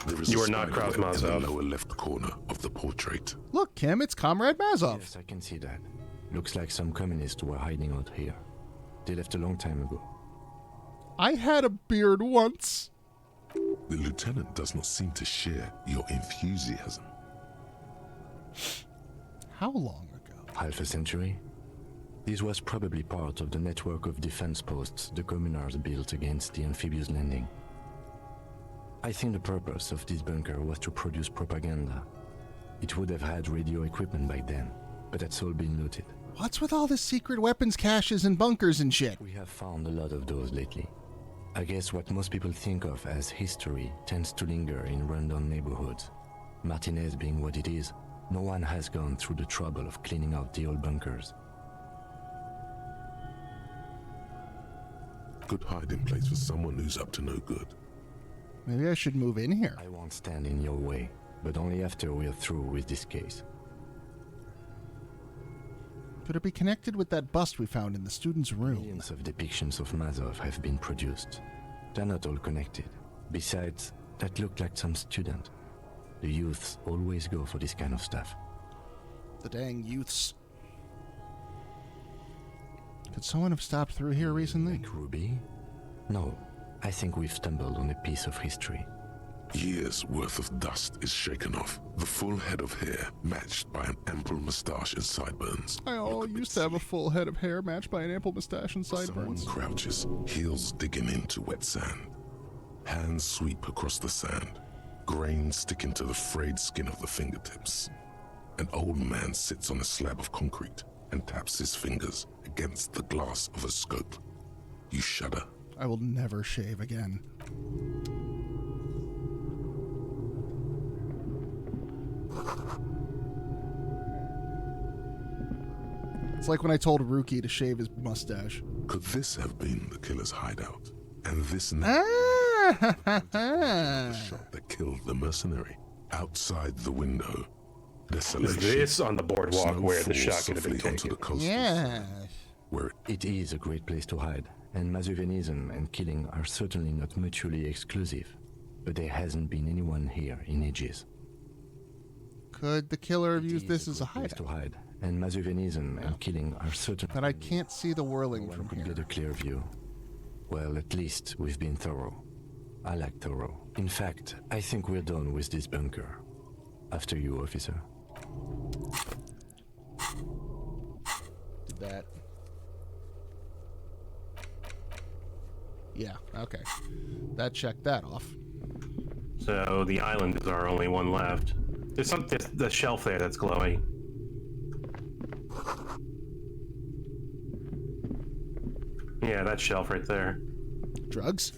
There is You a are not spider Kraus web in Mazov. the lower left corner of the portrait. Look, Kim, it's Comrade Mazov. Yes, I can see that. Looks like some communists were hiding out here. They left a long time ago. I had a beard once. The lieutenant does not seem to share your enthusiasm. How long ago? Half a century? This was probably part of the network of defense posts the communards built against the amphibious landing. I think the purpose of this bunker was to produce propaganda. It would have had radio equipment by then, but that's all been looted. What's with all the secret weapons caches and bunkers and shit? We have found a lot of those lately. I guess what most people think of as history tends to linger in rundown neighborhoods. Martinez being what it is, no one has gone through the trouble of cleaning out the old bunkers. Good hiding place for someone who's up to no good. Maybe I should move in here. I won't stand in your way, but only after we're through with this case. Could it be connected with that bust we found in the student's room? Millions of depictions of Mazov have been produced. They're not all connected. Besides, that looked like some student. The youths always go for this kind of stuff. The dang youths. Could someone have stopped through here recently? Like Ruby? No, I think we've stumbled on a piece of history. Years worth of dust is shaken off. The full head of hair matched by an ample moustache and sideburns. I used to have a full head of hair matched by an ample moustache and sideburns. Someone crouches, heels digging into wet sand. Hands sweep across the sand. Grains sticking to the frayed skin of the fingertips. An old man sits on a slab of concrete and taps his fingers against the glass of a scope. You shudder. I will never shave again. It's like when I told Rookie to shave his mustache. Could this have been the killer's hideout? And this the shot that killed the mercenary? Outside the window, desolation. Is this on the boardwalk where the shot could have been taken? Yeah. Where it is a great place to hide, and Masovenism and killing are certainly not mutually exclusive. But there hasn't been anyone here in ages. Could the killer have used this as a hideout? To hide, and Masovenism and killing are certain. But I can't see the whirling from could here. Get a clear view. Well, at least we've been thorough. I like thorough. In fact, I think we're done with this bunker. After you, officer. Did that. Yeah, okay. That checked that off. So the island is our only one left. There's the shelf there that's glowing. Yeah, that shelf right there. Drugs?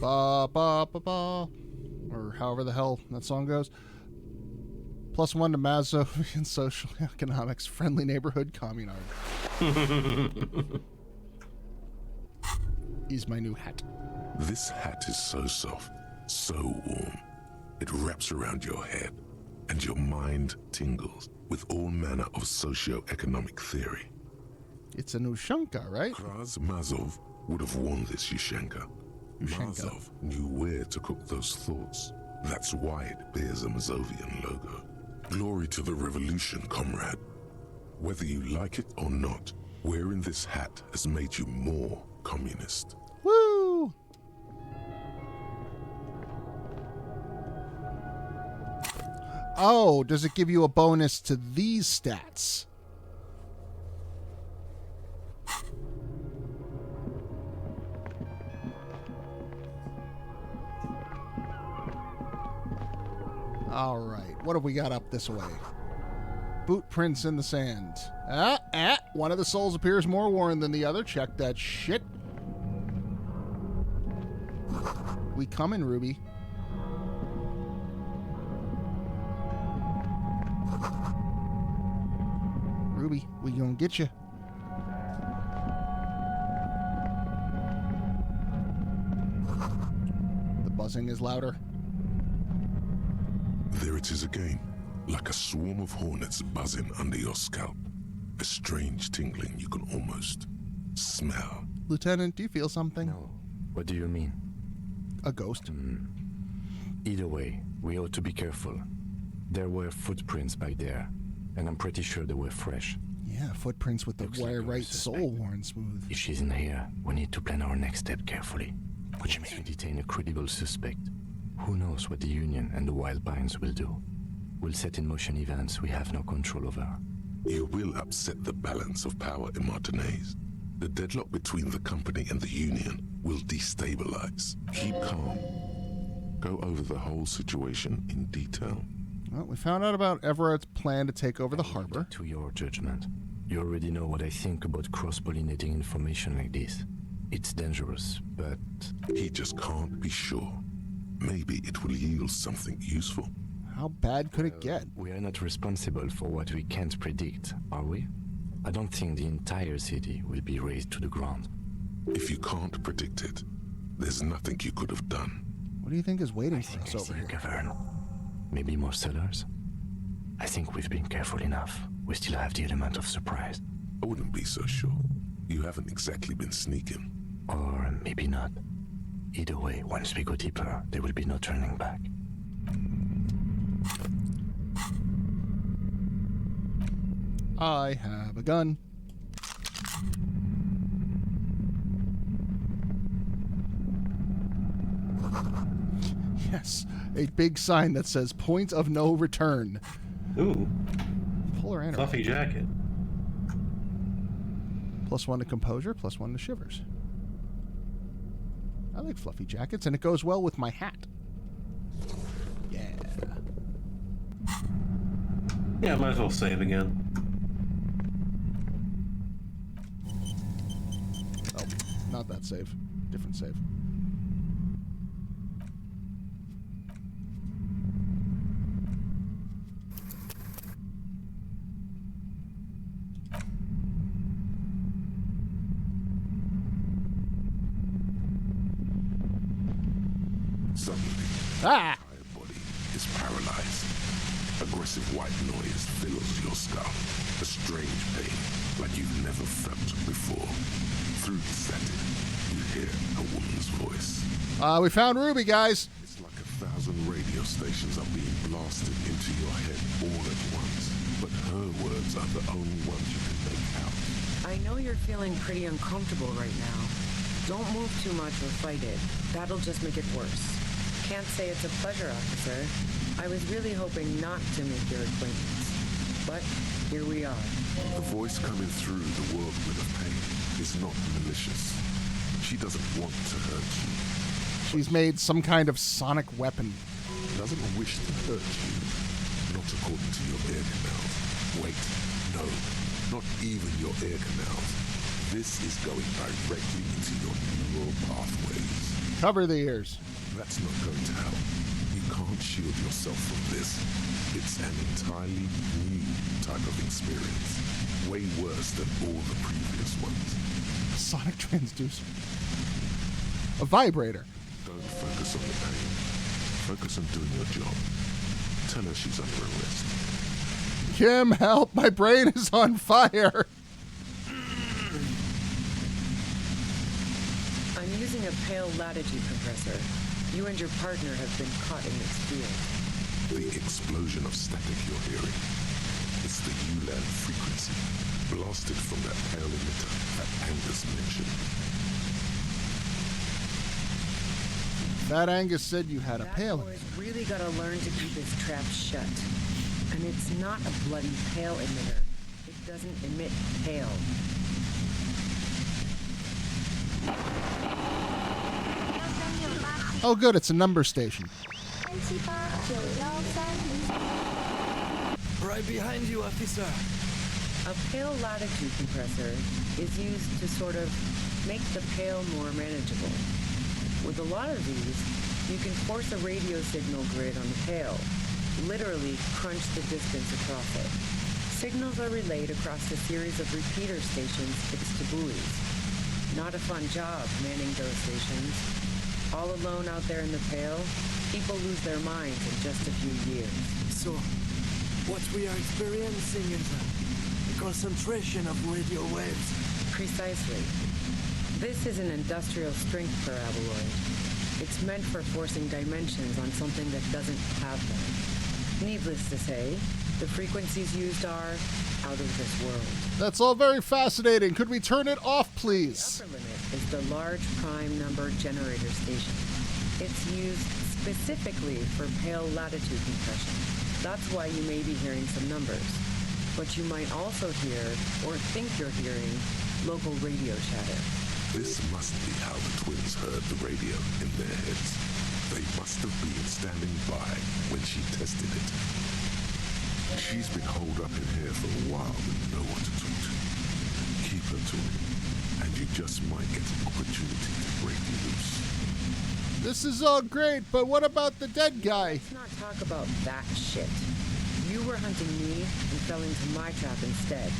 Ba ba ba ba. Or however the hell that song goes. +1 to Masovian social economics, friendly neighborhood communard. He's my new hat. This hat is so soft, so warm. It wraps around your head, and your mind tingles with all manner of socio-economic theory. It's an Ushanka, right? Kraz Mazov would have worn this Ushanka. Mazov knew where to cook those thoughts. That's why it bears a Mazovian logo. Glory to the revolution, comrade. Whether you like it or not, wearing this hat has made you more communist. Woo! Oh, does it give you a bonus to these stats? All right, what have we got up this way? Boot prints in the sand. One of the souls appears more worn than the other. Check that shit. We coming, Ruby. Ruby, we gonna get you. The buzzing is louder. There it is again, like a swarm of hornets buzzing under your scalp. A strange tingling you can almost smell. Lieutenant, do you feel something? No. What do you mean? A ghost? Either way, we ought to be careful. There were footprints back there, and I'm pretty sure they were fresh. Yeah, footprints with the wire right sole worn smooth. If she's in here, we need to plan our next step carefully. What do you mean? To detain a credible suspect. Who knows what the Union and the Wild Pines will do? We'll set in motion events we have no control over. You will upset the balance of power in Martinez. The deadlock between the company and the Union will destabilize. Keep calm. Go over the whole situation in detail. Well, we found out about Everett's plan to take over the harbor. To your judgment. You already know what I think about cross-pollinating information like this. It's dangerous, but... He just can't be sure. Maybe it will yield something useful. How bad could it get? We are not responsible for what we can't predict, are we? I don't think the entire city will be razed to the ground. If you can't predict it, there's nothing you could have done. What do you think is waiting for us over here? Cavern. Maybe more cellars? I think we've been careful enough. We still have the element of surprise. I wouldn't be so sure. You haven't exactly been sneaking. Or maybe not. Either way, once we go deeper, there will be no turning back. I have a gun. Yes, a big sign that says point of no return. Ooh. Polar animal. Fluffy jacket. +1 to composure, +1 to shivers. I like fluffy jackets, and it goes well with my hat. Yeah. Yeah, might as well save again. Oh, not that save. Different save. Suddenly, Ah! the entire body is paralyzed. Aggressive white noise fills your skull. A strange pain, like you've never felt before. Through the setting, you hear a woman's voice. We found Ruby, guys. It's like 1,000 radio stations are being blasted into your head all at once. But her words are the only ones you can make out. I know you're feeling pretty uncomfortable right now. Don't move too much or fight it. That'll just make it worse. Can't say it's a pleasure, officer. I was really hoping not to make your acquaintance. But here we are. The voice coming through the whirlwind of pain is not malicious. She doesn't want to hurt you. She's made some kind of sonic weapon. Doesn't wish to hurt you. Not according to your ear canals. Wait, no. Not even your ear canals. This is going directly into your neural pathways. Cover the ears. That's not going to help. You can't shield yourself from this. It's an entirely new type of experience. Way worse than all the previous ones. A sonic transducer. A vibrator. Don't focus on the pain. Focus on doing your job. Tell her she's under arrest. Kim, help! My brain is on fire! I'm using a pale latitude compressor. You and your partner have been caught in its field. The explosion of static you're hearing. It's the ULAN frequency, blasted from that pale emitter that Angus mentioned. That Angus said you had a pale emitter. That boy's really gotta learn to keep his trap shut. And it's not a bloody pale emitter. It doesn't emit pale. Oh, good, it's a number station. Right behind you, officer. A pale latitude compressor is used to sort of make the pale more manageable. With a lot of these, you can force a radio signal grid on the pale, literally crunch the distance across it. Signals are relayed across a series of repeater stations fixed to buoys. Not a fun job manning those stations. All alone out there in the pale, people lose their minds in just a few years. So, what we are experiencing is a concentration of radio waves. Precisely. This is an industrial strength paraboloid. It's meant for forcing dimensions on something that doesn't have them. Needless to say, the frequencies used are out of this world. That's all very fascinating. Could we turn it off, please? The upper limit is the large prime number generator station. It's used specifically for pale latitude compression. That's why you may be hearing some numbers. But you might also hear, or think you're hearing, local radio chatter. This must be how the twins heard the radio in their heads. They must have been standing by when she tested it. She's been holed up in here for a while with no one to talk to. Keep her talking, and you just might get an opportunity to break loose. This is all great, but what about the dead guy? Let's not talk about that shit. You were hunting me and fell into my trap instead.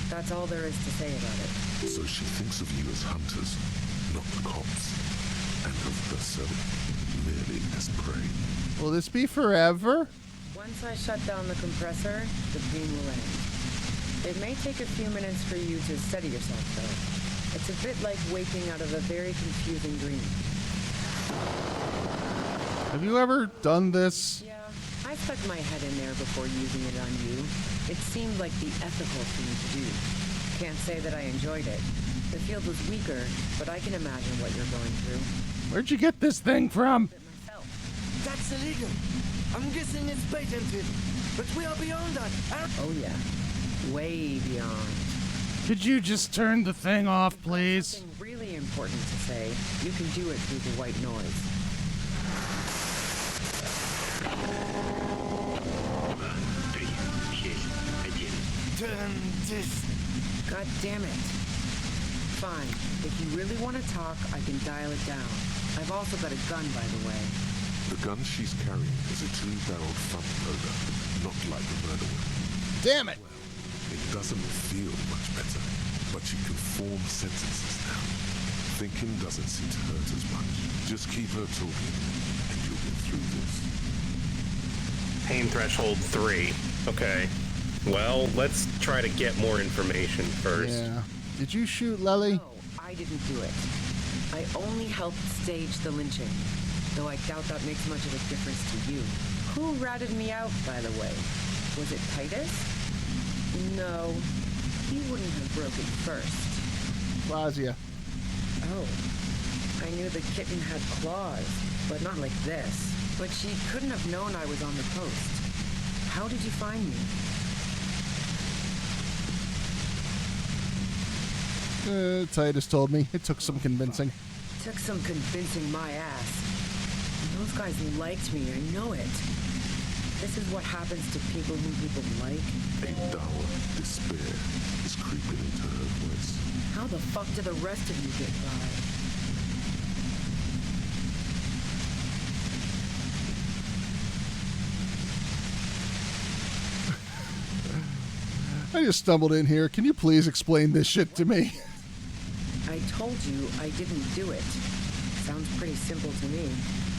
That's all there is to say about it. So she thinks of you as hunters, not the cops, and of herself merely as prey. Will this be forever? Once I shut down the compressor, the pain will end. It may take a few minutes for you to steady yourself, though. It's a bit like waking out of a very confusing dream. Have you ever done this? Yeah, I stuck my head in there before using it on you. It seemed like the ethical thing to do. Can't say that I enjoyed it. The field was weaker, but I can imagine what you're going through. Where'd you get this thing from? That's illegal. I'm guessing it's patented. But we are beyond that. Oh yeah. Way beyond. Could you just turn the thing off, please? Something really important to say. You can do it through the white noise. Turn this. God damn it. Fine. If you really want to talk, I can dial it down. I've also got a gun, by the way. The gun she's carrying is a 2-barreled front loader, not like the murder weapon. Damn it! It doesn't feel much better, but you can form sentences now. Thinking doesn't seem to hurt as much. Just keep her talking, and you'll get through this. Pain threshold 3. Okay. Well, let's try to get more information first. Yeah. Did you shoot Lely? No, I didn't do it. I only helped stage the lynching, though I doubt that makes much of a difference to you. Who ratted me out, by the way? Was it Titus? No, he wouldn't have broken first. Flavia. Oh, I knew the kitten had claws, but not like this. But she couldn't have known I was on the post. How did you find me? Titus told me. It took some convincing. Took some convincing my ass. And those guys liked me, I know it. This is what happens to people whom people like. A dull despair is creeping into her voice. How the fuck do the rest of you get by? I just stumbled in here. Can you please explain this shit to me? I told you I didn't do it. Sounds pretty simple to me.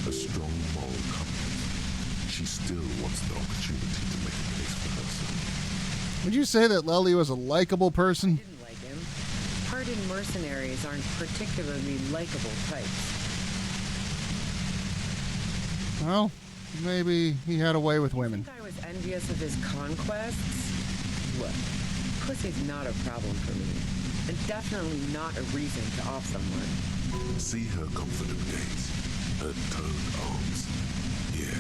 A strong moral compass. She still wants the opportunity to make a case for herself. Would you say that Lely was a likable person? I didn't like him. Hardened mercenaries aren't particularly likable types. Well, maybe he had a way with women. I think I was envious of his conquests? Look, pussy's not a problem for me. And definitely not a reason to off someone. See her confident gaze, her toned arms. Yeah,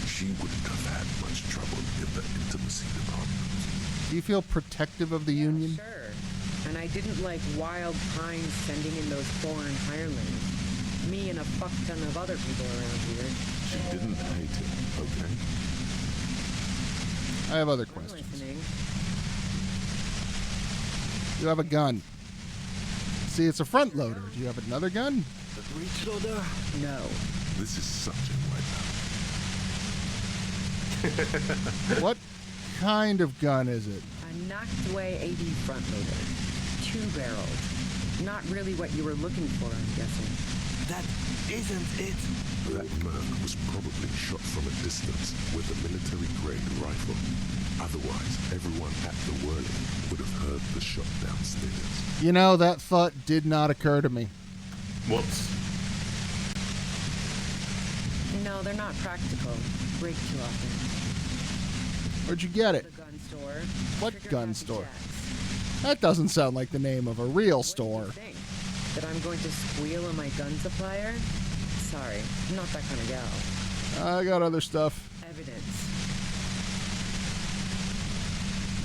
she wouldn't have had much trouble in the intimacy department. Do you feel protective of the Union? Sure. And I didn't like Wild Pines sending in those foreign hirelings. Me and a fuck ton of other people around here. She didn't hate him, okay? I have other questions. Listening. You have a gun. See, it's a front loader. Do you have another gun? A breech loader? No. This is such a wipeout. What kind of gun is it? A knocked away AD front loader. 2-barreled. Not really what you were looking for, I'm guessing. That isn't it. That man was probably shot from a distance with a military-grade rifle. Otherwise, everyone at the whirling would have heard the shot downstairs. You know, that thought did not occur to me. Whoops. No, they're not practical. Break too often. Where'd you get it? The gun store. What Trigger gun Happy store? Jacks. That doesn't sound like the name of a real store. Think that I'm going to squeal on my gun supplier? Sorry, I'm not that kind of gal. I got other stuff. Evidence.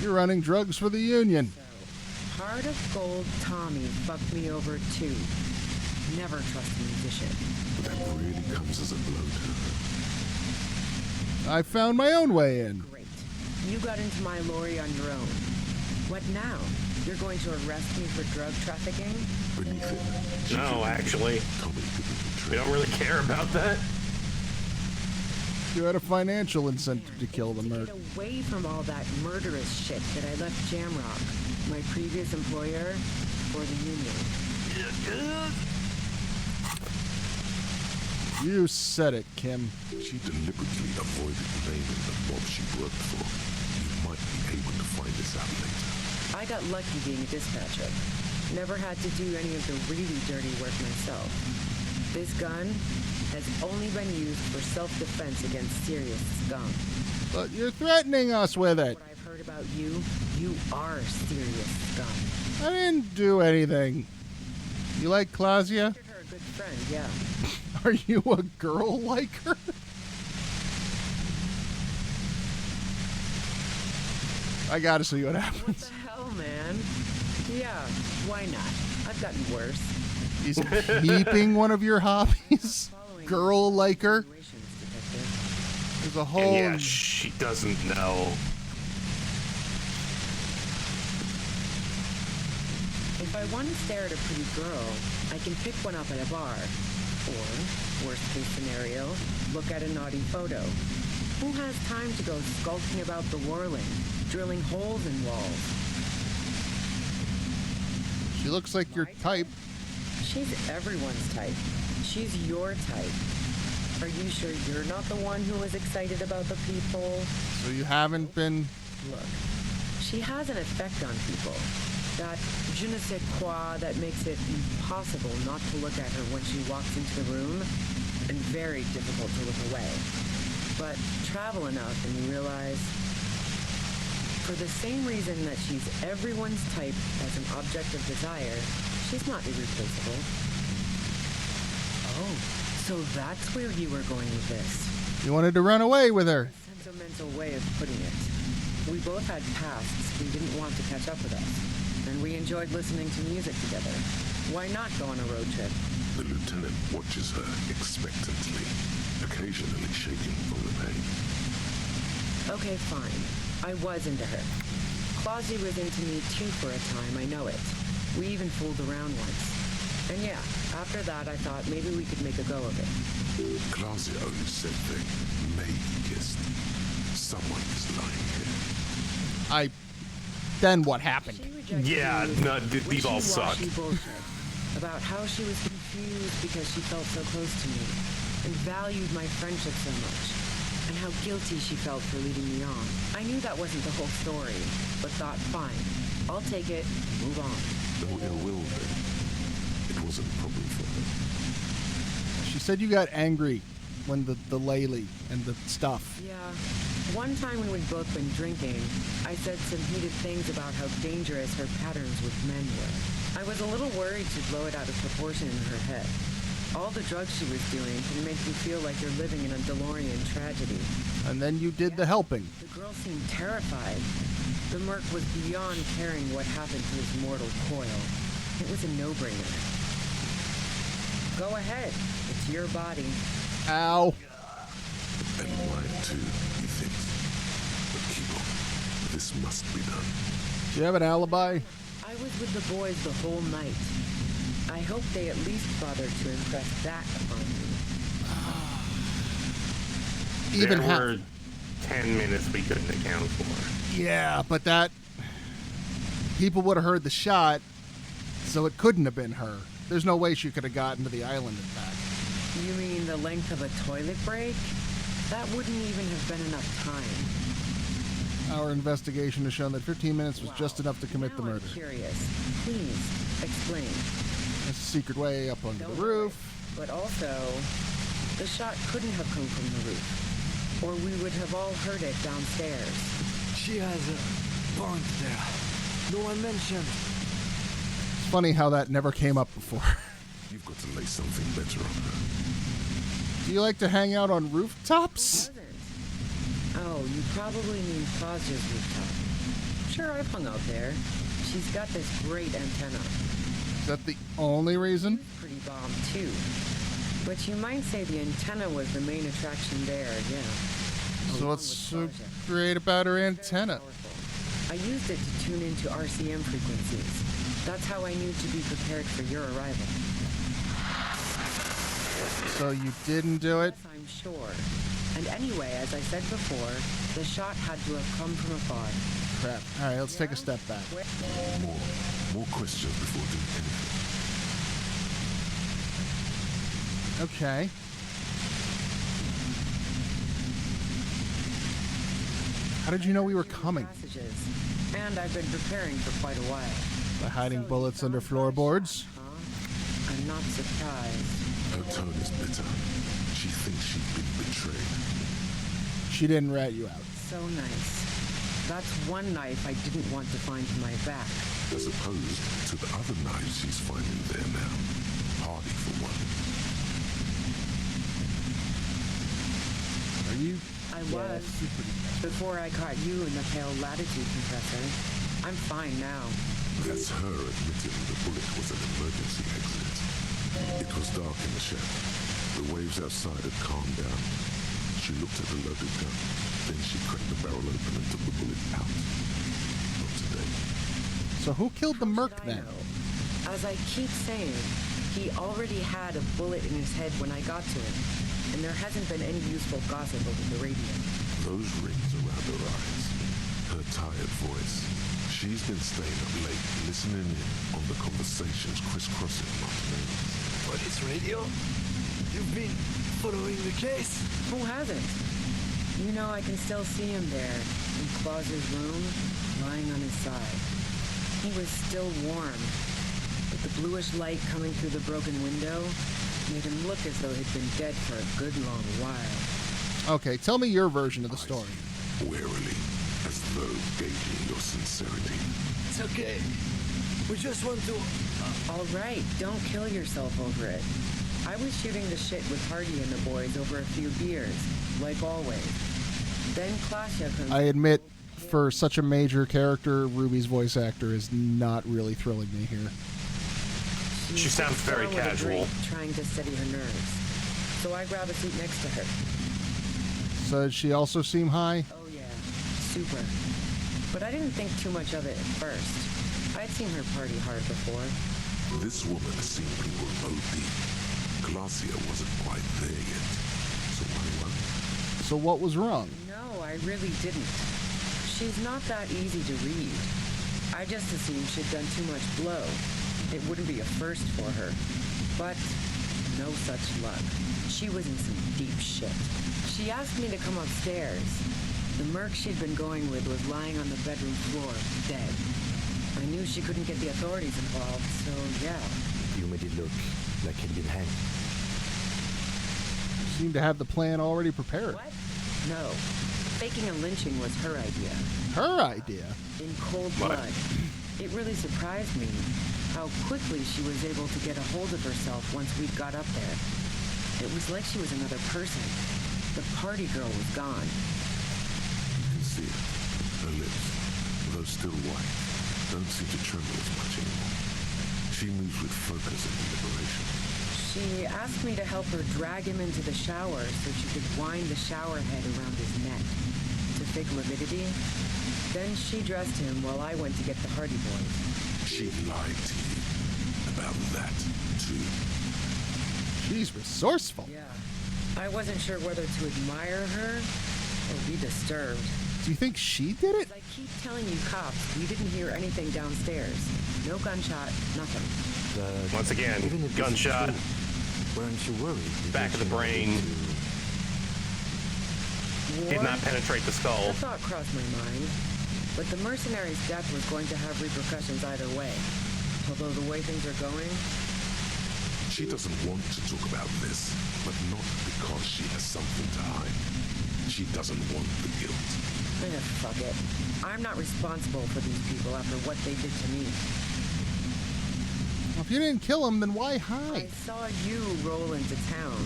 You're running drugs for the Union. So, Heart of Gold Tommy fucked me over too. Never trust a musician. That really comes as a blow to her. I found my own way in. Great. You got into my lorry on your own. What now? You're going to arrest me for drug trafficking? Beneath it. No, actually. We don't really care about that. You had a financial incentive to kill the Merc. Get away from all that murderous shit that I left Jamrock, my previous employer, for the union. You said it, Kim. She deliberately avoided naming the mob she worked for. You might be able to find this out later. I got lucky being a dispatcher. Never had to do any of the really dirty work myself. This gun has only been used for self-defense against serious scum. But you're threatening us with it. What I've heard about you, you are serious scum. I didn't do anything. You like Claudia? Her a good friend, yeah. Are you a girl like her? I gotta see what happens. What the hell, man? Yeah, why not? I've gotten worse. He's keeping one of your hobbies? Girl like her? There's a whole... And yeah, she doesn't know. If I want to stare at a pretty girl, I can pick one up at a bar. Or, worst case scenario, look at a naughty photo. Who has time to go skulking about the whirling, drilling holes in walls? She looks like your type. She's everyone's type. She's your type. Are you sure you're not the one who was excited about the people? So you haven't been... Look, she has an effect on people. That je ne sais quoi that makes it impossible not to look at her when she walks into the room, and very difficult to look away. But travel enough and you realize, for the same reason that she's everyone's type as an object of desire, she's not irreplaceable. Oh, so that's where you were going with this. You wanted to run away with her. Sentimental way of putting it. We both had pasts who didn't want to catch up with us, and we enjoyed listening to music together. Why not go on a road trip? The lieutenant watches her expectantly, occasionally shaking from the pain. Okay, fine. I was into her. Clausy was into me too for a time, I know it. We even fooled around once. And yeah, after that I thought maybe we could make a go of it. Claudia only said they maybe kissed. Someone is lying here. Then what happened? Yeah, no, these all suck. About how she was confused because she felt so close to me and valued my friendship so much, and how guilty she felt for leading me on. I knew that wasn't the whole story, but thought, fine, I'll take it, move on. No ill will then. It wasn't a problem for her. She said you got angry when the Laylee and the stuff. Yeah. One time when we'd both been drinking, I said some heated things about how dangerous her patterns with men were. I was a little worried she'd blow it out of proportion in her head. All the drugs she was doing can make you feel like you're living in a DeLorean tragedy. And then you did the helping. The girl seemed terrified. The Merc was beyond caring what happened to his mortal coil. It was a no-brainer. Go ahead. It's your body. Ow. And mine too, he thinks. But keep on. This must be done. Do you have an alibi? I was with the boys the whole night. I hope they at least bothered to impress that upon me. There were 10 minutes we couldn't account for. Yeah, but that... People would have heard the shot, so it couldn't have been her. There's no way she could have gotten to the island and back. You mean the length of a toilet break? That wouldn't even have been enough time. Our investigation has shown that 15 minutes was just enough to commit the Now murder. I'm curious. Please, explain. There's a secret way up onto the roof. But also, the shot couldn't have come from the roof, or we would have all heard it downstairs. She has a point there. No one mentioned. It's funny how that never came up before. You've got to lay something better on her. Do you like to hang out on rooftops? Oh, you probably mean Claudia's rooftop. Sure, I've hung out there. She's got this great antenna. Is that the only reason? Pretty bomb, too. But you might say the antenna was the main attraction there, yeah. So what's so great about her antenna? I used it to tune into RCM frequencies. That's how I knew to be prepared for your arrival. So you didn't do it? Yes, I'm sure. And anyway, as I said before, the shot had to have come from afar. Crap. All right, let's take a step back. More questions before doing anything. Okay. How did you know we were coming? Passages. And I've been preparing for quite a while. By hiding bullets under floorboards? I'm not surprised. Her tone is bitter. She thinks she's been betrayed. She didn't rat you out. So nice. That's one knife I didn't want to find to my back. As opposed to the other knives she's finding there now. Hardy for one. Are you? I was. Before I caught you in the pale latitude compressor. I'm fine now. That's her admitting the bullet was an emergency exit. It was dark in the shack. The waves outside had calmed down. She looked at the loaded gun. Then she cracked the barrel open and took the bullet out. Not today. So who killed the merc then? As I keep saying, he already had a bullet in his head when I got to him. And there hasn't been any useful gossip over the radio. Those rings around her eyes. Her tired voice. She's been staying up late, listening in on the conversations crisscrossing Martinez. Police radio? You've been following the case? Who hasn't? You know, I can still see him there, in Claus's room, lying on his side. He was still warm, but the bluish light coming through the broken window made him look as though he'd been dead for a good long while. Okay, tell me your version of the story. Warily, as though gauging your sincerity. It's okay. We just want to... All right, don't kill yourself over it. I was shooting the shit with Hardy and the boys over a few beers, like always. Then Klasha comes... I admit, for such a major character, Ruby's voice actor is not really thrilling me here. She sounds very casual. Trying to steady her nerves. So I grab a seat next to her. So did she also seem high? Oh yeah, super. But I didn't think too much of it at first. I'd seen her party hard before. This woman has seen people OD. Glacia wasn't quite there yet. So what? So what was wrong? No, I really didn't. She's not that easy to read. I just assumed she'd done too much blow. It wouldn't be a first for her. But no such luck. She was in some deep shit. She asked me to come upstairs. The merc she'd been going with was lying on the bedroom floor, dead. I knew she couldn't get the authorities involved, so yeah. You made it look like he'd been hanged. You seem to have the plan already prepared. What? No. Faking a lynching was her idea. Her idea? In cold blood. It really surprised me how quickly she was able to get a hold of herself once we got up there. It was like she was another person. The party girl was gone. You can see it. Her lips, though still white, don't seem to tremble as much anymore. She moves with focus and deliberation. She asked me to help her drag him into the shower so she could wind the shower head around his neck to fake lividity. Then she dressed him while I went to get the Hardy Boys. She lied to you about that, too. She's resourceful. Yeah. I wasn't sure whether to admire her or be disturbed. Do you think she did it? I keep telling you cops, we didn't hear anything downstairs. No gunshot, nothing. Once again, gunshot. Weren't you worried? Back of the brain. Did not penetrate the skull. The thought crossed my mind. But the mercenary's death was going to have repercussions either way. Although the way things are going... She doesn't want to talk about this, but not because she has something to hide. She doesn't want the guilt. Fuck it. I'm not responsible for these people after what they did to me. Well, if you didn't kill him, then why hide? I saw you roll into town.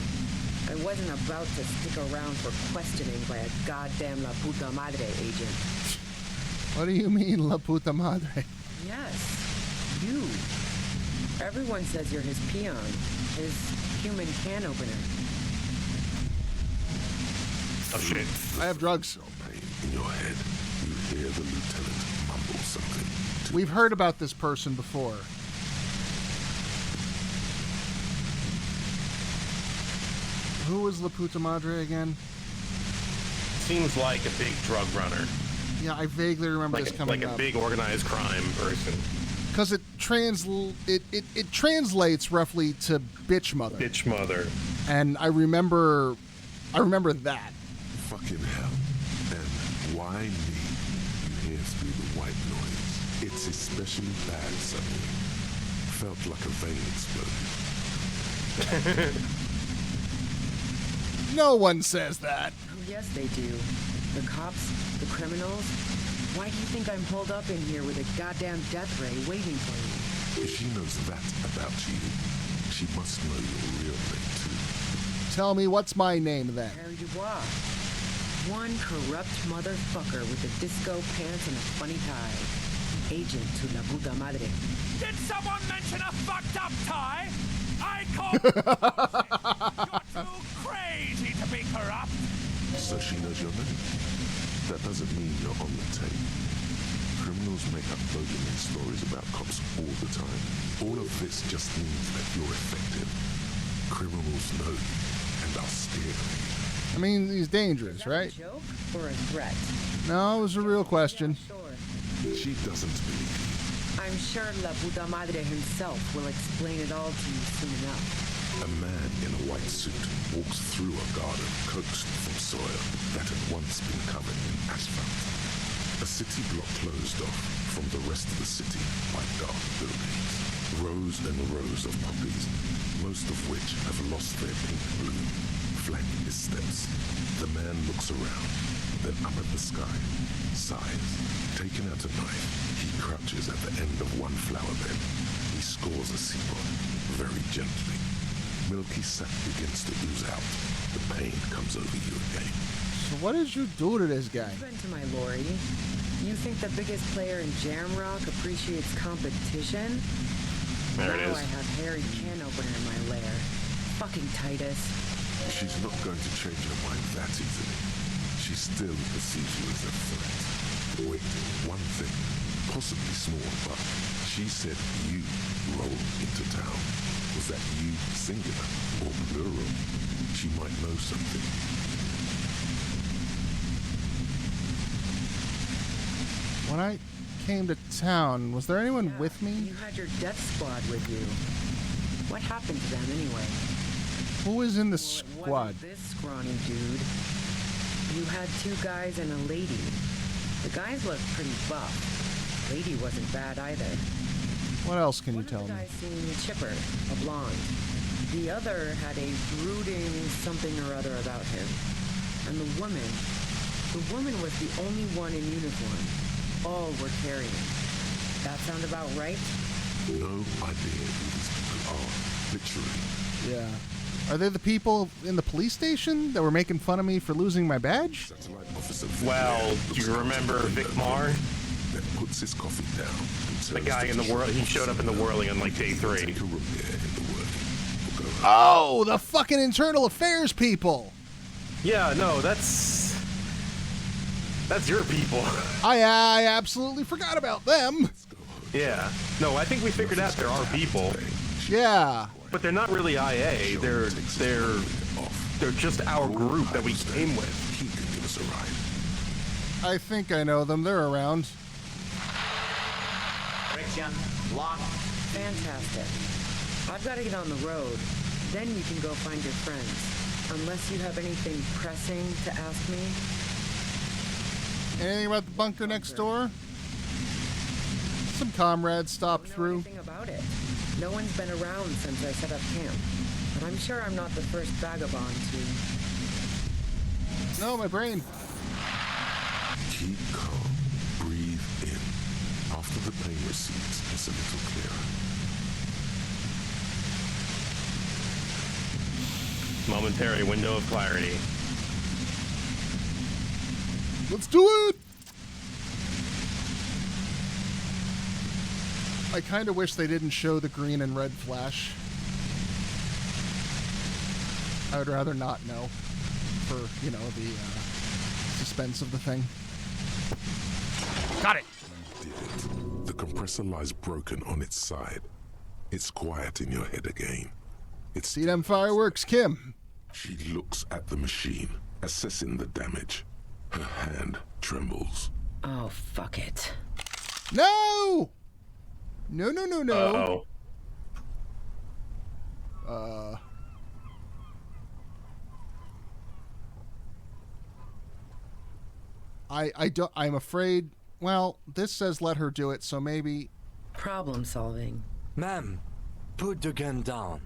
I wasn't about to stick around for questioning by a goddamn La Puta Madre agent. What do you mean, La Puta Madre? Yes, you. Everyone says you're his peon, his human can opener. Oh shit. I have drugs. In your head, you hear the lieutenant mumble something. We've heard about this person before. Who was La Puta Madre again? Seems like a big drug runner. Yeah, I vaguely remember this coming up. Like a big organized crime person. Because it translates roughly to bitch mother. Bitch mother. And I remember that. Fucking hell. And why me? You hear through the white noise. It's especially bad suddenly. Felt like a vein exploded. No one says that. Oh, yes, they do. The cops, the criminals. Why do you think I'm holed up in here with a goddamn death ray waiting for you? If she knows that about you, she must know your real name too. Tell me, what's my name then? Harry Dubois. One corrupt motherfucker with the disco pants and a funny tie. Agent to La Puta Madre. Did someone mention a fucked up tie? I call You're too crazy to be corrupt. So she knows your name. That doesn't mean you're on the tape. Criminals make up boogeyman stories about cops all the time. All of this just means that you're effective. Criminals know you and are scared of you. I mean, he's dangerous, right? A joke or a threat? No, it was a real question. She doesn't believe you. I'm sure La Puta Madre himself will explain it all to you soon enough. A man in a white suit walks through a garden coaxed from soil that had once been covered in asphalt. A city block closed off from the rest of the city by dark buildings. Rows and rows of poppies, most of which have lost their pink bloom, flank his steps. The man looks around, then up at the sky, sighs. Taking out a knife, he crouches at the end of one flower bed. He scores a seapot, very gently. Milky sap begins to ooze out. The pain comes over you again. So what did you do to this guy? You've been to my lorry. You think the biggest player in Jamrock appreciates competition? There it now is. I have Harry can opener in my lair. Fucking Titus. She's not going to change her mind that easily. She still perceives you as a threat. Wait, one thing, possibly small, but she said you rolled into town. Was that you singular or plural? She might know something. When I came to town, was there anyone with me? You had your death squad with you. What happened to them anyway? Who was in the Well, it squad? wasn't this scrawny dude. You had 2 guys and a lady. The guys looked pretty buff. Lady wasn't bad either. What else can you One tell of the me? guys seemed chipper, a blonde. The other had a brooding something or other about him. And the woman was the only one in uniform. All were carrying. That sound about right? No idea who these people are, literally. Yeah. Are they the people in the police station that were making fun of me for losing my badge? Well, do you remember Vic Mar? Then puts his coffee down. The guy in the world, he showed up in the whirling on like day 3. Oh, the fucking internal affairs people. Yeah, no, that's your people. I absolutely forgot about them. Yeah. No, I think we figured out there are people. Yeah. But they're not really IA. They're just our group that we came with. He could give us a ride. I think I know them. They're around. Lock. Fantastic. I've got to get on the road. Then you can go find your friends. Unless you have anything pressing to ask me. Anything about the bunker next door? Some comrades stopped through. Anything about it. No one's been around since I set up camp. But I'm sure I'm not the first vagabond to... No, my brain. Keep calm. Breathe in. After the pain recedes, it's a little clearer. Momentary window of clarity. Let's do it! I kind of wish they didn't show the green and red flash. I would rather not know. for, you know, the suspense of the thing. Got it! The compressor lies broken on its side. It's quiet in your head again. See them fireworks, Kim? She looks at the machine, assessing the damage. Her hand trembles. Oh, fuck it. No! No, no, no, no. Uh-oh. I'm afraid, well, this says let her do it, so maybe... Problem solving. Ma'am, put the gun down.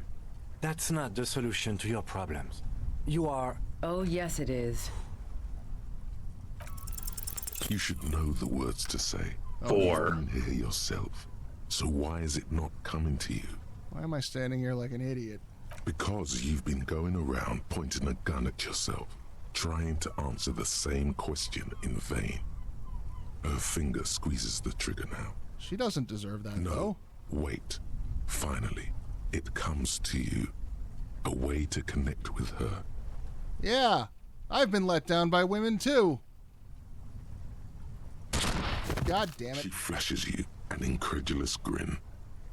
That's not the solution to your problems. You are... Oh, yes, it is. You should know the words to say. Four. You can hear yourself. So why is it not coming to you? Why am I standing here like an idiot? Because you've been going around pointing a gun at yourself, trying to answer the same question in vain. Her finger squeezes the trigger now. She doesn't deserve that, No, though. wait. Finally, it comes to you. A way to connect with her. Yeah, I've been let down by women, too. God damn it. She flashes you an incredulous grin.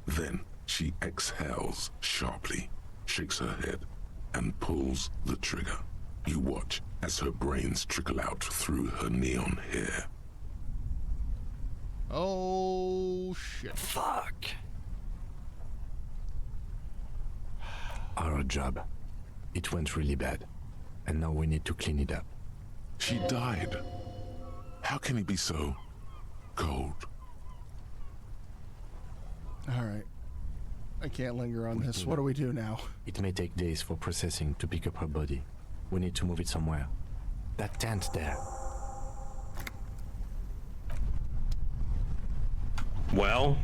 Then she exhales sharply, shakes her head, and pulls the trigger. You watch as her brains trickle out through her neon hair. Oh, shit. Fuck. Our job. It went really bad. And now we need to clean it up. She died. How can he be so cold? All right. I can't linger on this. What do we do now? It may take days for processing to pick up her body. We need to move it somewhere. That tent there. Well...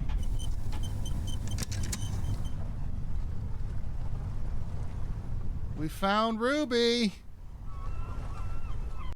We found Ruby!